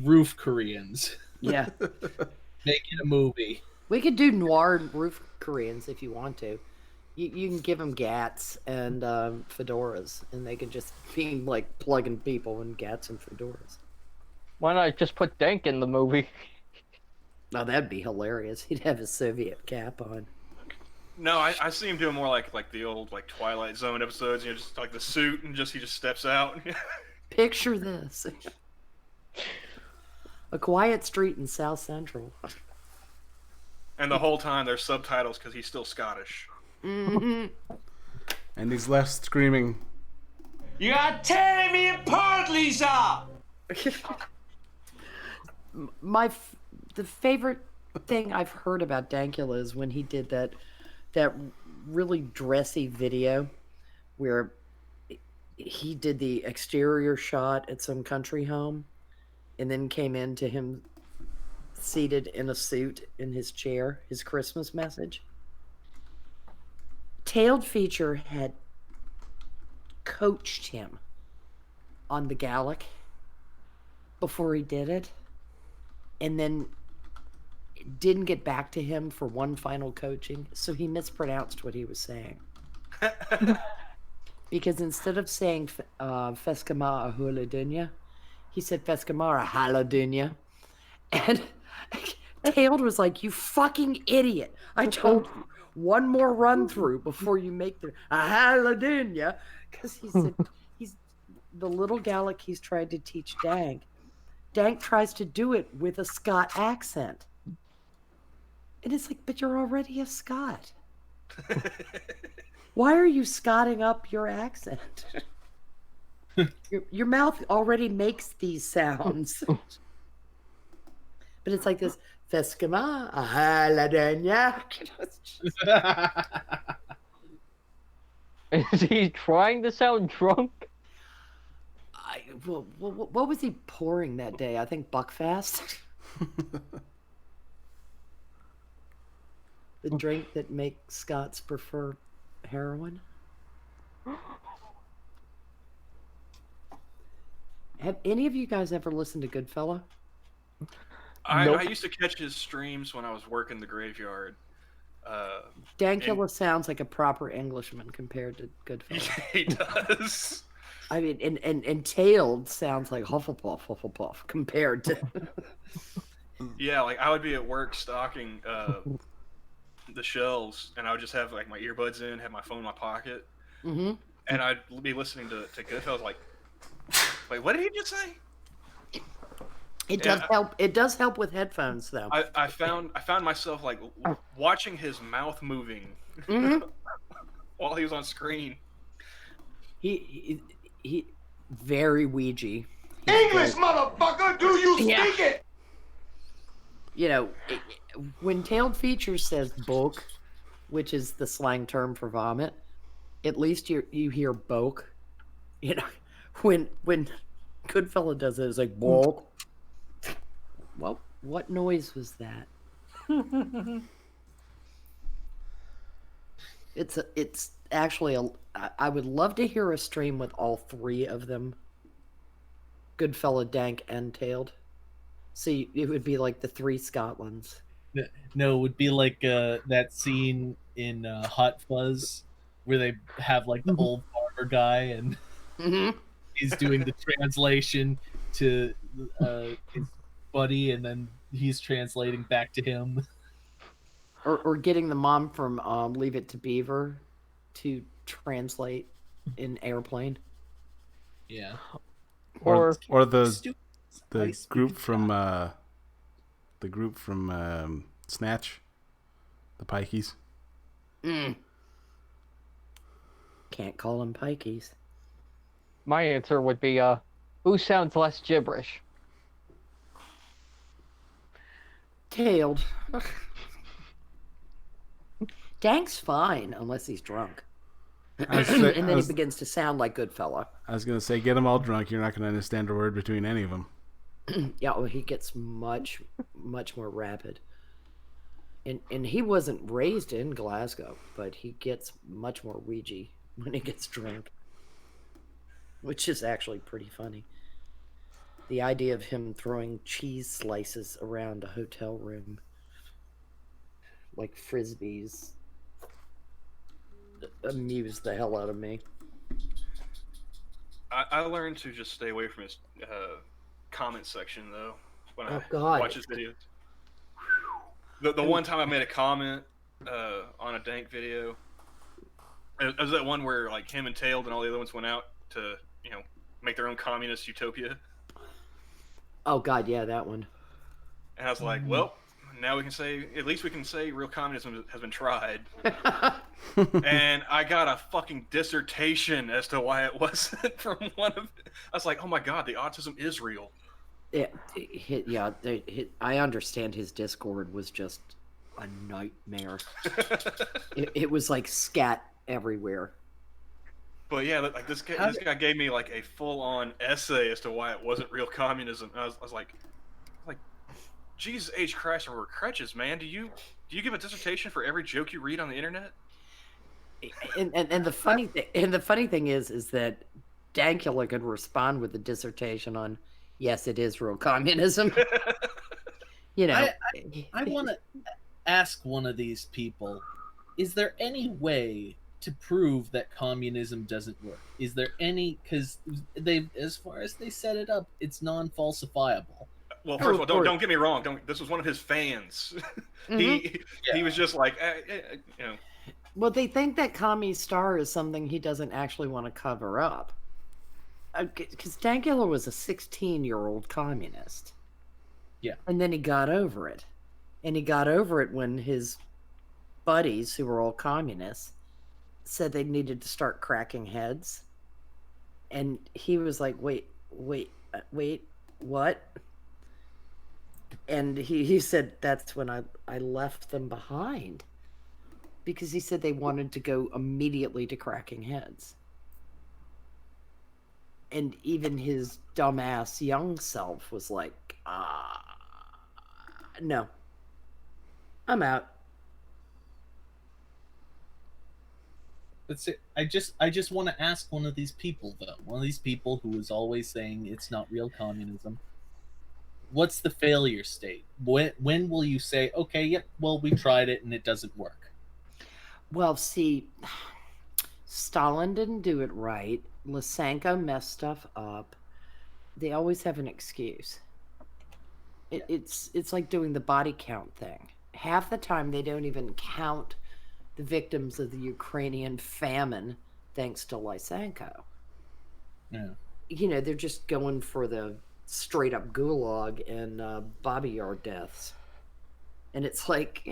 Speaker 6: Roof Koreans.
Speaker 2: Yeah.
Speaker 6: Make it a movie.
Speaker 2: We could do noir roof Koreans if you want to. You can give them gats and fedoras, and they can just be like plugging people in gats and fedoras.
Speaker 10: Why not just put Dank in the movie?
Speaker 2: Oh, that'd be hilarious. He'd have a Soviet cap on.
Speaker 3: No, I see him doing more like the old like Twilight Zone episodes. Just like the suit, and he just steps out.
Speaker 2: Picture this. A quiet street in South Central.
Speaker 3: And the whole time there's subtitles because he's still Scottish.
Speaker 2: Mm-hmm.
Speaker 1: And he's left screaming,
Speaker 9: You are tearing me apart, Lisa!
Speaker 2: The favorite thing I've heard about Dankula is when he did that really dressy video where he did the exterior shot at some country home and then came into him seated in a suit in his chair, his Christmas message. Tailed Feature had coached him on the Gallic before he did it, and then didn't get back to him for one final coaching, so he mispronounced what he was saying. because instead of saying Feskamara Huladunya, he said Feskamara Haladunya. And Tailed was like, "You fucking idiot. I told you one more run through before you make the Haladunya." Because he said, he's the little Gallic he's tried to teach Dank. Dank tries to do it with a Scot accent. And it's like, but you're already a Scot. Why are you Scotting up your accent? your mouth already makes these sounds. But it's like this, Feskama, Ahaladanya.
Speaker 10: Is he trying to sound drunk?
Speaker 2: What was he pouring that day? I think Buckfast. The drink that makes Scots prefer heroin. Have any of you guys ever listened to Goodfella?
Speaker 3: I used to catch his streams when I was working the graveyard.
Speaker 2: Dankula sounds like a proper Englishman compared to Goodfella.
Speaker 3: He does.
Speaker 2: I mean, and Tailed sounds like Hufflepuff compared to.
Speaker 3: Yeah, like I would be at work stocking the shelves, and I would just have like my earbuds in, have my phone in my pocket,
Speaker 2: Mm-hmm.
Speaker 3: and I'd be listening to Goodfellas. Like, wait, what did he just say?
Speaker 2: It does help. It does help with headphones, though.
Speaker 3: I found myself like watching his mouth moving while he was on screen.
Speaker 2: He very Ouija.
Speaker 9: English, motherfucker, do you speak it?
Speaker 2: You know, when Tailed Features says "boke," which is the slang term for vomit, at least you hear "boke." You know, when Goodfella does it, it's like "boke." What noise was that? It's actually I would love to hear a stream with all three of them, Goodfella, Dank, and Tailed. So it would be like the three Scotlands.
Speaker 6: No, it would be like that scene in Hot Fuzz where they have like the old farmer guy and he's doing the translation to his buddy, and then he's translating back to him.
Speaker 2: Or getting the mom from Leave It to Beaver to translate in Airplane.
Speaker 6: Yeah.
Speaker 1: Or the group from Snatch, the Pikeys.
Speaker 2: Can't call them Pikeys.
Speaker 10: My answer would be who sounds less gibberish?
Speaker 2: Tailed. Dank's fine unless he's drunk. And then he begins to sound like Goodfella.
Speaker 1: I was going to say, get them all drunk. You're not going to understand a word between any of them.
Speaker 2: Yeah, well, he gets much more rapid. And he wasn't raised in Glasgow, but he gets much more Ouija when he gets drunk. Which is actually pretty funny. The idea of him throwing cheese slices around a hotel room like frisbees amused the hell out of me.
Speaker 3: I learned to just stay away from his comment section though when I watch his videos. The one time I made a comment on a Dank video, it was that one where like him and Tailed and all the other ones went out to make their own communist utopia. Oh God, yeah, that one. And I was like, well, now we can say, at least we can say real communism has been tried. And I got a fucking dissertation as to why it wasn't from one of. I was like, oh my God, the autism is real. Yeah, I understand his Discord was just a nightmare. It was like scat everywhere. But yeah, like this guy gave me like a full-on essay as to why it wasn't real communism. And I was like, Jesus H. Christ, we're crutches, man. Do you give a dissertation for every joke you read on the internet? And the funny thing is that Dankula could respond with a dissertation on, yes, it is real communism.
Speaker 6: I want to ask one of these people: is there any way to prove that communism doesn't work? Is there any? Because they, as far as they set it up, it's non-falsifiable.
Speaker 3: Well, first of all, don't get me wrong. This was one of his fans. He was just like, you know.
Speaker 2: Well, they think that Commie Star is something he doesn't actually want to cover up. Because Dankula was a 16-year-old communist.
Speaker 6: Yeah.
Speaker 2: And then he got over it. And he got over it when his buddies, who were all communists, said they needed to start cracking heads. And he was like, wait, what? And he said, that's when I left them behind. Because he said they wanted to go immediately to cracking heads. And even his dumbass young self was like, no, I'm out.
Speaker 6: That's it. I just want to ask one of these people, though. One of these people who is always saying it's not real communism. What's the failure state? When will you say, okay, yep, well, we tried it and it doesn't work?
Speaker 2: Well, see, Stalin didn't do it right. Lysenko messed stuff up. They always have an excuse. It's like doing the body count thing. Half the time they don't even count the victims of the Ukrainian famine thanks to Lysenko.
Speaker 6: Yeah.
Speaker 2: You know, they're just going for the straight up gulag and Bobby Yard deaths. And it's like,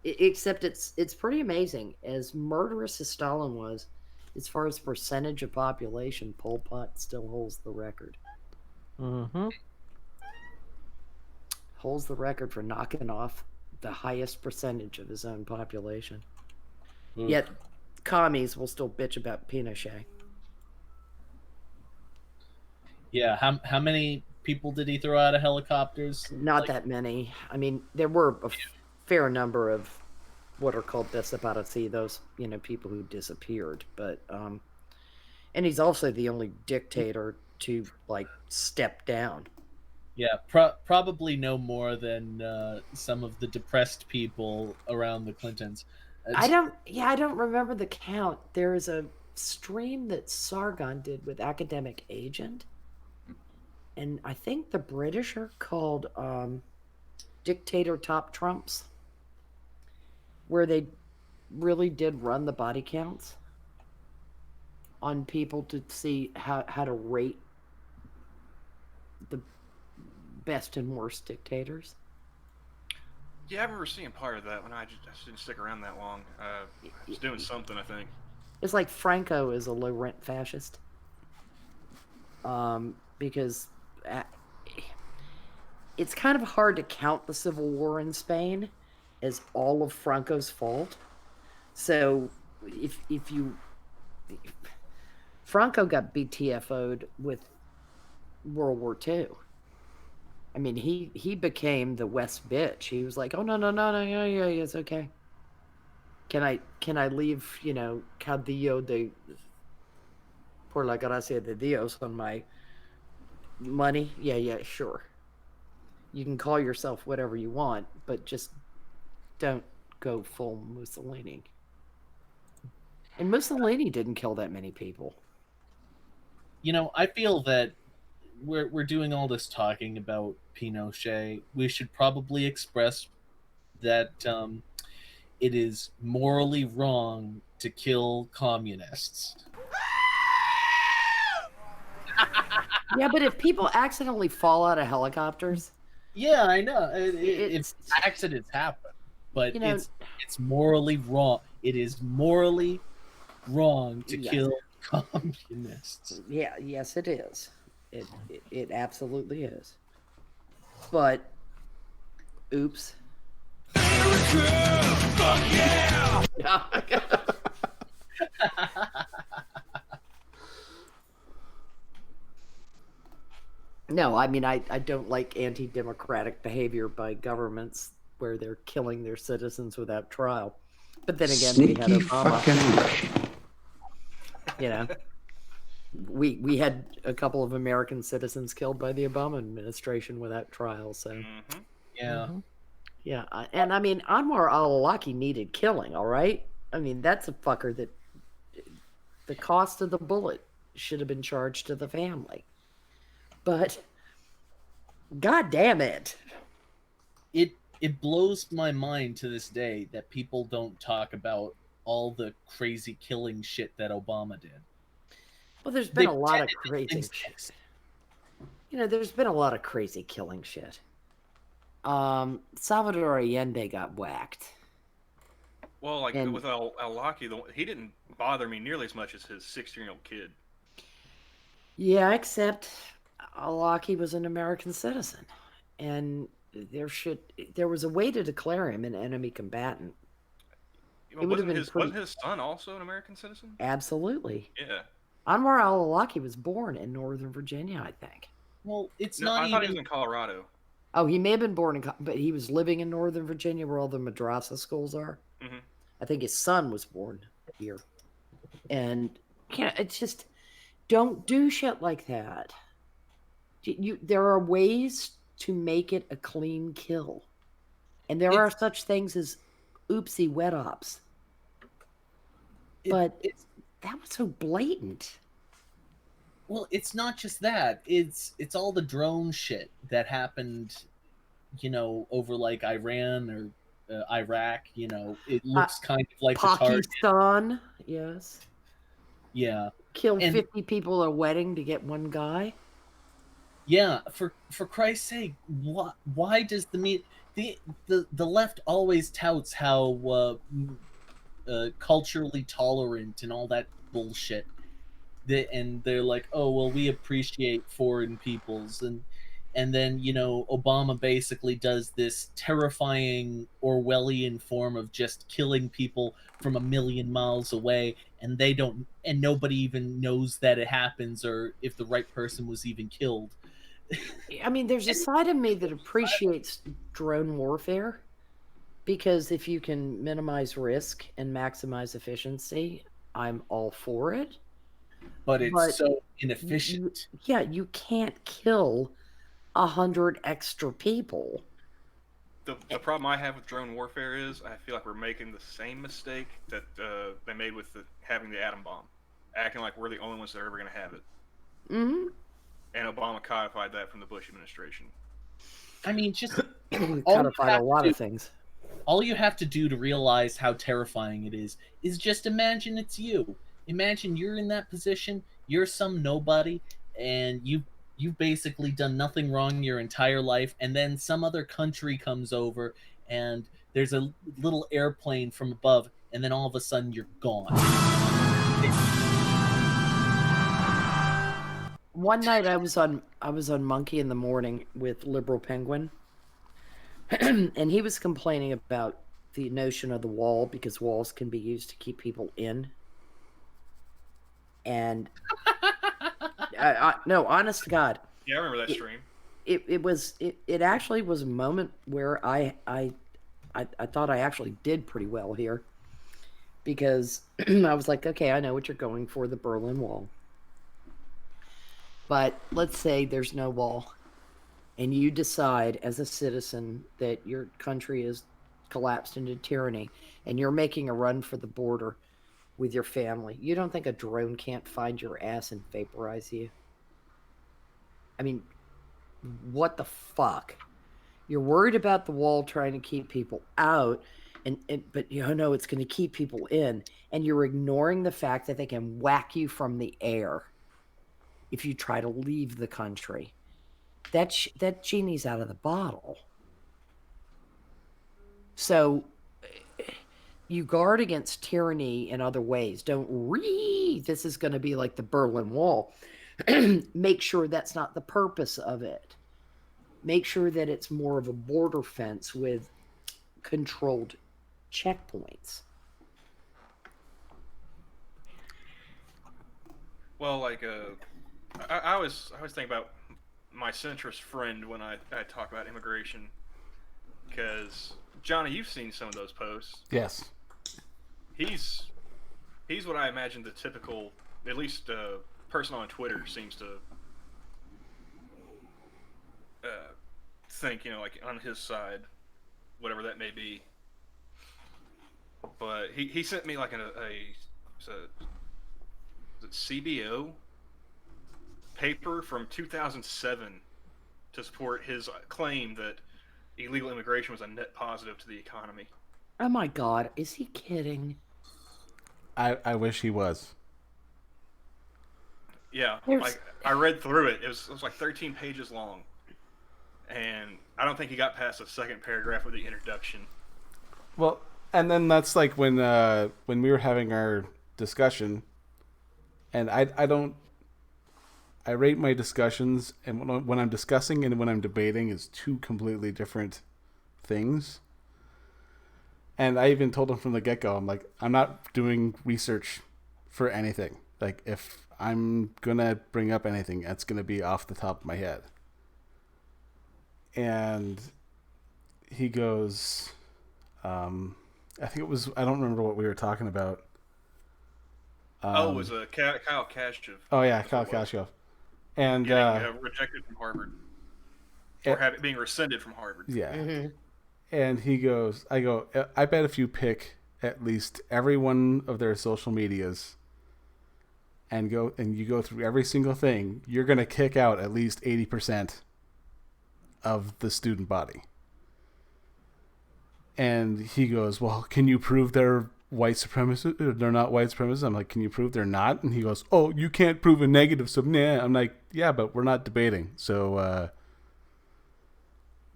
Speaker 2: except it's pretty amazing. As murderous as Stalin was, as far as percentage of population, Pol Pot still holds the record.
Speaker 10: Mm-hmm.
Speaker 2: Holds the record for knocking off the highest percentage of his own population. Yet, commies will still bitch about Pinochet.
Speaker 6: Yeah, how many people did he throw out of helicopters?
Speaker 2: Not that many. I mean, there were a fair number of what are called desaparecidos, you know, people who disappeared. But, and he's also the only dictator to, like, step down.
Speaker 6: Yeah, probably no more than some of the depressed people around the Clintons.
Speaker 2: I don't remember the count. There's a stream that Sargon did with Academic Agent. And I think the British are called Dictator Top Trumps, where they really did run the body counts on people to see how to rate the best and worst dictators.
Speaker 3: Yeah, I remember seeing part of that when I just didn't stick around that long. I was doing something, I think.
Speaker 2: It's like Franco is a low-rent fascist. Because it's kind of hard to count the Civil War in Spain as all of Franco's fault. So if Franco got BTFO'd with World War II. I mean, he became the West bitch. He was like, oh, no, yeah, it's okay. Can I leave, you know, Cadillo de por la gracia de Dios on my money? Yeah, sure. You can call yourself whatever you want, but just don't go full Mussolini. And Mussolini didn't kill that many people.
Speaker 6: You know, I feel that we're doing all this talking about Pinochet. We should probably express that it is morally wrong to kill communists.
Speaker 2: Yeah, but if people accidentally fall out of helicopters...
Speaker 6: Yeah, I know. It's accidents happen. But you know, it's morally wrong. It is morally wrong to kill communists.
Speaker 2: Yeah, yes, it is. It absolutely is. But, oops.
Speaker 9: Fuck yeah!
Speaker 2: No, I mean, I don't like anti-democratic behavior by governments where they're killing their citizens without trial. But then again, we had Obama. You know, we had a couple of American citizens killed by the Obama administration without trial. So,
Speaker 6: yeah.
Speaker 2: Yeah, and I mean, Anwar al-Awlaki needed killing, all right? I mean, that's a fucker that the cost of the bullet should have been charged to the family. But, god damn it.
Speaker 6: It blows my mind to this day that people don't talk about all the crazy killing shit that Obama did.
Speaker 2: Well, there's
Speaker 6: They
Speaker 2: been a lot of
Speaker 6: pretend it
Speaker 2: crazy
Speaker 6: doesn't
Speaker 2: shit.
Speaker 6: exist.
Speaker 2: You know, there's been a lot of crazy killing shit. Salvador Allende got whacked.
Speaker 3: Well, like
Speaker 2: And-
Speaker 3: with al-Awlaki, he didn't bother me nearly as much as his 16-year-old kid.
Speaker 2: Yeah, except al-Awlaki was an American citizen. And there was a way to declare him an enemy combatant.
Speaker 3: Well, wasn't his son also an American citizen?
Speaker 2: Absolutely.
Speaker 3: Yeah.
Speaker 2: Anwar al-Awlaki was born in Northern Virginia, I think.
Speaker 6: Well, it's
Speaker 3: No, I thought he was in Colorado.
Speaker 2: Oh, he may have been born but he was living in Northern Virginia where all the madrasa schools are.
Speaker 3: Mm-hmm.
Speaker 2: I think his son was born here. And it's just, don't do shit like that. There are ways to make it a clean kill. And there are such things as oopsie wet ops. But that was so blatant.
Speaker 6: Well, it's not just that. It's all the drone shit that happened, over like Iran or Iraq. It looks kind of like the target.
Speaker 2: Pakistan, yes.
Speaker 6: Yeah.
Speaker 2: Kill 50 people at a wedding to get one guy.
Speaker 6: Yeah, for Christ's sake, why does the left always touts how culturally tolerant and all that bullshit? And they're like, oh well, we appreciate foreign peoples, and then Obama basically does this terrifying Orwellian form of just killing people from 1,000,000 miles away, and nobody even knows that it happens or if the right person was even killed.
Speaker 2: I mean, there's a side of me that appreciates drone warfare because if you can minimize risk and maximize efficiency, I'm all for it.
Speaker 6: But it's so inefficient.
Speaker 2: You can't kill 100 extra people.
Speaker 3: The problem I have with drone warfare is I feel like we're making the same mistake that they made with having the atom bomb, acting like we're the only ones that are ever going to have it.
Speaker 2: Mm-hmm.
Speaker 3: And Obama codified that from the Bush administration.
Speaker 6: I mean, just
Speaker 2: codified a lot of things.
Speaker 6: All you have to do to realize how terrifying it is just imagine it's you. Imagine you're in that position. You're some nobody, and you've basically done nothing wrong your entire life, and then some other country comes over, and there's a little airplane from above, and then all of a sudden you're gone.
Speaker 2: One night I was on Monkey in the Morning with Liberal Penguin, and he was complaining about the notion of the wall because walls can be used to keep people in. And no, honest to God.
Speaker 3: Yeah, I remember that stream.
Speaker 2: It actually was a moment where I thought I actually did pretty well here, because I was like, okay, I know what you're going for, the Berlin Wall. But let's say there's no wall, and you decide as a citizen that your country is collapsed into tyranny, and you're making a run for the border with your family. You don't think a drone can't find your ass and vaporize you? I mean, what the fuck? You're worried about the wall trying to keep people out, but it's going to keep people in, and you're ignoring the fact that they can whack you from the air if you try to leave the country. That genie's out of the bottle. So you guard against tyranny in other ways. This is going to be like the Berlin Wall. Make sure that's not the purpose of it. Make sure that it's more of a border fence with controlled checkpoints.
Speaker 3: Well, like, I always think about my centrist friend when I talk about immigration, because Johnny, you've seen some of those posts.
Speaker 1: Yes.
Speaker 3: He's what I imagine the typical, at least person on Twitter seems to think, like on his side. whatever that may be. But he sent me like was it CBO paper from 2007 to support his claim that illegal immigration was a net positive to the economy.
Speaker 2: Oh my God, is he kidding?
Speaker 1: I wish he was.
Speaker 3: Yeah, like I read through it. It was like 13 pages long, and I don't think he got past the second paragraph of the introduction.
Speaker 1: Well, and then that's like when we were having our discussion, and I rate my discussions, and when I'm discussing and when I'm debating is two completely different things. And I even told him from the get-go, I'm like, I'm not doing research for anything. Like, if I'm going to bring up anything, it's going to be off the top of my head. And he goes, I think it was, I don't remember what we were talking about.
Speaker 3: It was Kyle Kashchev.
Speaker 1: Oh, yeah, Kyle Kashchev. And
Speaker 3: getting rejected from Harvard. Or being rescinded from Harvard.
Speaker 1: Yeah.
Speaker 2: Mm-hmm.
Speaker 1: And he goes, I bet if you pick at least every one of their social medias and you go through every single thing, you're going to kick out at least 80% of the student body. And he goes, well, can you prove they're white supremacists? They're not white supremacists. I'm like, can you prove they're not? And he goes, oh, you can't prove a negative. So, nah. I'm like, yeah, but we're not debating. So,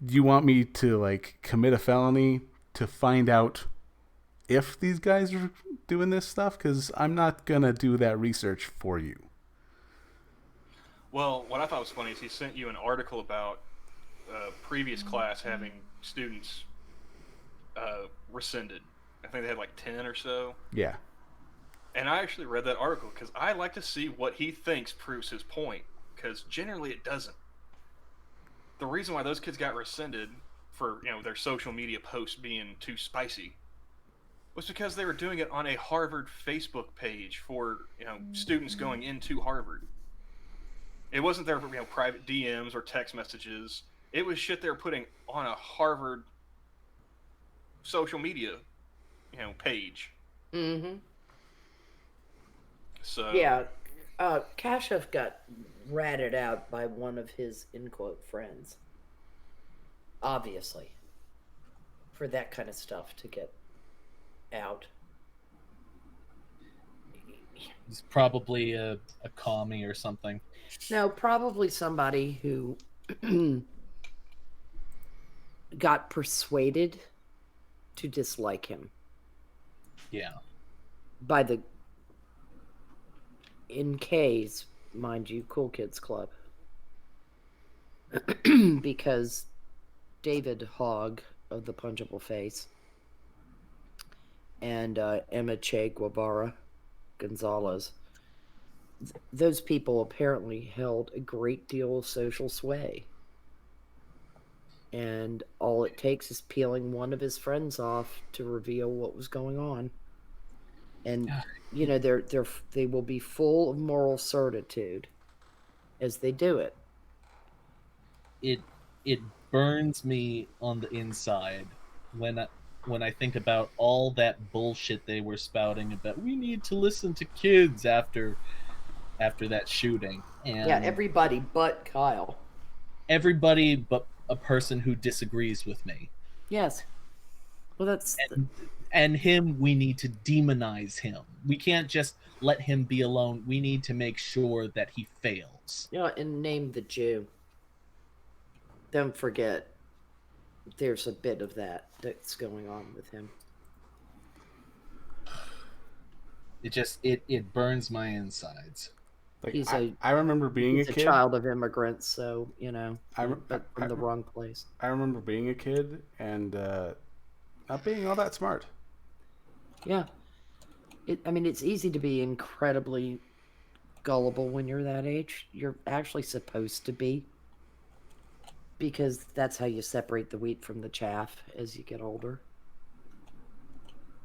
Speaker 1: do you want me to like commit a felony to find out if these guys are doing this stuff? Because I'm not going to do that research for you.
Speaker 3: Well, what I thought was funny is he sent you an article about a previous class having students rescinded. I think they had like 10 or so.
Speaker 1: Yeah.
Speaker 3: And I actually read that article because I like to see what he thinks proves his point, because generally it doesn't. The reason why those kids got rescinded for, their social media posts being too spicy was because they were doing it on a Harvard Facebook page for, students going into Harvard. It wasn't their, private DMs or text messages. It was shit they were putting on a Harvard social media, page.
Speaker 2: Mm-hmm.
Speaker 3: So
Speaker 2: yeah, Kashchev got ratted out by one of his in quote friends, obviously, for that kind of stuff to get out.
Speaker 6: He's probably a commie or something.
Speaker 2: No, probably somebody who got persuaded to dislike him.
Speaker 6: Yeah.
Speaker 2: By the NK's, mind you, Cool Kids Club. Because David Hogg of the Punchable Face and Emma Che Guevara Gonzalez, those people apparently held a great deal of social sway. And all it takes is peeling one of his friends off to reveal what was going on. And they will be full of moral certitude as they do it.
Speaker 6: It burns me on the inside when I think about all that bullshit they were spouting about we need to listen to kids after that shooting. And
Speaker 2: yeah, everybody but Kyle.
Speaker 6: Everybody but a person who disagrees with me.
Speaker 2: Yes. Well, that's
Speaker 6: and him, we need to demonize him. We can't just let him be alone. We need to make sure that he fails.
Speaker 2: Yeah, and name the Jew. Don't forget, there's a bit of that's going on with him.
Speaker 6: It burns my insides.
Speaker 1: Like, I remember being a kid.
Speaker 2: He's a child of immigrants, so but from the wrong place.
Speaker 1: I remember being a kid and not being all that smart.
Speaker 2: Yeah, it's easy to be incredibly gullible when you're that age. You're actually supposed to be, because that's how you separate the wheat from the chaff as you get older.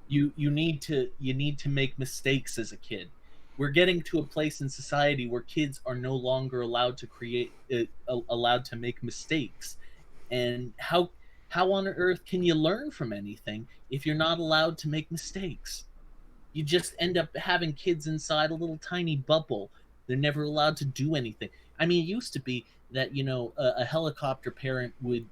Speaker 6: You need to make mistakes as a kid. We're getting to a place in society where kids are no longer allowed to allowed to make mistakes. And how how on earth can you learn from anything if you're not allowed to make mistakes? You just end up having kids inside a little tiny bubble. They're never allowed to do anything. I mean, it used to be that, a helicopter parent would,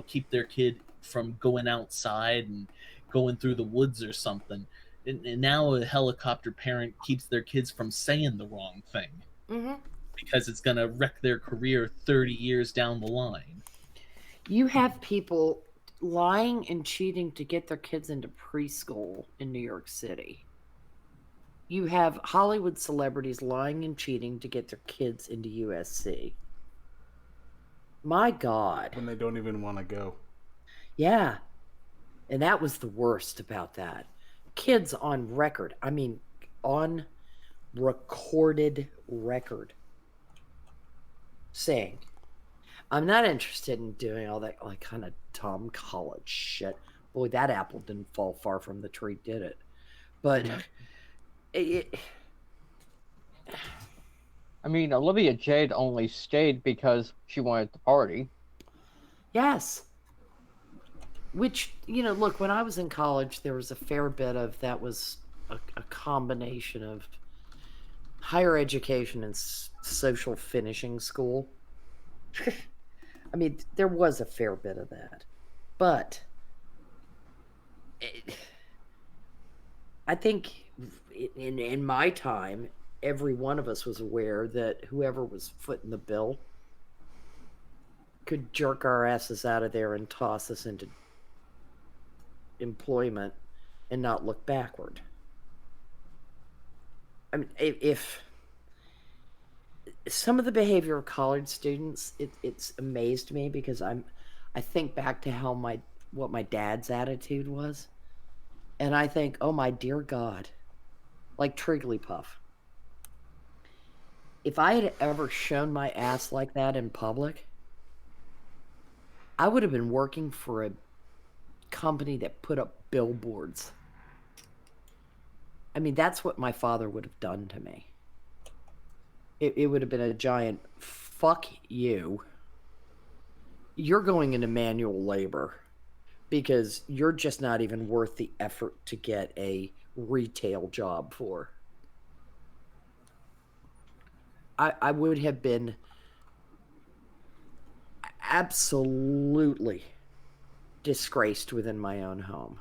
Speaker 6: keep their kid from going outside and going through the woods or something. And now a helicopter parent keeps their kids from saying the wrong thing because it's going to wreck their career 30 years down the line.
Speaker 2: You have people lying and cheating to get their kids into preschool in New York City. You have Hollywood celebrities lying and cheating to get their kids into USC. My God.
Speaker 1: When they don't even want to go.
Speaker 2: Yeah. And that was the worst about that. Kids on record. I mean, on recorded record. Saying, I'm not interested in doing all that like kind of dumb college shit. Boy, that apple didn't fall far from the tree, did it? But
Speaker 10: I mean, Olivia Jade only stayed because she wanted to party.
Speaker 2: Yes. Which, look, when I was in college, there was a fair bit of that was a combination of higher education and social finishing school. I mean, there was a fair bit of that. But I think in my time, every one of us was aware that whoever was footing the bill could jerk our asses out of there and toss us into employment and not look backward. I mean, if some of the behavior of college students, it's amazed me because I think back to what my dad's attitude was, and I think, oh my dear God, like Trigglypuff. If I had ever shown my ass like that in public, I would have been working for a company that put up billboards. I mean, that's what my father would have done to me. It would have been a giant fuck you. You're going into manual labor because you're just not even worth the effort to get a retail job for. I would have been absolutely disgraced within my own home.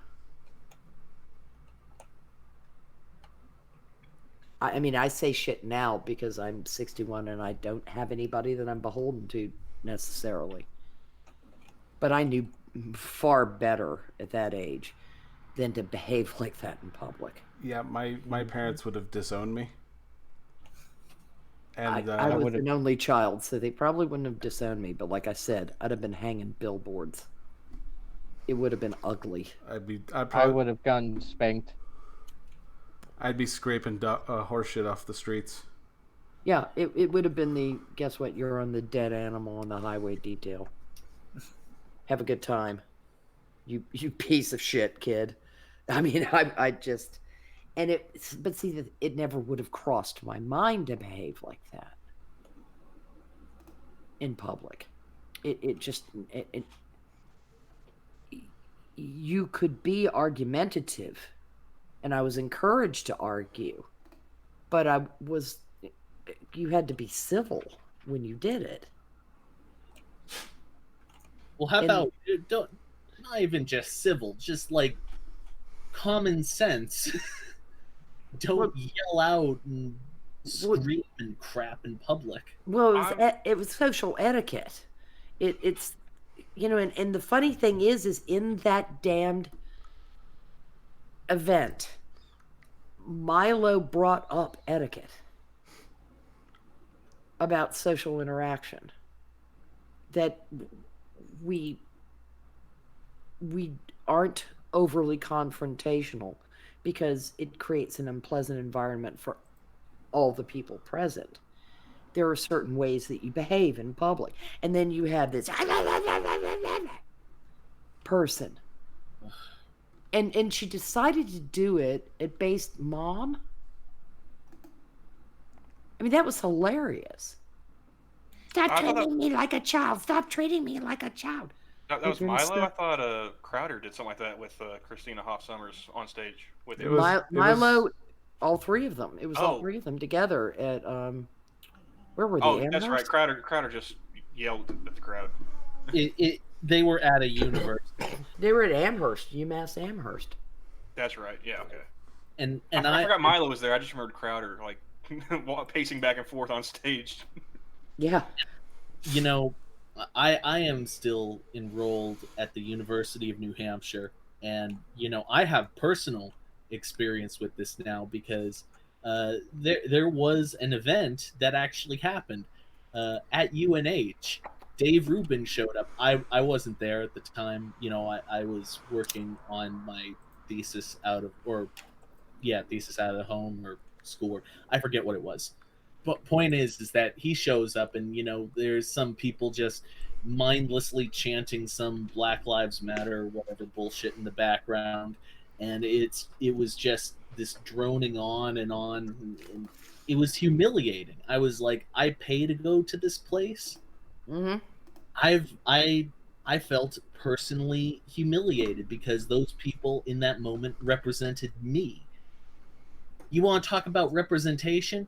Speaker 2: I mean, I say shit now because I'm 61 and I don't have anybody that I'm beholden to necessarily. But I knew far better at that age than to behave like that in public.
Speaker 1: Yeah, my parents would have disowned me. And
Speaker 2: I was an only child, so they probably wouldn't have disowned me. But like I said, I'd have been hanging billboards. It would have been ugly.
Speaker 10: I would have gotten spanked.
Speaker 1: I'd be scraping horse shit off the streets.
Speaker 2: Yeah, it would have been guess what? You're on the dead animal on the highway detail. Have a good time. You piece of shit, kid. I mean, I just... But see, it never would have crossed my mind to behave like that in public. You could be argumentative, and I was encouraged to argue, but you had to be civil when you did it.
Speaker 6: Well, how about not even just civil, just like common sense. Don't yell out and scream and crap in public.
Speaker 2: Well, it was social etiquette. It's and the funny thing is in that damned event, Milo brought up etiquette about social interaction. That we aren't overly confrontational because it creates an unpleasant environment for all the people present. There are certain ways that you behave in public. And then you have this person. And she decided to do it at based mom. I mean, that was hilarious. Stop treating me like a child. Stop treating me like a child.
Speaker 3: That was
Speaker 2: Adrian
Speaker 3: Milo. I
Speaker 2: stuff.
Speaker 3: thought Crowder did something like that with Christina Hoff Sommers on stage with
Speaker 1: It
Speaker 3: him.
Speaker 1: was.
Speaker 2: Milo, all three of them. It was all
Speaker 3: Oh.
Speaker 2: three of them together at where were they?
Speaker 3: Oh, that's right.
Speaker 2: Amherst?
Speaker 3: Crowder just yelled at the crowd.
Speaker 6: They were at a university.
Speaker 2: They were at Amherst, UMass Amherst.
Speaker 3: That's right. Yeah. Okay.
Speaker 6: And
Speaker 3: I forgot Milo was there. I just remembered Crowder like pacing back and forth on stage.
Speaker 2: Yeah.
Speaker 6: You know, I am still enrolled at the University of New Hampshire, and you know I have personal experience with this now because there was an event that actually happened at UNH. Dave Rubin showed up. I wasn't there at the time. You know, I was working on my thesis out of home or school. I forget what it was. But point is that he shows up and, you know, there's some people just mindlessly chanting some Black Lives Matter or whatever bullshit in the background. And it was just this droning on and it was humiliating. I was like, I pay to go to this place.
Speaker 2: Mm-hmm.
Speaker 6: I felt personally humiliated because those people in that moment represented me. You want to talk about representation?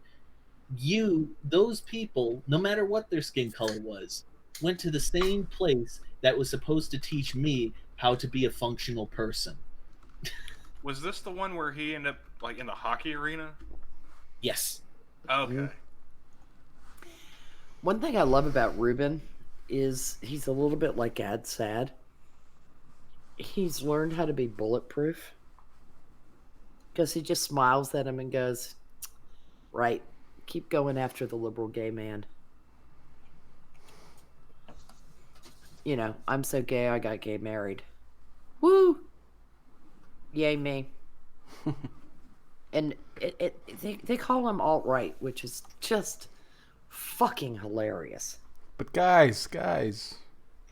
Speaker 6: Those people, no matter what their skin color was, went to the same place that was supposed to teach me how to be a functional person.
Speaker 3: Was this the one where he ended up like in the hockey arena?
Speaker 6: Yes.
Speaker 3: Okay.
Speaker 2: One thing I love about Ruben is he's a little bit like Ad Sad. He's learned how to be bulletproof because he just smiles at him and goes, right, keep going after the liberal gay man. You know, I'm so gay I got gay married. Woo! Yay me. And they call him alt-right, which is just fucking hilarious.
Speaker 1: But guys.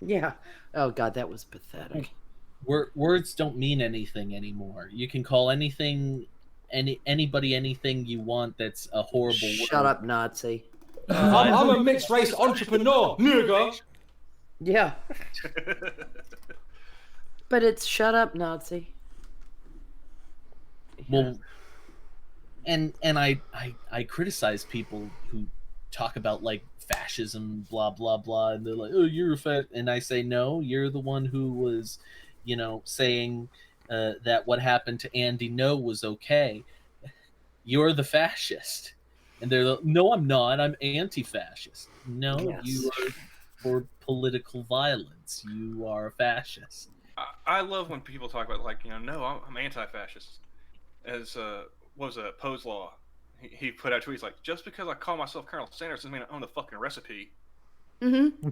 Speaker 2: Yeah. Oh god, that was pathetic.
Speaker 6: Words don't mean anything anymore. You can call anybody anything you want that's a horrible word.
Speaker 2: Shut up, Nazi.
Speaker 21: I'm a mixed race entrepreneur, nigga.
Speaker 2: Yeah. But it's shut up, Nazi.
Speaker 6: Well, and I criticize people who talk about like fascism, blah blah blah, and they're like, "Oh, you're a fat," and I say, "No, you're the one who was, you know, saying that what happened to Andy No was okay. You're the fascist." And they're like, "No, I'm not. I'm anti-fascist." No,
Speaker 2: Yes.
Speaker 6: you are for political violence. You are a fascist.
Speaker 3: I love when people talk about like, you know, no, I'm anti-fascist. As what was that Poe's Law? He put out tweets like, just because I call myself Colonel Sanders doesn't mean I own the fucking recipe.
Speaker 2: Mm-hmm.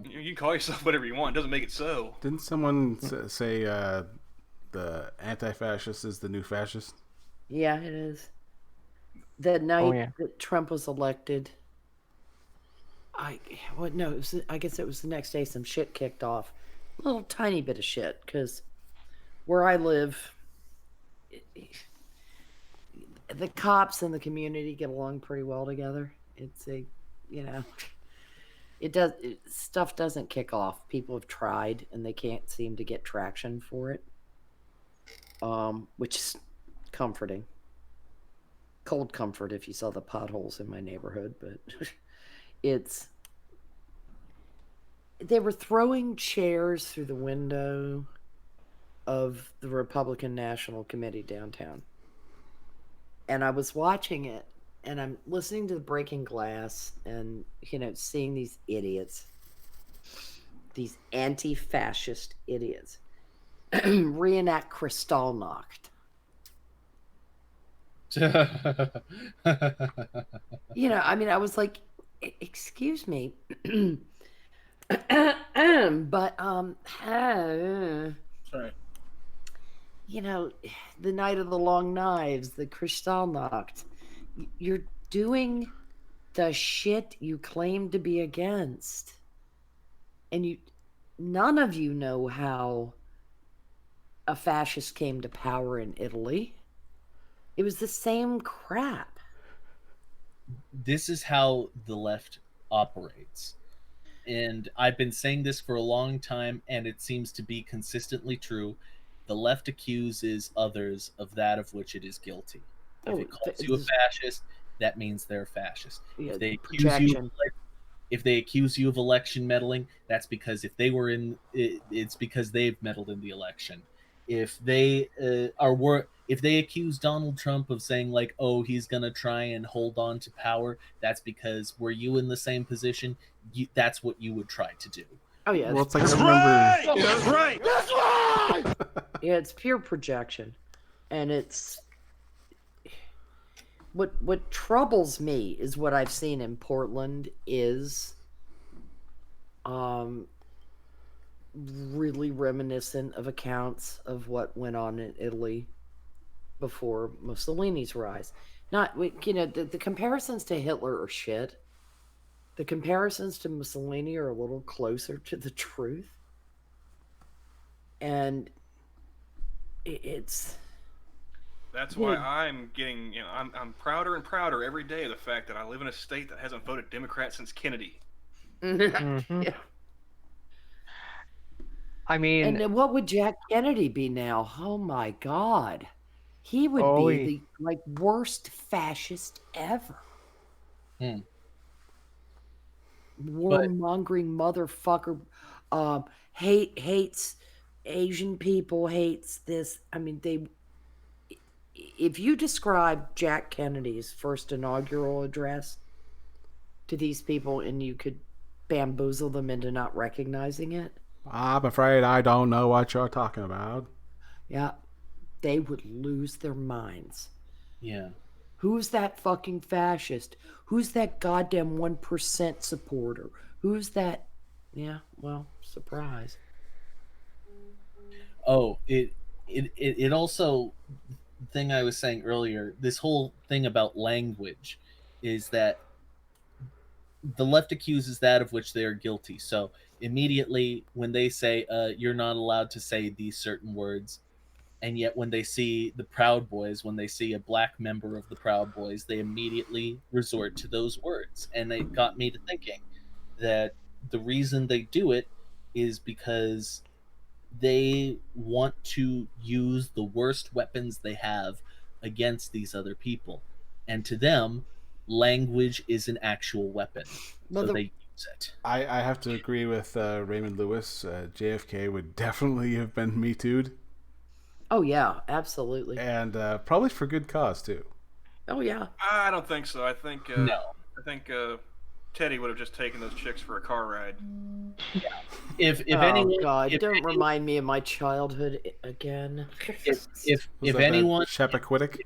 Speaker 3: You can call yourself whatever you want. It doesn't make it so.
Speaker 1: Didn't someone say the anti-fascist is the new fascist?
Speaker 2: Yeah, it is. The night that Trump was elected, I guess it was the next day some shit kicked off. A little tiny bit of shit, because where I live, the cops and the community get along pretty well together. It's stuff doesn't kick off. People have tried and they can't seem to get traction for it, which is comforting. Cold comfort if you saw the potholes in my neighborhood, but they were throwing chairs through the window of the Republican National Committee downtown. And I was watching it, and I'm listening to the breaking glass and, you know, seeing these idiots, these anti-fascist idiots, reenact Kristallnacht. You know, I mean, I was like, excuse me. But,
Speaker 4: sorry.
Speaker 2: You know, the Night of the Long Knives, the Kristallnacht, you're doing the shit you claim to be against. And none of you know how a fascist came to power in Italy. It was the same crap.
Speaker 6: This is how the left operates. and I've been saying this for a long time, and it seems to be consistently true. The left accuses others of that of which it is guilty. If it calls you a fascist, that means they're a fascist.
Speaker 2: Yeah,
Speaker 6: If they accuse you, if they accuse you of election meddling, that's because if they were in, it's because they've meddled in the election. If they if they accuse Donald Trump of saying like, oh, he's gonna try and hold on to power, that's because were you in the same position, that's what you would try to do.
Speaker 2: Oh yeah,
Speaker 1: Well, it's like I remember.
Speaker 3: That's right. That's right.
Speaker 2: Yeah, it's pure projection, and it's what troubles me is what I've seen in Portland is really reminiscent of accounts of what went on in Italy before Mussolini's rise. Not, you know, the comparisons to Hitler are shit. The comparisons to Mussolini are a little closer to the truth. And it's...
Speaker 3: That's why I'm getting, you know, I'm prouder and prouder every day of the fact that I live in a state that hasn't voted Democrat since Kennedy.
Speaker 2: Yeah.
Speaker 10: I mean,
Speaker 2: and then what would Jack Kennedy be now? Oh my God, he would be the like worst fascist ever. Warmongering motherfucker. Hates Asian people. Hates this. I mean, if you describe Jack Kennedy's first inaugural address to these people and you could bamboozle them into not recognizing it,
Speaker 1: I'm afraid I don't know what you're talking about.
Speaker 2: yeah, they would lose their minds.
Speaker 6: Yeah.
Speaker 2: Who's that fucking fascist? Who's that goddamn 1% supporter? Who's that? Yeah, well, surprise.
Speaker 6: Oh, it also, the thing I was saying earlier, this whole thing about language is that the left accuses that of which they are guilty. So immediately when they say you're not allowed to say these certain words, and yet when they see the Proud Boys, when they see a black member of the Proud Boys, they immediately resort to those words. And it got me to thinking that the reason they do it is because they want to use the worst weapons they have against these other people. And to them, language is an actual weapon. So they use it.
Speaker 1: I have to agree with Raymond Lewis. JFK would definitely have been Me Too'd.
Speaker 2: Oh, yeah, absolutely.
Speaker 1: And probably for good cause, too.
Speaker 2: Oh, yeah.
Speaker 3: I don't think so. I think
Speaker 6: no.
Speaker 3: I think Teddy would have just taken those chicks for a car ride.
Speaker 6: Yeah. If
Speaker 2: oh,
Speaker 6: anyone,
Speaker 2: God, don't remind me of my childhood again.
Speaker 6: If anyone,
Speaker 1: Chappaquiddick.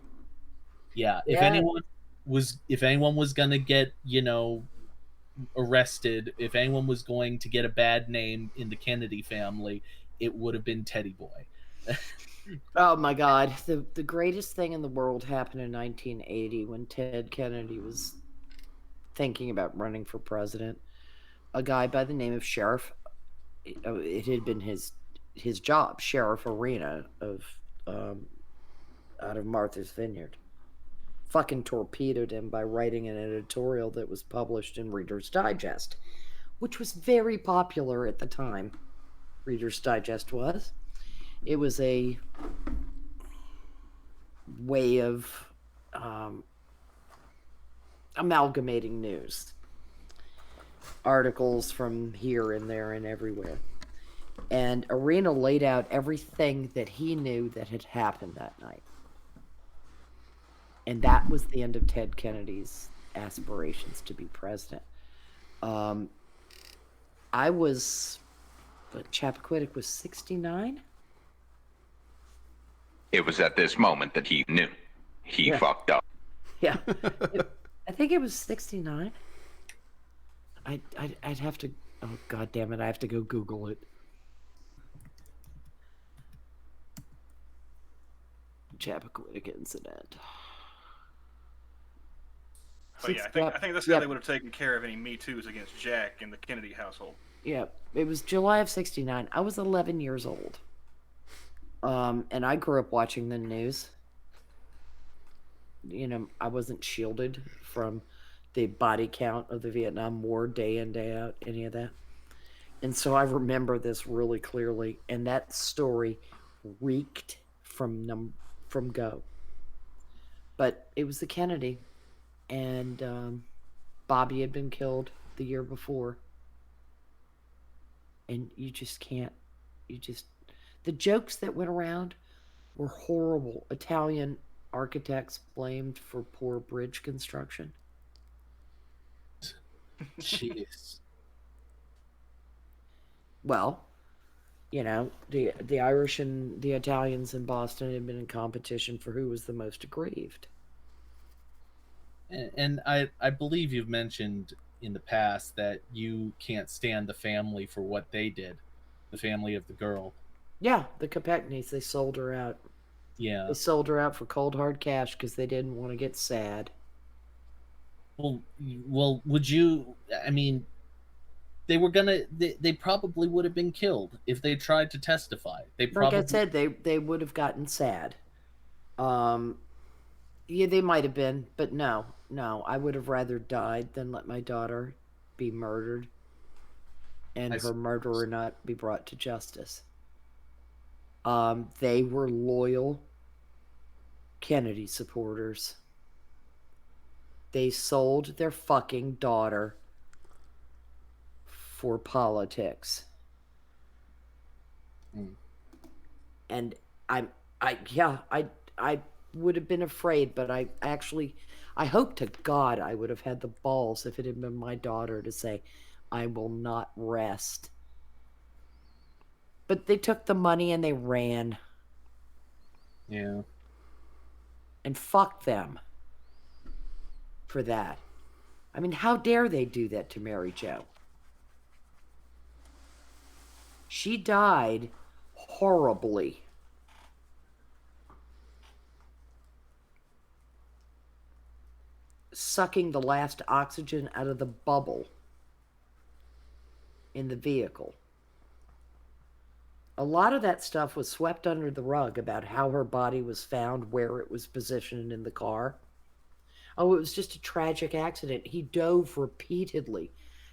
Speaker 6: Yeah. If anyone was gonna get, you know, arrested, if anyone was going to get a bad name in the Kennedy family, it would have been Teddy Boy.
Speaker 2: Oh my God, the greatest thing in the world happened in 1980 when Ted Kennedy was thinking about running for president. A guy by the name of Sheriff, it had been his job, Sheriff Arena of out of Martha's Vineyard, fucking torpedoed him by writing an editorial that was published in Reader's Digest, which was very popular at the time. Reader's Digest was. It was a way of amalgamating news. Articles from here and there and everywhere. And Arena laid out everything that he knew that had happened that night. And that was the end of Ted Kennedy's aspirations to be president. I was, but Chappaquiddick was 69?
Speaker 8: It was at this moment that he knew. He fucked up.
Speaker 2: Yeah. I think it was 69. I'd have to, oh God damn it, I have to go Google it. Chappaquiddick incident.
Speaker 3: But yeah, I think that's how they would have taken care of any Me Too's against Jack in the Kennedy household.
Speaker 2: Yeah, it was July of 69. I was 11 years old. And I grew up watching the news. You know, I wasn't shielded from the body count of the Vietnam War day in, day out, any of that. And so I remember this really clearly, and that story reeked from Go. But it was the Kennedy, and Bobby had been killed the year before. And you just can't, the jokes that went around were horrible. Italian architects blamed for poor bridge construction.
Speaker 6: Jeez.
Speaker 2: Well, the Irish and the Italians in Boston had been in competition for who was the most aggrieved.
Speaker 6: And I believe you've mentioned in the past that you can't stand the family for what they did, the family of the girl.
Speaker 2: Yeah, the Kopechnes, they sold her out.
Speaker 6: Yeah.
Speaker 2: They sold her out for cold hard cash because they didn't want to get sad.
Speaker 6: Well, would you? I mean, they were gonna. They probably would have been killed if they tried to testify.
Speaker 2: Like I said, they would have gotten sad. Yeah, they might have been, but no, I would have rather died than let my daughter be murdered and her murderer not be brought to justice. They were loyal Kennedy supporters. They sold their fucking daughter for politics. And I would have been afraid, but I hope to God I would have had the balls if it had been my daughter to say, I will not rest. But they took the money and they ran.
Speaker 6: Yeah.
Speaker 2: And fuck them for that. I mean, how dare they do that to Mary Jo? She died horribly. Sucking the last oxygen out of the bubble in the vehicle. A lot of that stuff was swept under the rug about how her body was found, where it was positioned in the car. Oh, it was just a tragic accident. He dove repeatedly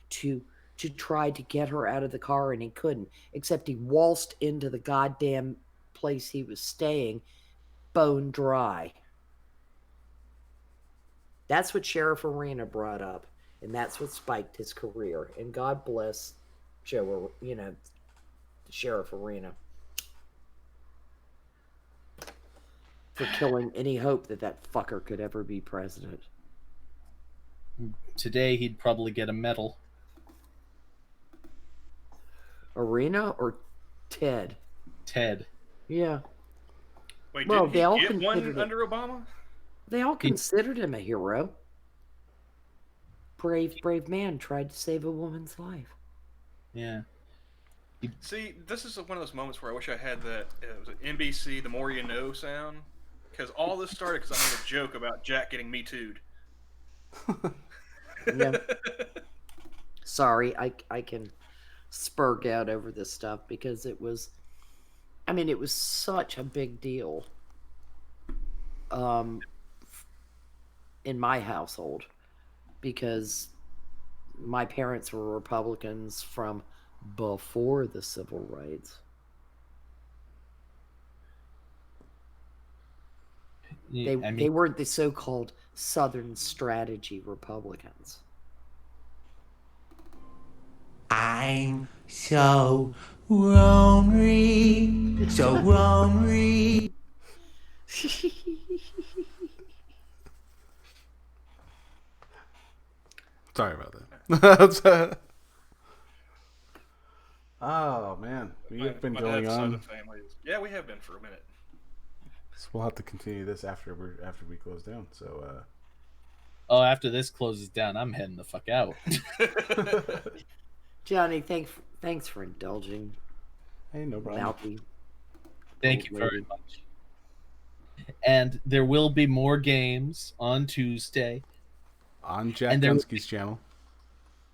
Speaker 2: to try to get her out of the car, and he couldn't, except he waltzed into the goddamn place he was staying, bone dry. That's what Sheriff Arena brought up, and that's what spiked his career. And God bless Joe, Sheriff Arena, for killing any hope that fucker could ever be president.
Speaker 6: Today he'd probably get a medal.
Speaker 2: Arena or Ted?
Speaker 6: Ted.
Speaker 2: Yeah.
Speaker 3: Wait,
Speaker 2: well,
Speaker 3: didn't
Speaker 2: they
Speaker 3: he
Speaker 2: all
Speaker 3: get one
Speaker 2: considered
Speaker 3: under Obama?
Speaker 2: They all considered him a hero. Brave man tried to save a woman's life.
Speaker 6: Yeah.
Speaker 3: See, this is one of those moments where I wish I had that it was an NBC, the more you know sound, because all this started because I made a joke about Jack getting Me Too'd.
Speaker 2: Yeah. Sorry, I can spurg out over this stuff because it was such a big deal in my household, because my parents were Republicans from before the civil rights. They weren't the so-called Southern strategy Republicans.
Speaker 9: I'm so lonely, so lonely.
Speaker 1: Sorry about that. Oh man, we've been going on.
Speaker 3: Yeah, we have been for a minute.
Speaker 1: So we'll have to continue this after we close down. So.
Speaker 6: After this closes down, I'm heading the fuck out.
Speaker 2: Johnny, thanks for indulging.
Speaker 1: Hey, no problem.
Speaker 6: Thank you very much. And there will be more games on Tuesday.
Speaker 1: On Jack Gunsky's channel.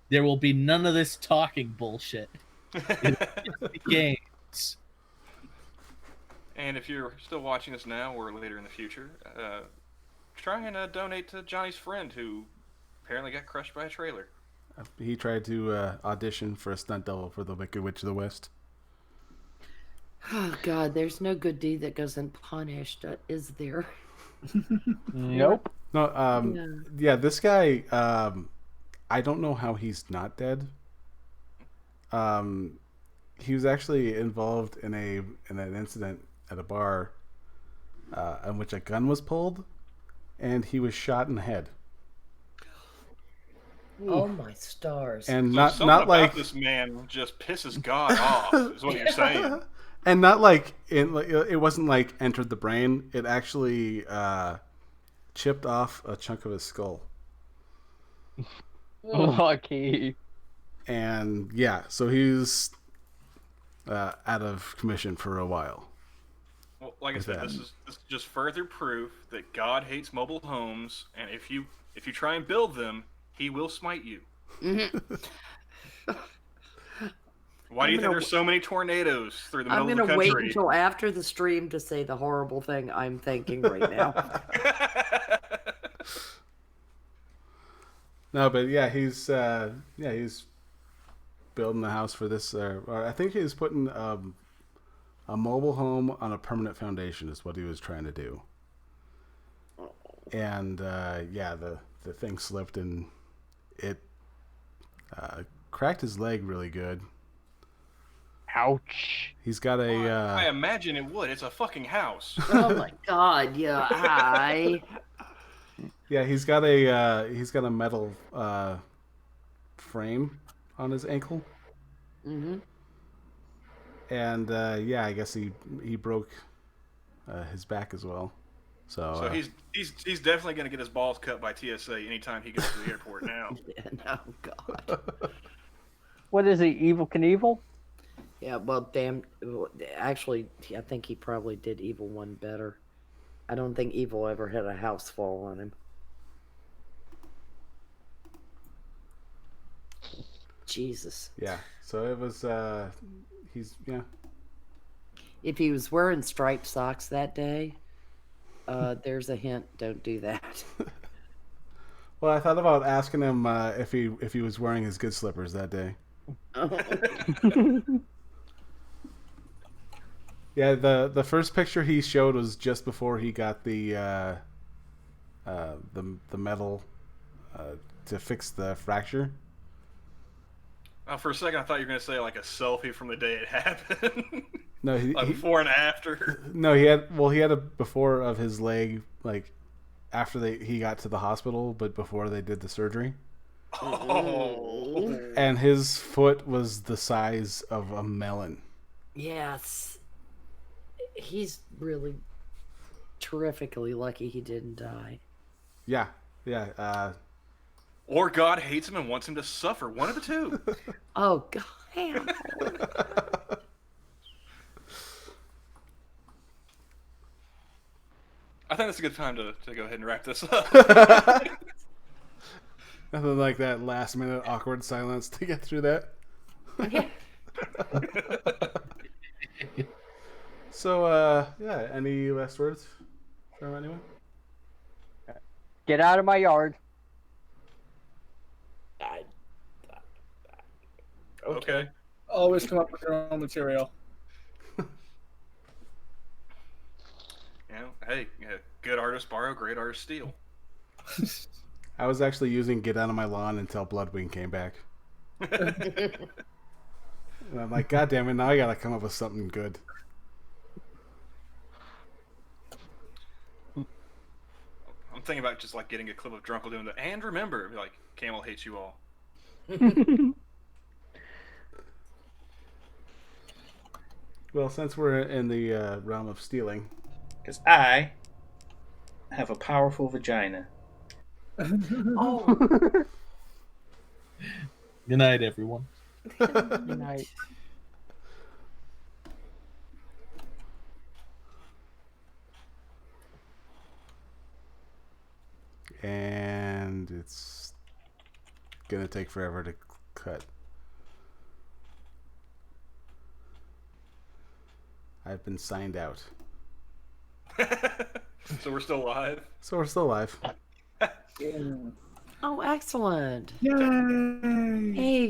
Speaker 6: There will be none of this talking bullshit. Games.
Speaker 3: And if you're still watching us now or later in the future, try and donate to Johnny's friend who apparently got crushed by a trailer.
Speaker 1: he tried to audition for a stunt double for the Wicked Witch of the West.
Speaker 2: Oh God, there's no good deed that goes unpunished, is there?
Speaker 10: Nope.
Speaker 1: No, yeah, this guy, I don't know how he's not dead. He was actually involved in an incident at a bar, in which a gun was pulled, and he was shot in the head.
Speaker 2: Oh my stars!
Speaker 1: And
Speaker 3: So
Speaker 1: not
Speaker 3: something about
Speaker 1: like
Speaker 3: this man just pisses God off, is what you're saying.
Speaker 1: And not like it wasn't like entered the brain. It actually chipped off a chunk of his skull.
Speaker 10: Lucky.
Speaker 1: And yeah, so he's out of commission for a while.
Speaker 3: Well, like I
Speaker 1: with
Speaker 3: said,
Speaker 1: that.
Speaker 3: this is just further proof that God hates mobile homes, and if you try and build them, He will smite you. Why do you think there's so many tornadoes through the middle of the country?
Speaker 2: I'm going to wait until after the stream to say the horrible thing I'm thinking right now.
Speaker 1: No, but yeah, he's building the house for this. Or I think he's putting a mobile home on a permanent foundation is what he was trying to do. And yeah, the thing slipped and it cracked his leg really good.
Speaker 10: Ouch.
Speaker 1: He's got a.
Speaker 3: I imagine it would. It's a fucking house.
Speaker 2: Oh my God! Yeah,
Speaker 1: Yeah, he's got a metal frame on his ankle.
Speaker 2: Mm-hmm.
Speaker 1: And yeah, I guess he broke his back as well. So
Speaker 3: he's definitely going to get his balls cut by TSA anytime he goes to the airport now.
Speaker 2: Oh God.
Speaker 10: What is he, Evil Knievel?
Speaker 2: Yeah, well, damn. Actually, I think he probably did Evil 1 better. I don't think Evil ever had a house fall on him. Jesus.
Speaker 1: Yeah. So it was. He's yeah.
Speaker 2: If he was wearing striped socks that day, there's a hint. Don't do that.
Speaker 1: Well, I thought about asking him if he was wearing his good slippers that day. Yeah, the first picture he showed was just before he got the metal to fix the fracture.
Speaker 3: Oh, for a second, I thought you were going to say like a selfie from the day it happened.
Speaker 1: No,
Speaker 3: like before and after.
Speaker 1: No, he had a before of his leg, like after he got to the hospital, but before they did the surgery.
Speaker 3: Oh.
Speaker 1: And his foot was the size of a melon.
Speaker 2: Yes. He's really terrifically lucky he didn't die.
Speaker 1: Yeah, yeah.
Speaker 3: Or God hates him and wants him to suffer. One of the two.
Speaker 2: Oh, God. Damn.
Speaker 3: I think that's a good time to go ahead and wrap this up.
Speaker 1: Nothing like that last minute awkward silence to get through that. So, yeah, any last words from anyone?
Speaker 10: Get out of my yard.
Speaker 3: Okay.
Speaker 4: Always come up with your own material.
Speaker 3: Hey, good artists borrow, great artists steal.
Speaker 1: I was actually using "Get Out of My Lawn" until Bloodwing came back. And I'm like, God damn it! Now I gotta come up with something good.
Speaker 3: I'm thinking about just like getting a clip of Drunkle doing the "and remember," like Camel hates you all.
Speaker 1: Well, since we're in the realm of stealing,
Speaker 5: because I have a powerful vagina.
Speaker 2: Oh.
Speaker 6: Good night, everyone.
Speaker 10: Good night.
Speaker 1: And it's gonna take forever to cut. I've been signed out.
Speaker 3: So we're still live?
Speaker 1: So we're still live.
Speaker 2: Oh, excellent.
Speaker 4: Yay!
Speaker 2: Hey,